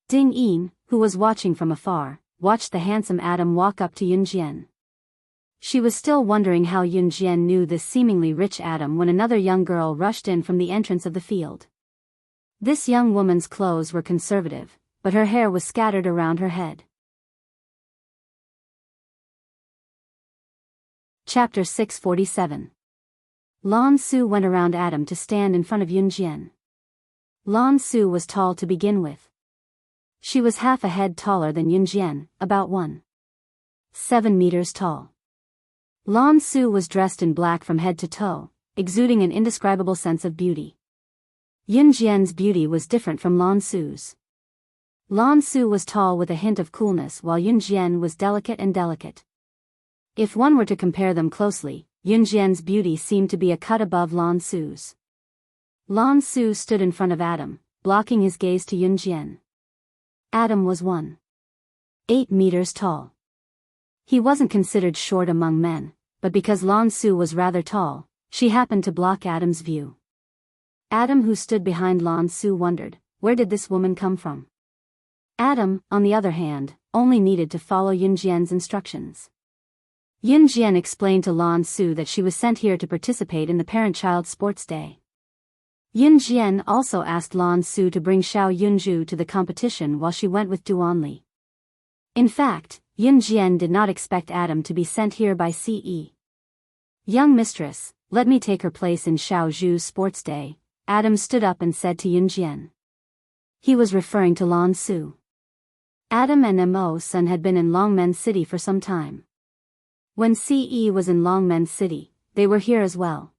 Ding Yin, who was watching from afar, watched the handsome Adam walk up to Yunjian. She was still wondering how Yunjian knew this seemingly rich Adam when another young girl rushed in from the entrance of the field. This young woman's clothes were conservative, but her hair was scattered around her head. Chapter 647. Lan Su went around Adam to stand in front of Yunjian. Lan Su was tall to begin with. She was half a head taller than Yunjian, about 1.7 meters tall. Lan Su was dressed in black from head to toe, exuding an indescribable sense of beauty. Yunjian's beauty was different from Lan Su's. Lan Su was tall with a hint of coolness while Yunjian was delicate and delicate. If one were to compare them closely, Yunjian's beauty seemed to be a cut above Lan Su's. Lan Su stood in front of Adam, blocking his gaze to Yunjian. Adam was 1.8 meters tall. He wasn't considered short among men, but because Lan Su was rather tall, she happened to block Adam's view. Adam, who stood behind Lan Su, wondered, where did this woman come from? Adam, on the other hand, only needed to follow Yunjian's instructions. Yunjian explained to Lan Su that she was sent here to participate in the parent-child sports day. Yunjian also asked Lan Su to bring Xiao Yunju to the competition while she went with Duanli. In fact, Yunjian did not expect Adam to be sent here by Ce. "Young mistress, let me take her place in Xiao Zhu's sports day," Adam stood up and said to Yunjian. He was referring to Lan Su. Adam and Immerse had been in Longmen City for some time. When Ce was in Longmen City, they were here as well.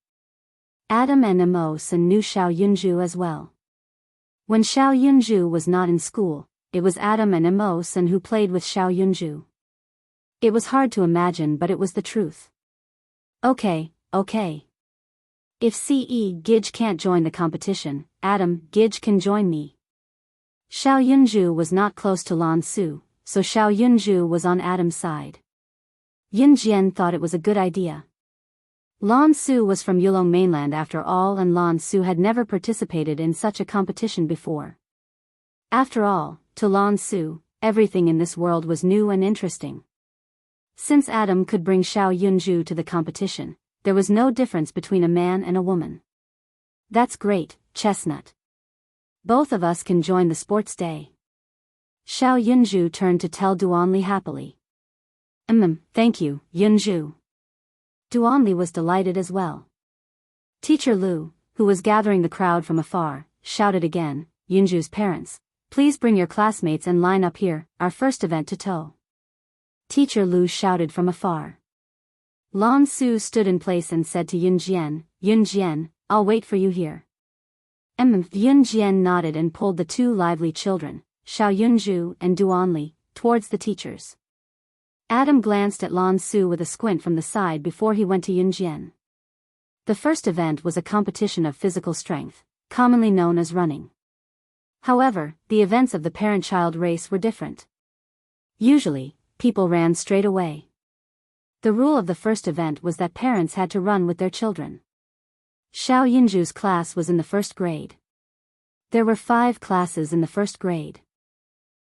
Adam and Immerse knew Xiao Yunju as well. When Xiao Yunju was not in school, it was Adam and Immerse who played with Xiao Yunju. It was hard to imagine, but it was the truth. Okay. If Ce Gij can't join the competition, Adam Gij can join me. Xiao Yunju was not close to Lan Su, so Xiao Yunju was on Adam's side. Yunjian thought it was a good idea. Lan Su was from Yulong mainland after all, and Lan Su had never participated in such a competition before. After all, to Lan Su, everything in this world was new and interesting. Since Adam could bring Xiao Yunju to the competition, there was no difference between a man and a woman. That's great, Chestnut. Both of us can join the sports day. Xiao Yunju turned to tell Duanli happily. Thank you, Yunju. Duanli was delighted as well. Teacher Lu, who was gathering the crowd from afar, shouted again, "Yunju's parents, please bring your classmates and line up here, our first event to toe." Teacher Lu shouted from afar. Lan Su stood in place and said to Yunjian, "Yunjian, I'll wait for you here." Yunjian nodded and pulled the two lively children, Xiao Yunju and Duanli, towards the teachers. Adam glanced at Lan Su with a squint from the side before he went to Yunjian. The first event was a competition of physical strength, commonly known as running. However, the events of the parent-child race were different. Usually, people ran straight away. The rule of the first event was that parents had to run with their children. Xiao Yunju's class was in the first grade. There were 5 classes in the first grade.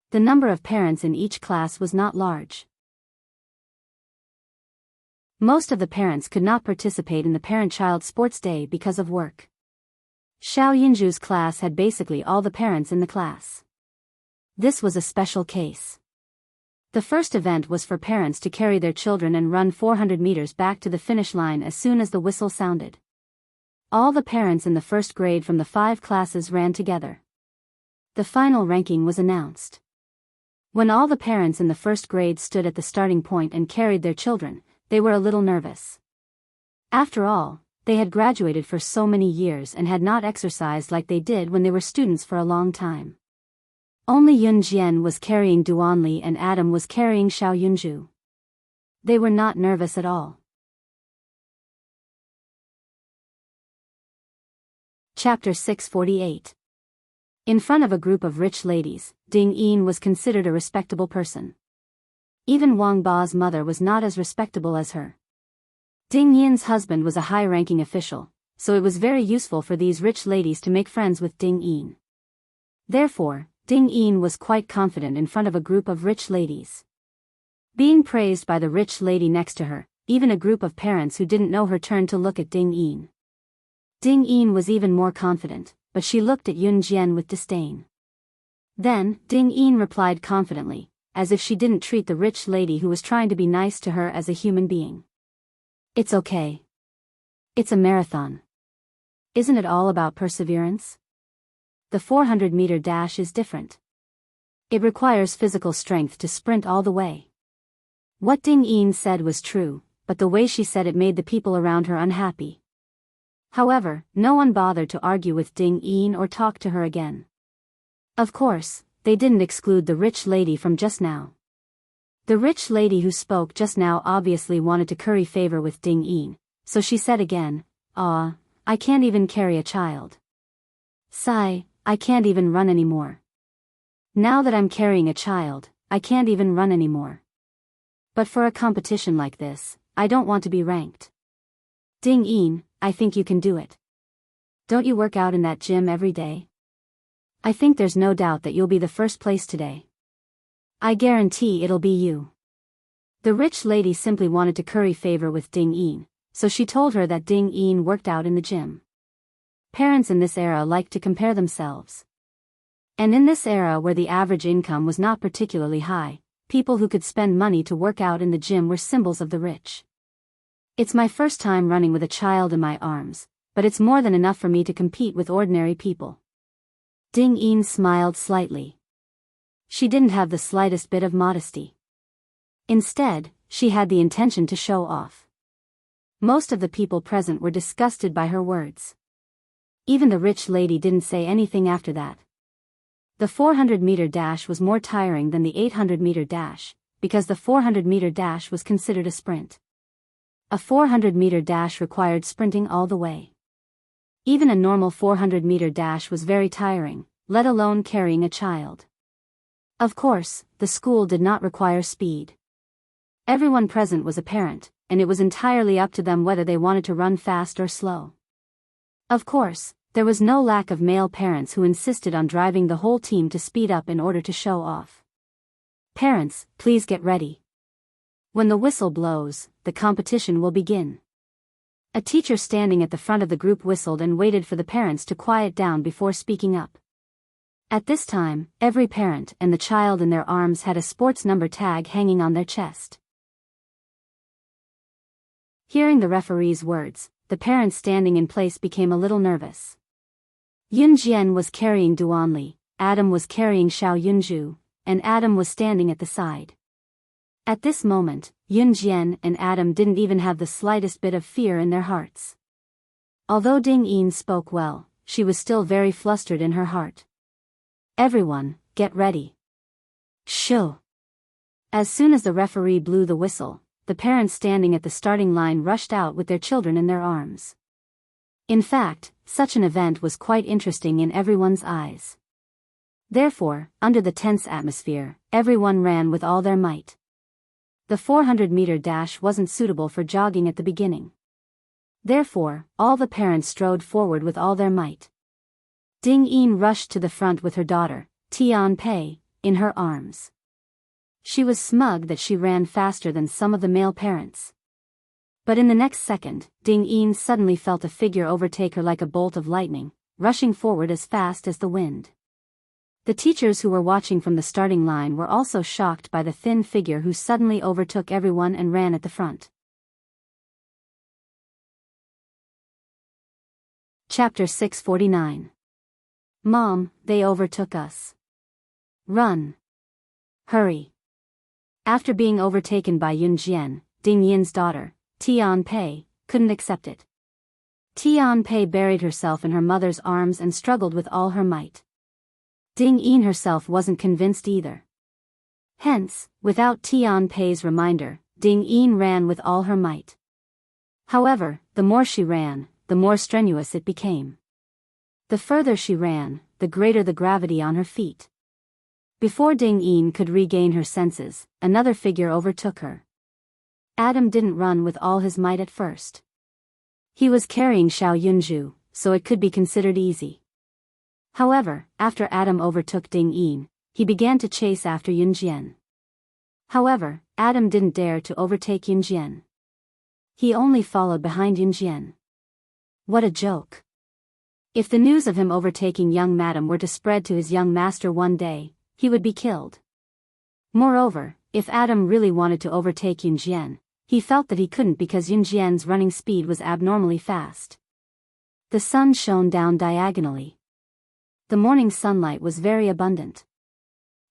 The number of parents in each class was not large. Most of the parents could not participate in the parent-child sports day because of work. Xiao Yunju's class had basically all the parents in the class. This was a special case. The first event was for parents to carry their children and run 400 meters back to the finish line as soon as the whistle sounded. all the parents in the first grade from the 5 classes ran together. The final ranking was announced. When all the parents in the first grade stood at the starting point and carried their children, they were a little nervous. After all, they had graduated for so many years and had not exercised like they did when they were students for a long time. Only Yunjian was carrying Duanli and Adam was carrying Xiao Yunju. They were not nervous at all. Chapter 648. In front of a group of rich ladies, Ding Yin was considered a respectable person. Even Wang Ba's mother was not as respectable as her. Ding Yin's husband was a high-ranking official, so it was very useful for these rich ladies to make friends with Ding Yin. Therefore, Ding Yin was quite confident in front of a group of rich ladies. Being praised by the rich lady next to her, even a group of parents who didn't know her turned to look at Ding Yin. Ding Yin was even more confident, but she looked at Yun Jian with disdain. Then, Ding Yin replied confidently, as if she didn't treat the rich lady who was trying to be nice to her as a human being. It's okay. It's a marathon. Isn't it all about perseverance? The 400-meter dash is different. It requires physical strength to sprint all the way. What Ding Yin said was true, but the way she said it made the people around her unhappy. However, no one bothered to argue with Ding Yin or talk to her again. Of course, they didn't exclude the rich lady from just now. The rich lady who spoke just now obviously wanted to curry favor with Ding Yin, so she said again, "Ah, I can't even carry a child. Sigh, I can't even run anymore. Now that I'm carrying a child, I can't even run anymore. But for a competition like this, I don't want to be ranked. Ding Yin, I think you can do it. Don't you work out in that gym every day? I think there's no doubt that you'll be the first place today. I guarantee it'll be you." The rich lady simply wanted to curry favor with Ding Yin, so she told her that Ding Yin worked out in the gym. Parents in this era liked to compare themselves. And in this era where the average income was not particularly high, people who could spend money to work out in the gym were symbols of the rich. It's my first time running with a child in my arms, but it's more than enough for me to compete with ordinary people. Ding Yin smiled slightly. She didn't have the slightest bit of modesty. Instead, she had the intention to show off. Most of the people present were disgusted by her words. Even the rich lady didn't say anything after that. The 400-meter dash was more tiring than the 800-meter dash, because the 400-meter dash was considered a sprint. A 400-meter dash required sprinting all the way. Even a normal 400-meter dash was very tiring, let alone carrying a child. Of course, the school did not require speed. Everyone present was a parent, and it was entirely up to them whether they wanted to run fast or slow. Of course, there was no lack of male parents who insisted on driving the whole team to speed up in order to show off. Parents, please get ready. When the whistle blows, the competition will begin. A teacher standing at the front of the group whistled and waited for the parents to quiet down before speaking up. At this time, every parent and the child in their arms had a sports number tag hanging on their chest. Hearing the referee's words, the parents standing in place became a little nervous. Yun Jian was carrying Duanli, Adam was carrying Xiao Yunju, and Adam was standing at the side. At this moment, Yun Jian and Adam didn't even have the slightest bit of fear in their hearts. Although Ding Yin spoke well, she was still very flustered in her heart. Everyone, get ready. Shoo! As soon as the referee blew the whistle, the parents standing at the starting line rushed out with their children in their arms. In fact, such an event was quite interesting in everyone's eyes. Therefore, under the tense atmosphere, everyone ran with all their might. The 400-meter dash wasn't suitable for jogging at the beginning. Therefore, all the parents strode forward with all their might. Ding Yin rushed to the front with her daughter, Tian Pei, in her arms. She was smug that she ran faster than some of the male parents. But in the next second, Ding Yin suddenly felt a figure overtake her like a bolt of lightning, rushing forward as fast as the wind. The teachers who were watching from the starting line were also shocked by the thin figure who suddenly overtook everyone and ran at the front. Chapter 649. Mom, they overtook us. Run. Hurry. After being overtaken by Yun Jian, Ding Yin's daughter, Tian Pei, couldn't accept it. Tian Pei buried herself in her mother's arms and struggled with all her might. Ding Yin herself wasn't convinced either. Hence, without Tian Pei's reminder, Ding Yin ran with all her might. However, the more she ran, the more strenuous it became. The further she ran, the greater the gravity on her feet. Before Ding Yin could regain her senses, another figure overtook her. Adam didn't run with all his might at first. He was carrying Xiao Yunju, so it could be considered easy. However, after Adam overtook Ding Yin, he began to chase after Yun Jian. However, Adam didn't dare to overtake Yun Jian. He only followed behind Yun Jian. What a joke. If the news of him overtaking young madam were to spread to his young master one day, he would be killed. Moreover, if Adam really wanted to overtake Yun Jian, he felt that he couldn't because Yun Jian's running speed was abnormally fast. The sun shone down diagonally. The morning sunlight was very abundant.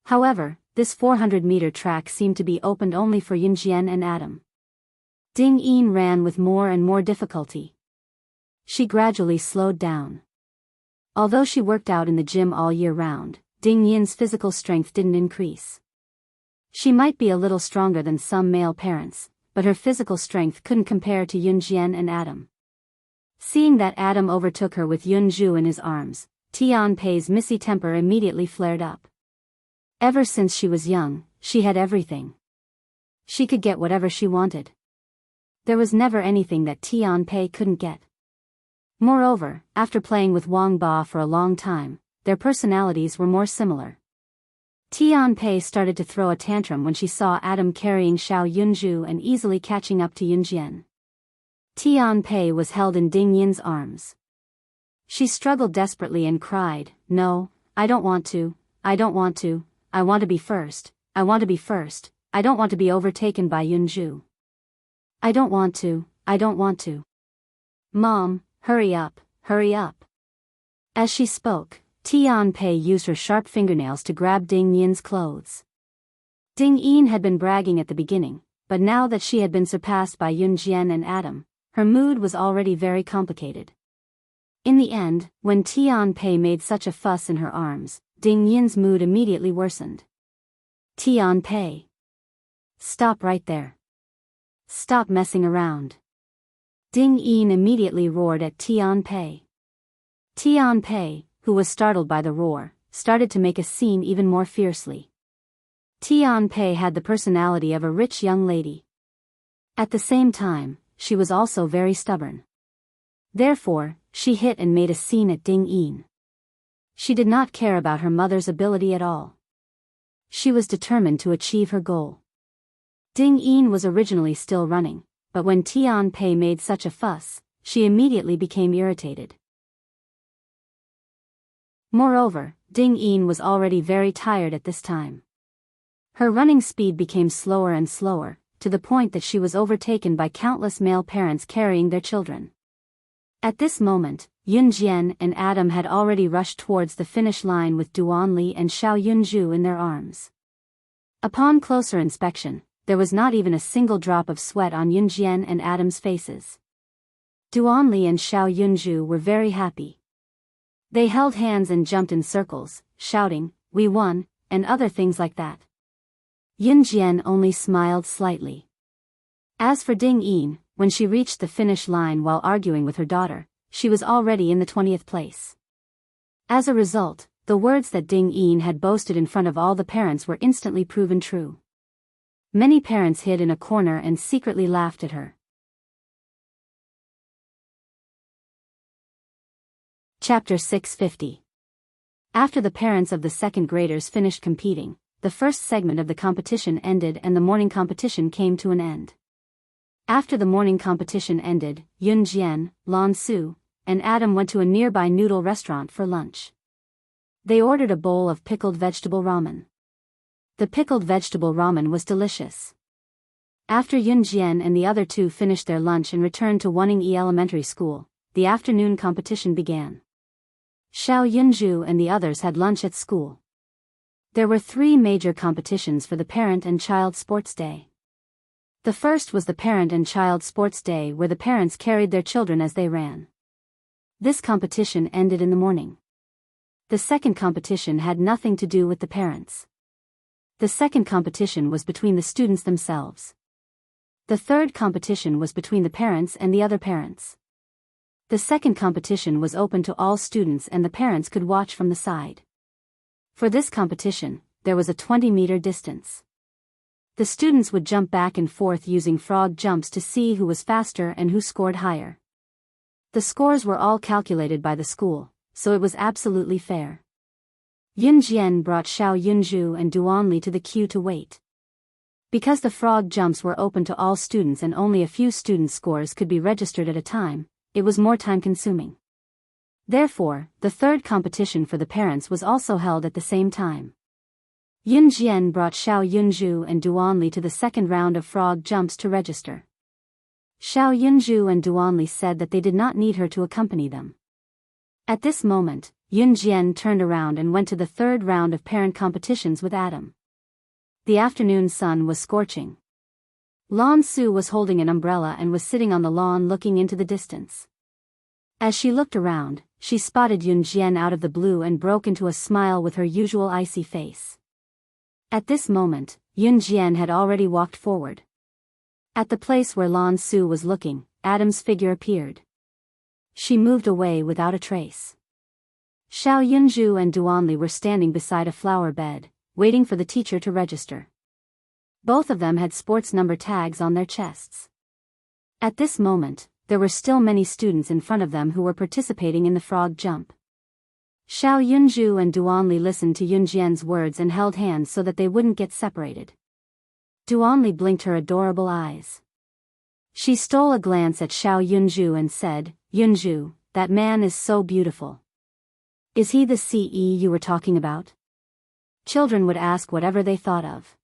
However, this 400-meter track seemed to be opened only for Yun Jian and Adam. Ding Yin ran with more and more difficulty. She gradually slowed down. Although she worked out in the gym all year round, Ding Yin's physical strength didn't increase. She might be a little stronger than some male parents, but her physical strength couldn't compare to Yun Jian and Adam. Seeing that Adam overtook her with Yun Zhu in his arms, Tian Pei's missy temper immediately flared up. Ever since she was young, she had everything. She could get whatever she wanted. There was never anything that Tian Pei couldn't get. Moreover, after playing with Wang Ba for a long time, their personalities were more similar. Tian Pei started to throw a tantrum when she saw Adam carrying Xiao Yunju and easily catching up to Yun Jian. Tian Pei was held in Ding Yin's arms. She struggled desperately and cried, "No, I don't want to, I don't want to, I want to be first, I want to be first, I don't want to be overtaken by Yunju. I don't want to, I don't want to. Mom, hurry up, hurry up." As she spoke, Tian Pei used her sharp fingernails to grab Ding Yin's clothes. Ding Yin had been bragging at the beginning, but now that she had been surpassed by Yun Jian and Adam, her mood was already very complicated. In the end, when Tian Pei made such a fuss in her arms, Ding Yin's mood immediately worsened. "Tian Pei. Stop right there. Stop messing around." Ding Yin immediately roared at Tian Pei. Tian Pei, who was startled by the roar, started to make a scene even more fiercely. Tian Pei had the personality of a rich young lady. At the same time, she was also very stubborn. Therefore, she hit and made a scene at Ding Yin. She did not care about her mother's ability at all. She was determined to achieve her goal. Ding Yin was originally still running, but when Tian Pei made such a fuss, she immediately became irritated. Moreover, Ding Yin was already very tired at this time. Her running speed became slower and slower, to the point that she was overtaken by countless male parents carrying their children. At this moment, Yun Jian and Adam had already rushed towards the finish line with Duan Li and Xiao Yunju in their arms. Upon closer inspection, there was not even a single drop of sweat on Yun Jian and Adam's faces. Duan Li and Xiao Yunju were very happy. They held hands and jumped in circles, shouting, "We won," and other things like that. Yun Jian only smiled slightly. As for Ding Yin, when she reached the finish line while arguing with her daughter, she was already in the 20th place. As a result, the words that Ding Yin had boasted in front of all the parents were instantly proven true. Many parents hid in a corner and secretly laughed at her. Chapter 650. After the parents of the second graders finished competing, the first segment of the competition ended and the morning competition came to an end. After the morning competition ended, Yun Jian, Lan Su, and Adam went to a nearby noodle restaurant for lunch. They ordered a bowl of pickled vegetable ramen. The pickled vegetable ramen was delicious. After Yun Jian and the other two finished their lunch and returned to Wuning Elementary School, the afternoon competition began. Xiao Yunju and the others had lunch at school. There were 3 major competitions for the Parent and Child Sports Day. The first was the Parent and Child Sports Day, where the parents carried their children as they ran. This competition ended in the morning. The second competition had nothing to do with the parents. The second competition was between the students themselves. The third competition was between the parents and the other parents. The second competition was open to all students and the parents could watch from the side. For this competition, there was a 20-meter distance. The students would jump back and forth using frog jumps to see who was faster and who scored higher. The scores were all calculated by the school, so it was absolutely fair. Yun Jian brought Xiao Yunju and Duanli to the queue to wait. Because the frog jumps were open to all students and only a few students' scores could be registered at a time, it was more time-consuming. Therefore, the third competition for the parents was also held at the same time. Yun Jian brought Xiao Yunju and Duanli to the second round of frog jumps to register. Xiao Yunju and Duanli said that they did not need her to accompany them. At this moment, Yun Jian turned around and went to the third round of parent competitions with Adam. The afternoon sun was scorching. Lan Su was holding an umbrella and was sitting on the lawn looking into the distance. As she looked around, she spotted Yun Jian out of the blue and broke into a smile with her usual icy face. At this moment, Yun Jian had already walked forward. At the place where Lan Su was looking, Adam's figure appeared. She moved away without a trace. Xiao Yunju and Duanli were standing beside a flower bed, waiting for the teacher to register. Both of them had sports number tags on their chests. At this moment, there were still many students in front of them who were participating in the frog jump. Xiao Yunju and Duanli listened to Yun Jian's words and held hands so that they wouldn't get separated. Duanli blinked her adorable eyes. She stole a glance at Xiao Yunju and said, "Yunju, that man is so beautiful. Is he the CE you were talking about?" Children would ask whatever they thought of.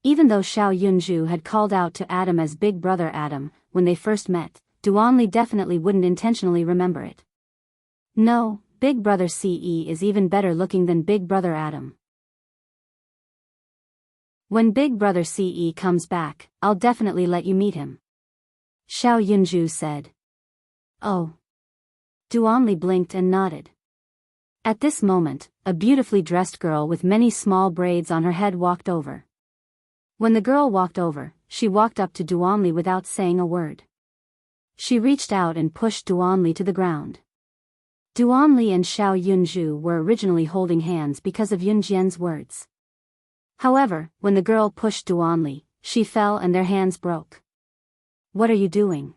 Even though Xiao Yunju had called out to Adam as Big Brother Adam when they first met, Duanli definitely wouldn't intentionally remember it. No, Big Brother CE is even better looking than Big Brother Adam. When Big Brother CE comes back, I'll definitely let you meet him, Xiao Yunju said. Oh. Duanli blinked and nodded. At this moment, a beautifully dressed girl with many small braids on her head walked over. When the girl walked over, she walked up to Duanli without saying a word. She reached out and pushed Duanli to the ground. Duanli and Xiao Yunju were originally holding hands because of Yun Jian's words. However, when the girl pushed Duanli, she fell and their hands broke. What are you doing?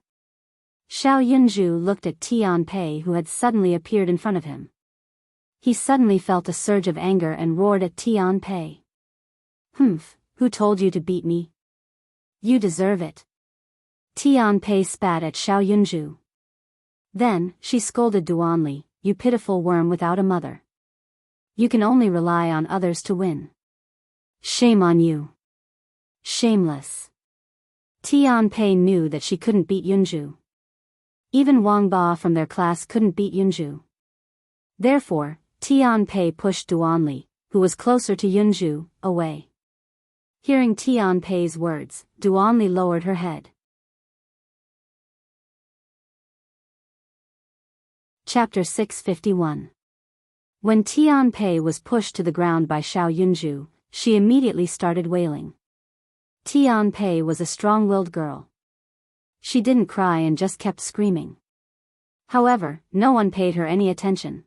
Xiao Yunju looked at Tian Pei, who had suddenly appeared in front of him. He suddenly felt a surge of anger and roared at Tian Pei. Humph, who told you to beat me? You deserve it. Tian Pei spat at Xiao Yunju. Then, she scolded Duanli, you pitiful worm without a mother. You can only rely on others to win. Shame on you. Shameless. Tian Pei knew that she couldn't beat Yunju. Even Wang Ba from their class couldn't beat Yunju. Therefore, Tian Pei pushed Duanli, who was closer to Yunju, away. Hearing Tian Pei's words, Duanli lowered her head. Chapter 651. When Tian Pei was pushed to the ground by Xiao Yunju, she immediately started wailing. Tian Pei was a strong-willed girl. She didn't cry and just kept screaming. However, no one paid her any attention.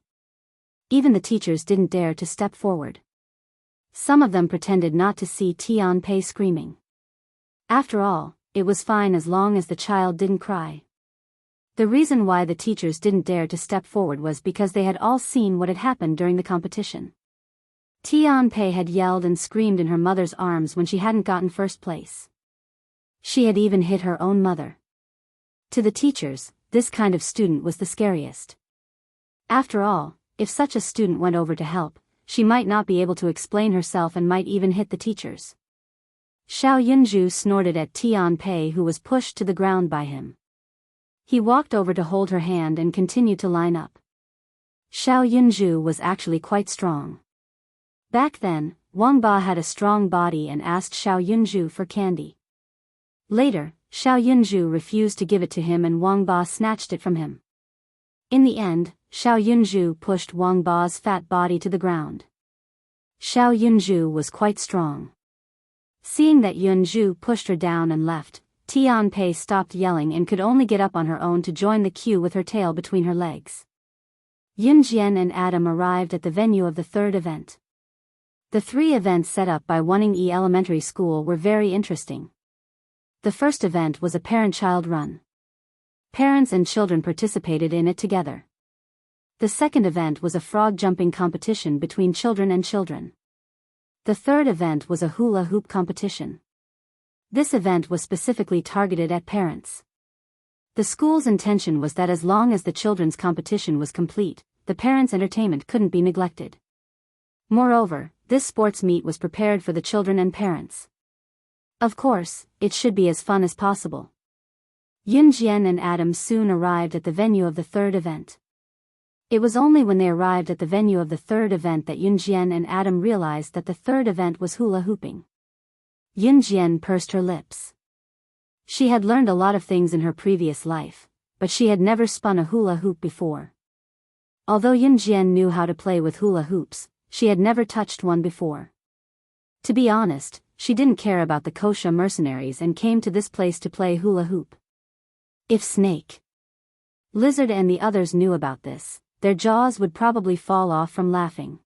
Even the teachers didn't dare to step forward. Some of them pretended not to see Tian Pei screaming. After all, it was fine as long as the child didn't cry. The reason why the teachers didn't dare to step forward was because they had all seen what had happened during the competition. Tian Pei had yelled and screamed in her mother's arms when she hadn't gotten first place. She had even hit her own mother. To the teachers, this kind of student was the scariest. After all, if such a student went over to help, she might not be able to explain herself and might even hit the teachers. Xiao Yunju snorted at Tian Pei, who was pushed to the ground by him. He walked over to hold her hand and continued to line up. Xiao Yunzhu was actually quite strong. Back then, Wang Ba had a strong body and asked Xiao Yunzhu for candy. Later, Xiao Yunzhu refused to give it to him and Wang Ba snatched it from him. In the end, Xiao Yunzhu pushed Wang Ba's fat body to the ground. Xiao Yunzhu was quite strong. Seeing that Yunzhu pushed her down and left, Tianpei stopped yelling and could only get up on her own to join the queue with her tail between her legs. Yunjian and Adam arrived at the venue of the third event. The three events set up by Wanning-E Elementary School were very interesting. The first event was a parent-child run. Parents and children participated in it together. The second event was a frog jumping competition between children and children. The third event was a hula hoop competition. This event was specifically targeted at parents. The school's intention was that as long as the children's competition was complete, the parents' entertainment couldn't be neglected. Moreover, this sports meet was prepared for the children and parents. Of course, it should be as fun as possible. Yunjian and Adam soon arrived at the venue of the third event. It was only when they arrived at the venue of the third event that Yunjian and Adam realized that the third event was hula hooping. Yunjian pursed her lips. She had learned a lot of things in her previous life, but she had never spun a hula hoop before. Although Yunjian knew how to play with hula hoops, she had never touched one before. To be honest, she didn't care about the Kosha mercenaries and came to this place to play hula hoop. If Snake, Lizard and the others knew about this, their jaws would probably fall off from laughing.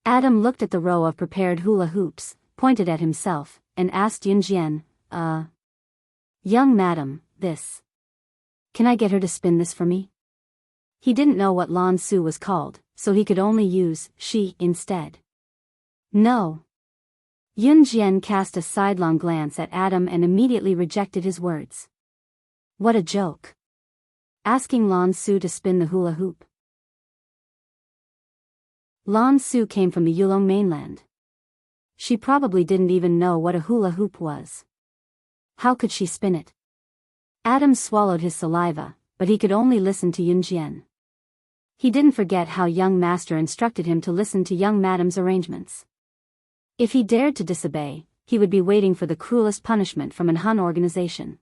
Adam looked at the row of prepared hula hoops, pointed at himself, and asked Yunjian, Young madam, this. Can I get her to spin this for me? He didn't know what Lan Su was called, so he could only use she instead. No. Yunjian cast a sidelong glance at Adam and immediately rejected his words. What a joke. Asking Lan Su to spin the hula hoop. Lan Su came from the Yulong mainland. She probably didn't even know what a hula hoop was. How could she spin it? Adam swallowed his saliva, but he could only listen to Yunjian. He didn't forget how young master instructed him to listen to young madam's arrangements. If he dared to disobey, he would be waiting for the cruelest punishment from an Han organization.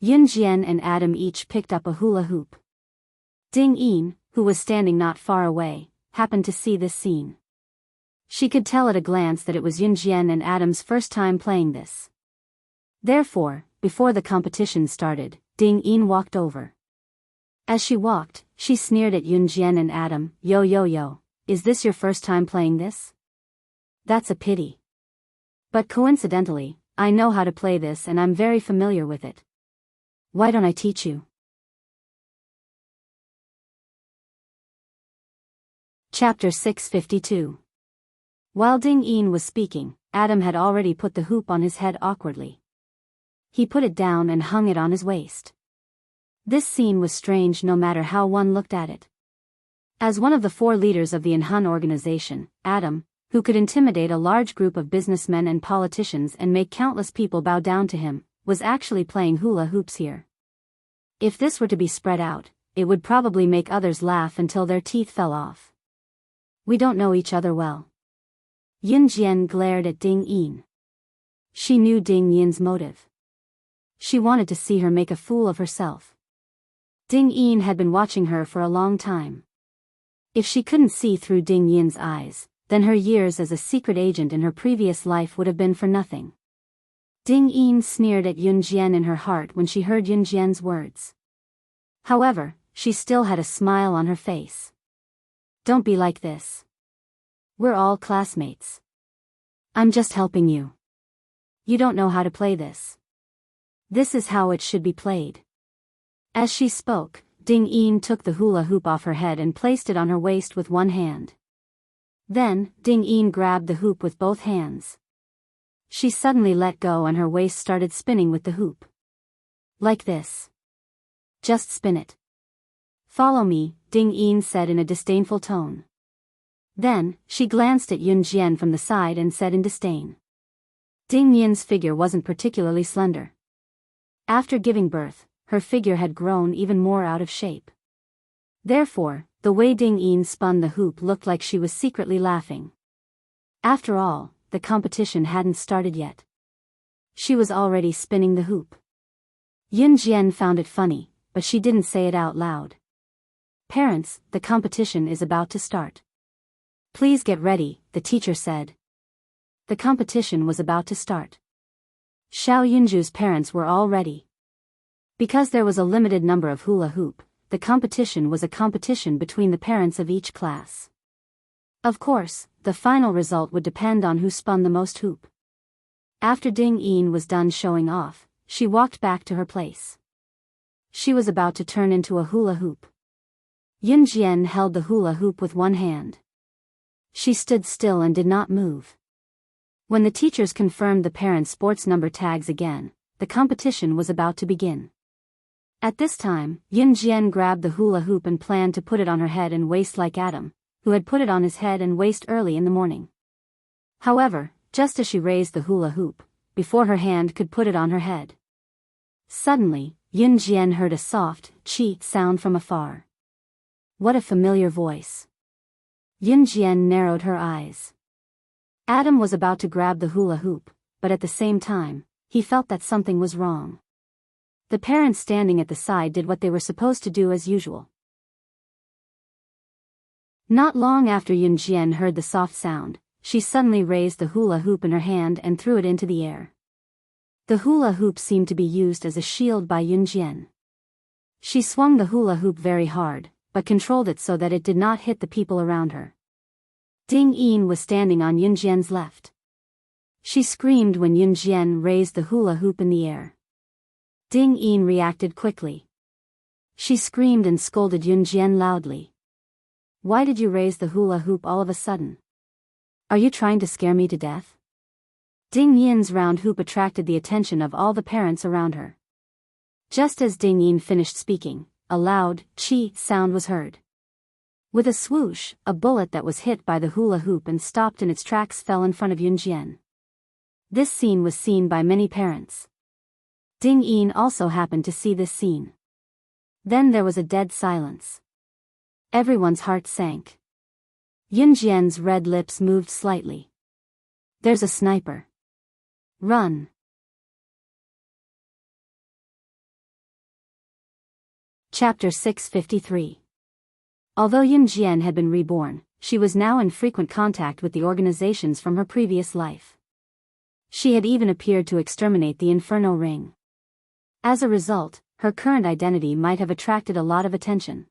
Yunjian and Adam each picked up a hula hoop. Ding Yin, who was standing not far away, happened to see this scene. She could tell at a glance that it was Yunjian and Adam's first time playing this. Therefore, before the competition started, Ding Yin walked over. As she walked, she sneered at Yunjian and Adam, Yo, is this your first time playing this? That's a pity. But coincidentally, I know how to play this and I'm very familiar with it. Why don't I teach you? Chapter 652. While Ding Yin was speaking, Adam had already put the hoop on his head awkwardly. He put it down and hung it on his waist. This scene was strange no matter how one looked at it. As one of the 4 leaders of the Enhan organization, Adam, who could intimidate a large group of businessmen and politicians and make countless people bow down to him, was actually playing hula hoops here. If this were to be spread out, it would probably make others laugh until their teeth fell off. We don't know each other well. Yunjian glared at Ding Yin. She knew Ding Yin's motive. She wanted to see her make a fool of herself. Ding Yin had been watching her for a long time. If she couldn't see through Ding Yin's eyes, then her years as a secret agent in her previous life would have been for nothing. Ding Yin sneered at Yunjian in her heart when she heard Yunjian's words. However, she still had a smile on her face. Don't be like this. We're all classmates. I'm just helping you. You don't know how to play this. This is how it should be played. As she spoke, Ding Yin took the hula hoop off her head and placed it on her waist with one hand. Then, Ding Yin grabbed the hoop with both hands. She suddenly let go and her waist started spinning with the hoop. Like this. Just spin it. Follow me, Ding Yin said in a disdainful tone. Then, she glanced at Yunjian from the side and said in disdain. Ding Yin's figure wasn't particularly slender. After giving birth, her figure had grown even more out of shape. Therefore, the way Ding-Yin spun the hoop looked like she was secretly laughing. After all, the competition hadn't started yet. She was already spinning the hoop. Yin Jian found it funny, but she didn't say it out loud. "Parents, the competition is about to start. Please get ready," the teacher said. The competition was about to start. Xiao Yunju's parents were all ready. Because there was a limited number of hula hoop, the competition was a competition between the parents of each class. Of course, the final result would depend on who spun the most hoop. After Ding-Yin was done showing off, she walked back to her place. She was about to turn into a hula hoop. Yun Jian held the hula hoop with one hand. She stood still and did not move. When the teachers confirmed the parents' sports number tags again, the competition was about to begin. At this time, Yun Jian grabbed the hula hoop and planned to put it on her head and waist like Adam, who had put it on his head and waist early in the morning. However, just as she raised the hula hoop, before her hand could put it on her head, suddenly, Yun Jian heard a soft, "chi" sound from afar. What a familiar voice. Yun Jian narrowed her eyes. Adam was about to grab the hula hoop, but at the same time, he felt that something was wrong. The parents standing at the side did what they were supposed to do as usual. Not long after Yun Jian heard the soft sound, she suddenly raised the hula hoop in her hand and threw it into the air. The hula hoop seemed to be used as a shield by Yun Jian. She swung the hula hoop very hard, but controlled it so that it did not hit the people around her. Ding-Yin was standing on Yun Jian's left. She screamed when Yun Jian raised the hula hoop in the air. Ding-Yin reacted quickly. She screamed and scolded Yun Jian loudly. "Why did you raise the hula hoop all of a sudden? Are you trying to scare me to death?" Ding-Yin's round hoop attracted the attention of all the parents around her. Just as Ding-Yin finished speaking, a loud "chi" sound was heard. With a swoosh, a bullet that was hit by the hula hoop and stopped in its tracks fell in front of Yun Jian. This scene was seen by many parents. Ding-Yin also happened to see this scene. Then there was a dead silence. Everyone's heart sank. Yun Jian's red lips moved slightly. "There's a sniper. Run." Chapter 653. Although Yun Jian had been reborn, she was now in frequent contact with the organizations from her previous life. She had even appeared to exterminate the Inferno Ring. As a result, her current identity might have attracted a lot of attention.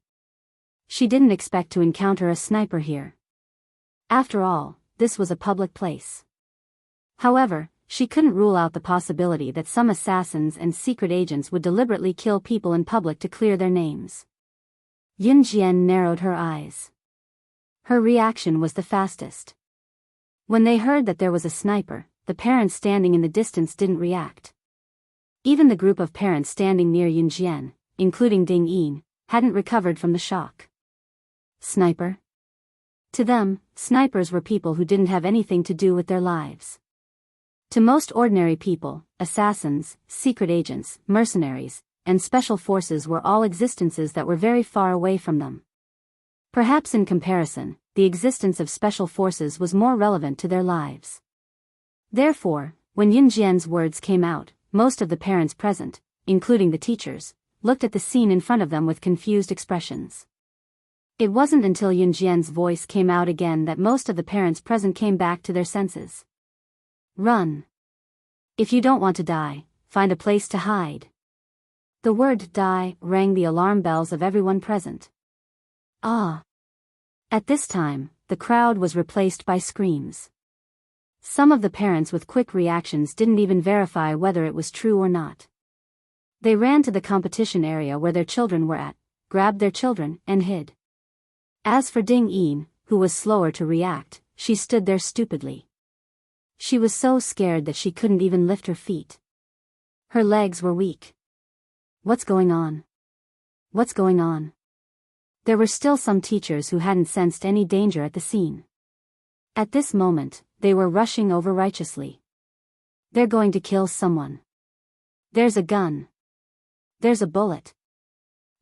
She didn't expect to encounter a sniper here. After all, this was a public place. However, she couldn't rule out the possibility that some assassins and secret agents would deliberately kill people in public to clear their names. Yun Jian narrowed her eyes. Her reaction was the fastest. When they heard that there was a sniper, the parents standing in the distance didn't react. Even the group of parents standing near Yun Jian, including Ding-Yin, hadn't recovered from the shock. Sniper? To them, snipers were people who didn't have anything to do with their lives. To most ordinary people, assassins, secret agents, mercenaries, and special forces were all existences that were very far away from them. Perhaps in comparison, the existence of special forces was more relevant to their lives. Therefore, when Yun Jian's words came out, most of the parents present, including the teachers, looked at the scene in front of them with confused expressions. It wasn't until Yun Jian's voice came out again that most of the parents present came back to their senses. "Run. If you don't want to die, find a place to hide." The word "die" rang the alarm bells of everyone present. Ah! At this time, the crowd was replaced by screams. Some of the parents with quick reactions didn't even verify whether it was true or not. They ran to the competition area where their children were at, grabbed their children, and hid. As for Ding-Yin, who was slower to react, she stood there stupidly. She was so scared that she couldn't even lift her feet. Her legs were weak. What's going on? What's going on? There were still some teachers who hadn't sensed any danger at the scene. At this moment, they were rushing over righteously. They're going to kill someone. There's a gun. there's a bullet."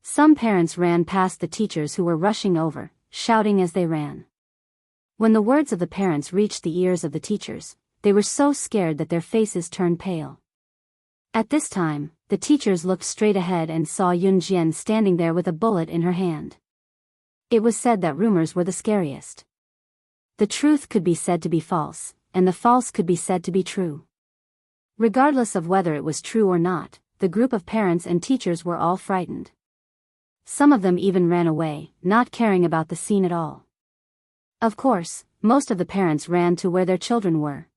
Some parents ran past the teachers who were rushing over, shouting as they ran. When the words of the parents reached the ears of the teachers, they were so scared that their faces turned pale. At this time, the teachers looked straight ahead and saw Yunjian standing there with a bullet in her hand. It was said that rumors were the scariest. The truth could be said to be false, and the false could be said to be true. Regardless of whether it was true or not, the group of parents and teachers were all frightened. Some of them even ran away, not caring about the scene at all. Of course, most of the parents ran to where their children were.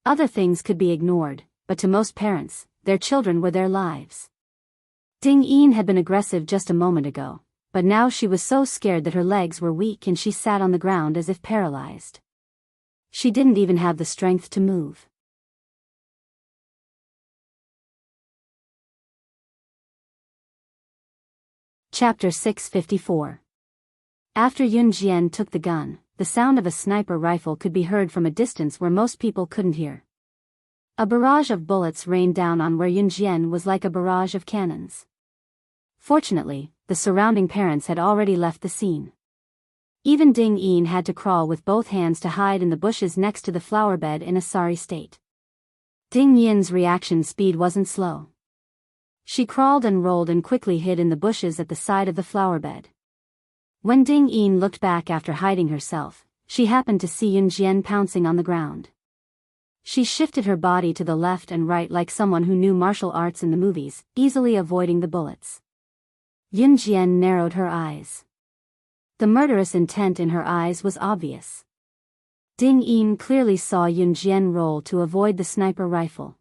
Other things could be ignored, but to most parents, their children were their lives. Ding Yin had been aggressive just a moment ago, but now she was so scared that her legs were weak and she sat on the ground as if paralyzed. She didn't even have the strength to move. Chapter 654. After Yun Jian took the gun, the sound of a sniper rifle could be heard from a distance where most people couldn't hear. A barrage of bullets rained down on where Yun Jian was like a barrage of cannons. Fortunately, the surrounding parents had already left the scene. Even Ding Yin had to crawl with both hands to hide in the bushes next to the flower bed in a sorry state. Ding Yin's reaction speed wasn't slow. She crawled and rolled and quickly hid in the bushes at the side of the flower bed. When Ding Yin looked back after hiding herself, she happened to see Yun Jian pouncing on the ground. She shifted her body to the left and right like someone who knew martial arts in the movies, easily avoiding the bullets. Yun Jian narrowed her eyes. The murderous intent in her eyes was obvious. Ding Yin clearly saw Yun Jian roll to avoid the sniper rifle.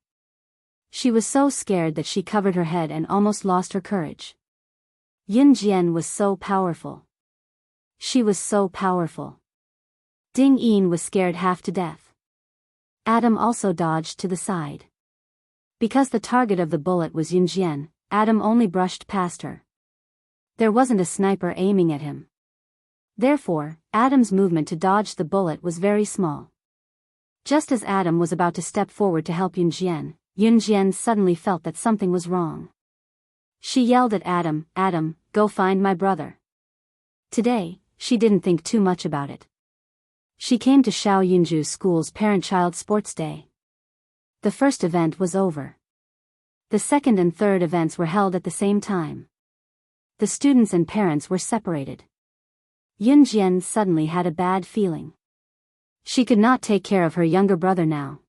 She was so scared that she covered her head and almost lost her courage. Yun Jian was so powerful. She was so powerful. Ding Yin was scared half to death. Adam also dodged to the side. Because the target of the bullet was Yun Jian, Adam only brushed past her. There wasn't a sniper aiming at him. Therefore, Adam's movement to dodge the bullet was very small. Just as Adam was about to step forward to help Yun Jian suddenly felt that something was wrong. She yelled at Adam, "Adam, go find my brother." Today, she didn't think too much about it. She came to Xiao Yunju School's parent-child sports day. The first event was over. The second and third events were held at the same time. The students and parents were separated. Yun Jian suddenly had a bad feeling. She could not take care of her younger brother now.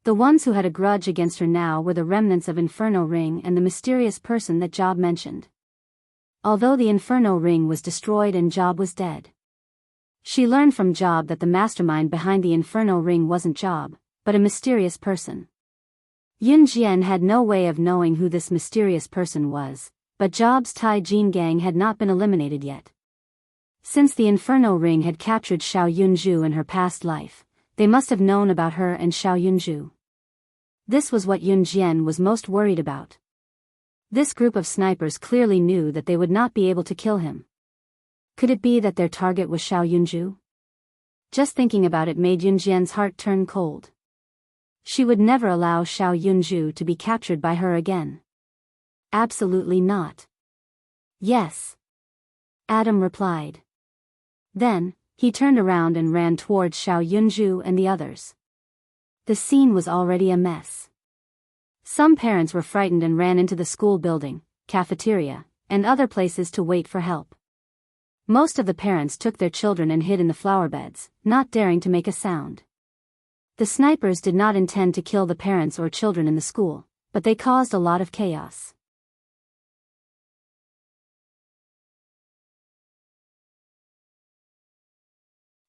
The ones who had a grudge against her now were the remnants of Inferno Ring and the mysterious person that Job mentioned. Although the Inferno Ring was destroyed and Job was dead. She learned from Job that the mastermind behind the Inferno Ring wasn't Job, but a mysterious person. Yun Jian had no way of knowing who this mysterious person was, but Job's Tai Jin gang had not been eliminated yet. Since the Inferno Ring had captured Xiao Yunju in her past life, they must have known about her and Xiao Yunju. This was what Yun Jian was most worried about. This group of snipers clearly knew that they would not be able to kill him. Could it be that their target was Xiao Yunju? Just thinking about it made Yun Jian's heart turn cold. She would never allow Xiao Yunju to be captured by her again. Absolutely not. Yes. Adam replied. Then, he turned around and ran towards Xiao Yunju and the others. The scene was already a mess. Some parents were frightened and ran into the school building, cafeteria, and other places to wait for help. Most of the parents took their children and hid in the flower beds, not daring to make a sound. The snipers did not intend to kill the parents or children in the school, but they caused a lot of chaos.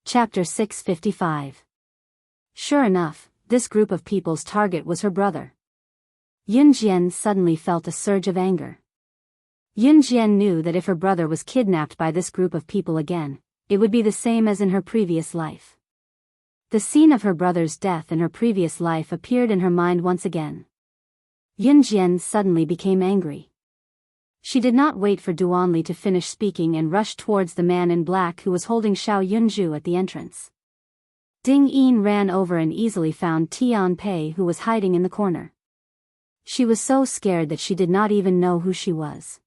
Chapter 655. Sure enough, this group of people's target was her brother. Yun Jian suddenly felt a surge of anger. Yun Jian knew that if her brother was kidnapped by this group of people again, it would be the same as in her previous life. The scene of her brother's death in her previous life appeared in her mind once again. Yun Jian suddenly became angry. She did not wait for Duanli to finish speaking and rushed towards the man in black who was holding Xiao Yunju at the entrance. Ding Yin ran over and easily found Tian Pei who was hiding in the corner. She was so scared that she did not even know who she was.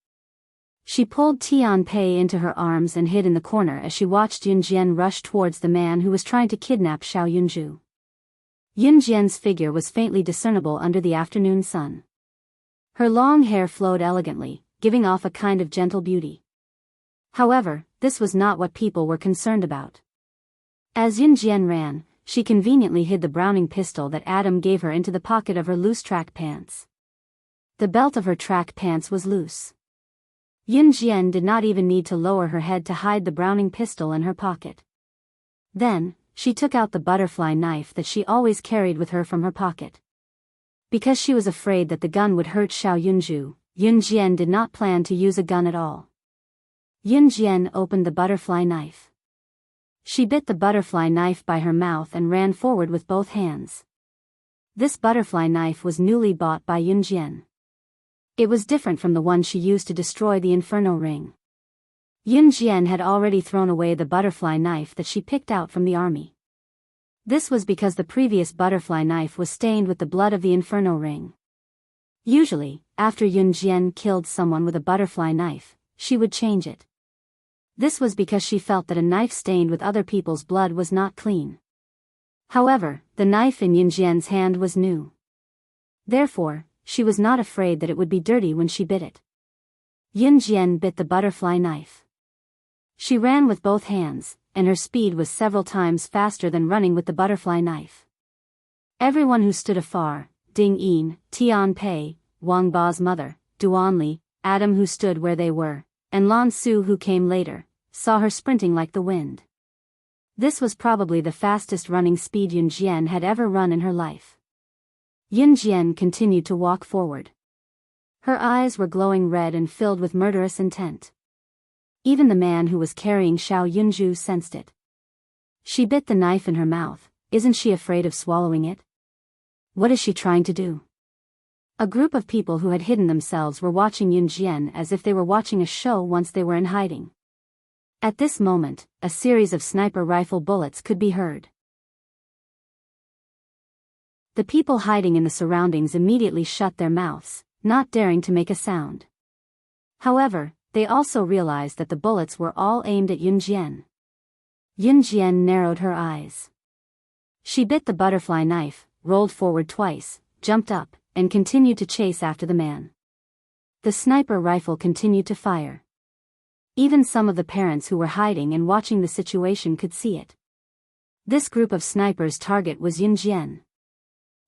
She pulled Tianpei into her arms and hid in the corner as she watched Yunjian rush towards the man who was trying to kidnap Xiao Yunju. Yunjian's figure was faintly discernible under the afternoon sun. Her long hair flowed elegantly, giving off a kind of gentle beauty. However, this was not what people were concerned about. As Yunjian ran, she conveniently hid the Browning pistol that Adam gave her into the pocket of her loose track pants. The belt of her track pants was loose. Yunjian did not even need to lower her head to hide the Browning pistol in her pocket. Then, she took out the butterfly knife that she always carried with her from her pocket. Because she was afraid that the gun would hurt Xiao Yunju, Yunjian did not plan to use a gun at all. Yunjian opened the butterfly knife. She bit the butterfly knife by her mouth and ran forward with both hands. This butterfly knife was newly bought by Yunjian. It was different from the one she used to destroy the Inferno ring. Yunjian had already thrown away the butterfly knife that she picked out from the army. This was because the previous butterfly knife was stained with the blood of the Inferno ring. Usually, after Yunjian killed someone with a butterfly knife, she would change it. This was because she felt that a knife stained with other people's blood was not clean. However, the knife in Yunjian's hand was new. Therefore, she was not afraid that it would be dirty when she bit it. Yunjian bit the butterfly knife. She ran with both hands, and her speed was several times faster than running with the butterfly knife. Everyone who stood afar, Ding Yin, Tianpei, Wang Ba's mother, Duanli, Adam who stood where they were, and Lan Su who came later, saw her sprinting like the wind. This was probably the fastest running speed Yunjian had ever run in her life. Yunjian continued to walk forward. Her eyes were glowing red and filled with murderous intent. Even the man who was carrying Xiao Yunju sensed it. She bit the knife in her mouth. Isn't she afraid of swallowing it? What is she trying to do? A group of people who had hidden themselves were watching Yunjian as if they were watching a show once they were in hiding. At this moment, a series of sniper rifle bullets could be heard. The people hiding in the surroundings immediately shut their mouths, not daring to make a sound. However, they also realized that the bullets were all aimed at Yunjian. Yunjian narrowed her eyes. She bit the butterfly knife, rolled forward twice, jumped up, and continued to chase after the man. The sniper rifle continued to fire. Even some of the parents who were hiding and watching the situation could see it. This group of snipers' target was Yunjian.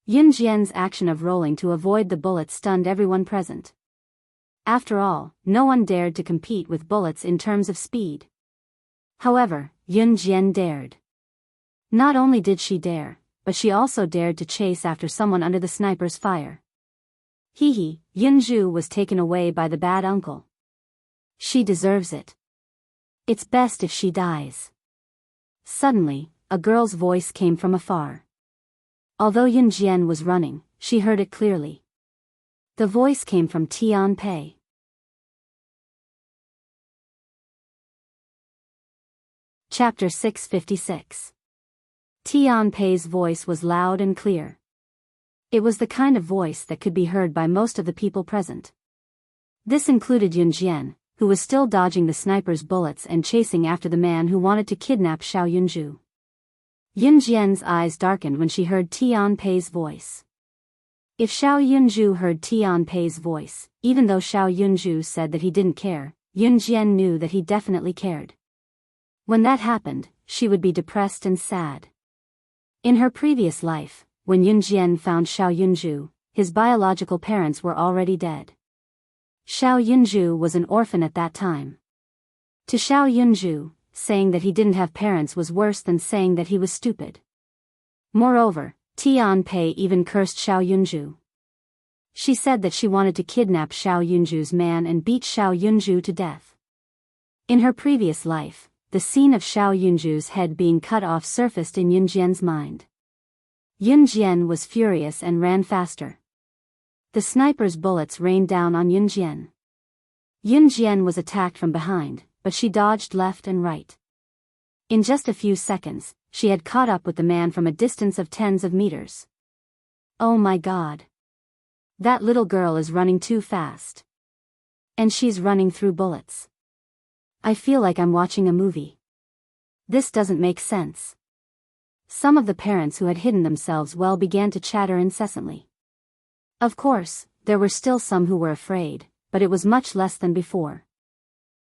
Yunjian's action of rolling to avoid the bullets stunned everyone present. After all, no one dared to compete with bullets in terms of speed. However, Yunjian dared. Not only did she dare, but she also dared to chase after someone under the sniper's fire. Yunju was taken away by the bad uncle. She deserves it. It's best if she dies. Suddenly, a girl's voice came from afar. Although Yunjian was running, she heard it clearly. The voice came from Tianpei. Chapter 656. Tianpei's voice was loud and clear. It was the kind of voice that could be heard by most of the people present. This included Yunjian, who was still dodging the sniper's bullets and chasing after the man who wanted to kidnap Xiao Yunju. Yunjian's eyes darkened when she heard Tianpei's voice. If Xiao Yunju heard Tianpei's voice, even though Xiao Yunju said that he didn't care, Yunjian knew that he definitely cared. When that happened, she would be depressed and sad. In her previous life, when Yunjian found Xiao Yunju, his biological parents were already dead. Xiao Yunju was an orphan at that time. To Xiao Yunju, saying that he didn't have parents was worse than saying that he was stupid. Moreover, Tianpei even cursed Xiao Yunju. She said that she wanted to kidnap Xiao Yunju's man and beat Xiao Yunju to death. In her previous life, the scene of Xiao Yunju's head being cut off surfaced in Yunjian's mind. Yunjian was furious and ran faster. The sniper's bullets rained down on Yunjian. Yunjian was attacked from behind, but she dodged left and right. In just a few seconds, she had caught up with the man from a distance of tens of meters. Oh my God! That little girl is running too fast. And she's running through bullets. I feel like I'm watching a movie. This doesn't make sense. Some of the parents who had hidden themselves well began to chatter incessantly. Of course, there were still some who were afraid, but it was much less than before.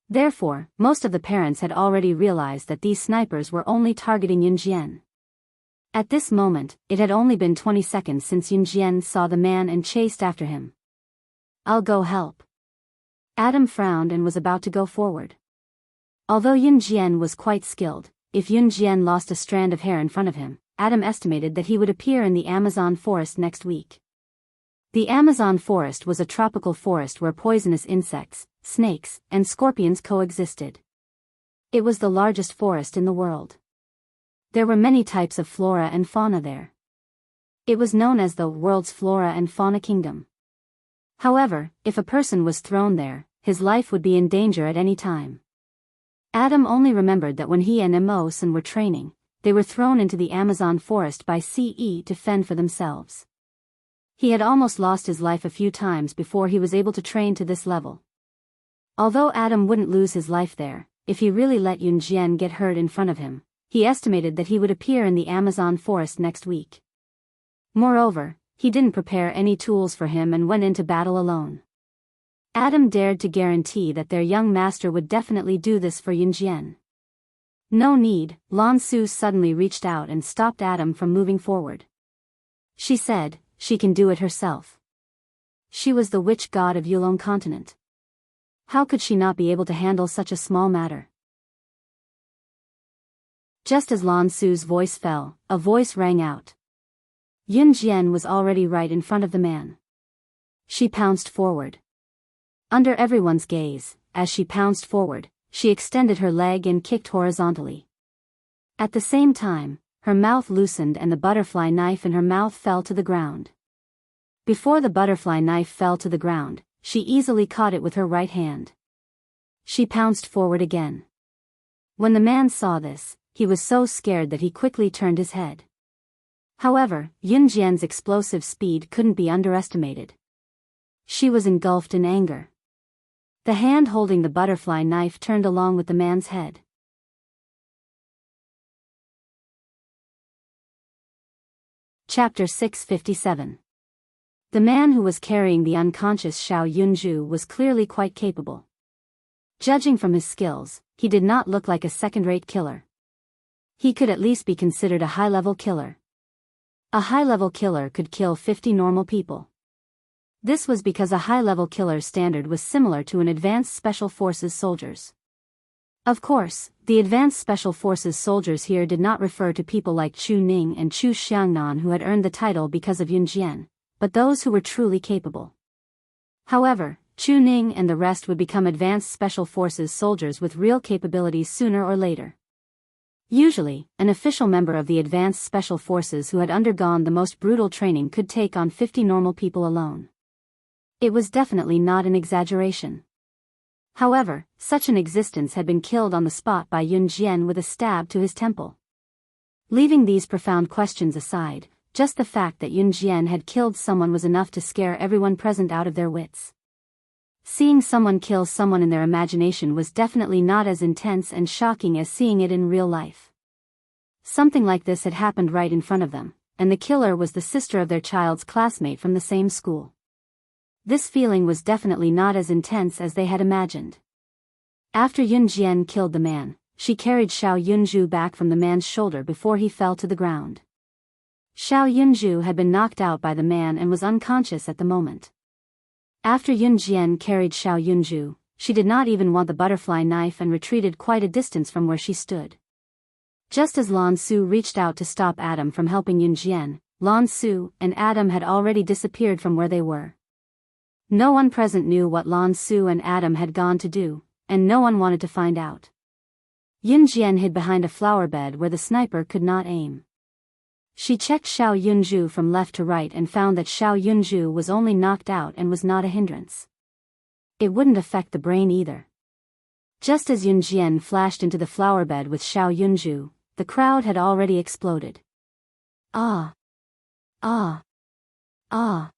Therefore, most of the parents had already realized that these snipers were only targeting Yunjian. At this moment, it had only been 20 seconds since Yunjian saw the man and chased after him. I'll go help. Adam frowned and was about to go forward. Although Yunjian was quite skilled, if Yunjian lost a strand of hair in front of him, Adam estimated that he would appear in the Amazon forest next week. The Amazon forest was a tropical forest where poisonous insects, snakes, and scorpions coexisted. It was the largest forest in the world. There were many types of flora and fauna there. It was known as the world's flora and fauna kingdom. However, if a person was thrown there, his life would be in danger at any time. Adam only remembered that when he and Immerse were training, they were thrown into the Amazon forest by CE to fend for themselves. He had almost lost his life a few times before he was able to train to this level. Although Adam wouldn't lose his life there, if he really let Yunjian get hurt in front of him, he estimated that he would appear in the Amazon forest next week. Moreover, he didn't prepare any tools for him and went into battle alone. Adam dared to guarantee that their young master would definitely do this for Yunjian. No need, Lan Su suddenly reached out and stopped Adam from moving forward. She said, she can do it herself. She was the witch god of Yulong continent. How could she not be able to handle such a small matter? Just as Lan Su's voice fell, a voice rang out. Yunjian was already right in front of the man. She pounced forward. Under everyone's gaze, as she pounced forward, she extended her leg and kicked horizontally. At the same time, her mouth loosened and the butterfly knife in her mouth fell to the ground. Before the butterfly knife fell to the ground, she easily caught it with her right hand. She pounced forward again. When the man saw this, he was so scared that he quickly turned his head. However, Yunjian's explosive speed couldn't be underestimated. She was engulfed in anger. The hand holding the butterfly knife turned along with the man's head. Chapter 657. The man who was carrying the unconscious Xiao Yunju was clearly quite capable. Judging from his skills, he did not look like a second-rate killer. He could at least be considered a high-level killer. A high-level killer could kill 50 normal people. This was because a high-level killer's standard was similar to an advanced special forces soldiers. Of course, the advanced special forces soldiers here did not refer to people like Chu Ning and Chu Xiangnan who had earned the title because of Yunjian, but those who were truly capable. However, Chu Ning and the rest would become advanced special forces soldiers with real capabilities sooner or later. Usually, an official member of the advanced special forces who had undergone the most brutal training could take on 50 normal people alone. It was definitely not an exaggeration. However, such an existence had been killed on the spot by Yunjian with a stab to his temple. Leaving these profound questions aside, just the fact that Yunjian had killed someone was enough to scare everyone present out of their wits. Seeing someone kill someone in their imagination was definitely not as intense and shocking as seeing it in real life. Something like this had happened right in front of them, and the killer was the sister of their child's classmate from the same school. This feeling was definitely not as intense as they had imagined. After Yunjian killed the man, she carried Xiao Yunju back from the man's shoulder before he fell to the ground. Xiao Yunju had been knocked out by the man and was unconscious at the moment. After Yunjian carried Xiao Yunju, she did not even want the butterfly knife and retreated quite a distance from where she stood. Just as Lan Su reached out to stop Adam from helping Yunjian, Lan Su and Adam had already disappeared from where they were. No one present knew what Lan Su and Adam had gone to do, and no one wanted to find out. Yunjian hid behind a flower bed where the sniper could not aim. She checked Xiao Yunju from left to right and found that Xiao Yunju was only knocked out and was not a hindrance. It wouldn't affect the brain either. Just as Yunjian flashed into the flower bed with Xiao Yunju, the crowd had already exploded. Ah! Ah! Ah!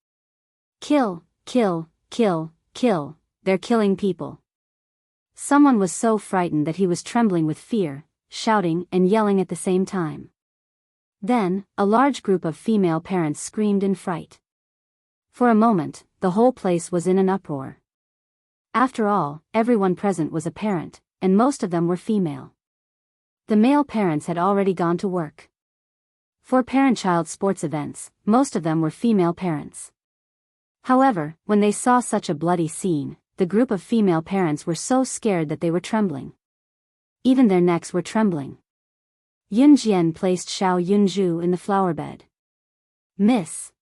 Kill, kill, kill, kill, they're killing people. Someone was so frightened that he was trembling with fear, shouting and yelling at the same time. Then, a large group of female parents screamed in fright. For a moment, the whole place was in an uproar. After all, everyone present was a parent, and most of them were female. The male parents had already gone to work. For parent-child sports events, most of them were female parents. However, when they saw such a bloody scene, the group of female parents were so scared that they were trembling. Even their necks were trembling. Yunjian placed Xiao Yunju in the flower bed. Miss.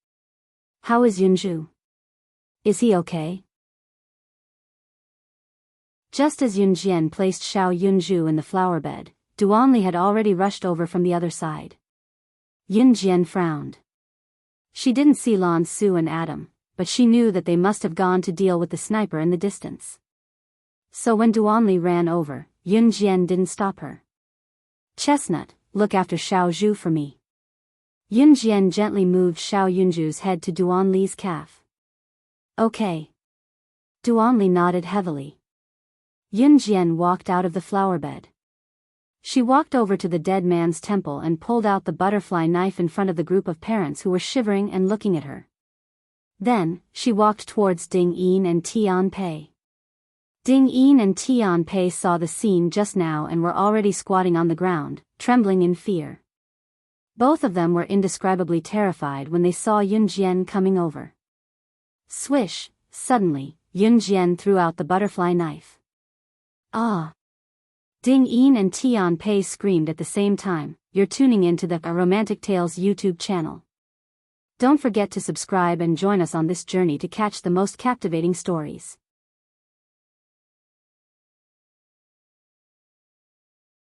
How is Yunju? Is he okay? Just as Yunjian placed Xiao Yunju in the flower bed, Duanli had already rushed over from the other side. Yunjian frowned. She didn't see Lan Su and Adam, but she knew that they must have gone to deal with the sniper in the distance. So when Duanli ran over, Yunjian didn't stop her. Chestnut, look after Xiao Zhu for me. Yunjian gently moved Xiao Yunju's head to Duanli's calf. Okay. Duanli nodded heavily. Yunjian walked out of the flower bed. She walked over to the dead man's temple and pulled out the butterfly knife in front of the group of parents who were shivering and looking at her. Then, she walked towards Ding Yin and Tian Pei. Ding Yin and Tian Pei saw the scene just now and were already squatting on the ground, trembling in fear. Both of them were indescribably terrified when they saw Yunjian coming over. Swish, suddenly, Yunjian threw out the butterfly knife. Ah! Ding Yin and Tian Pei screamed at the same time. You're tuning into the A Romantic Tales YouTube channel. Don't forget to subscribe and join us on this journey to catch the most captivating stories.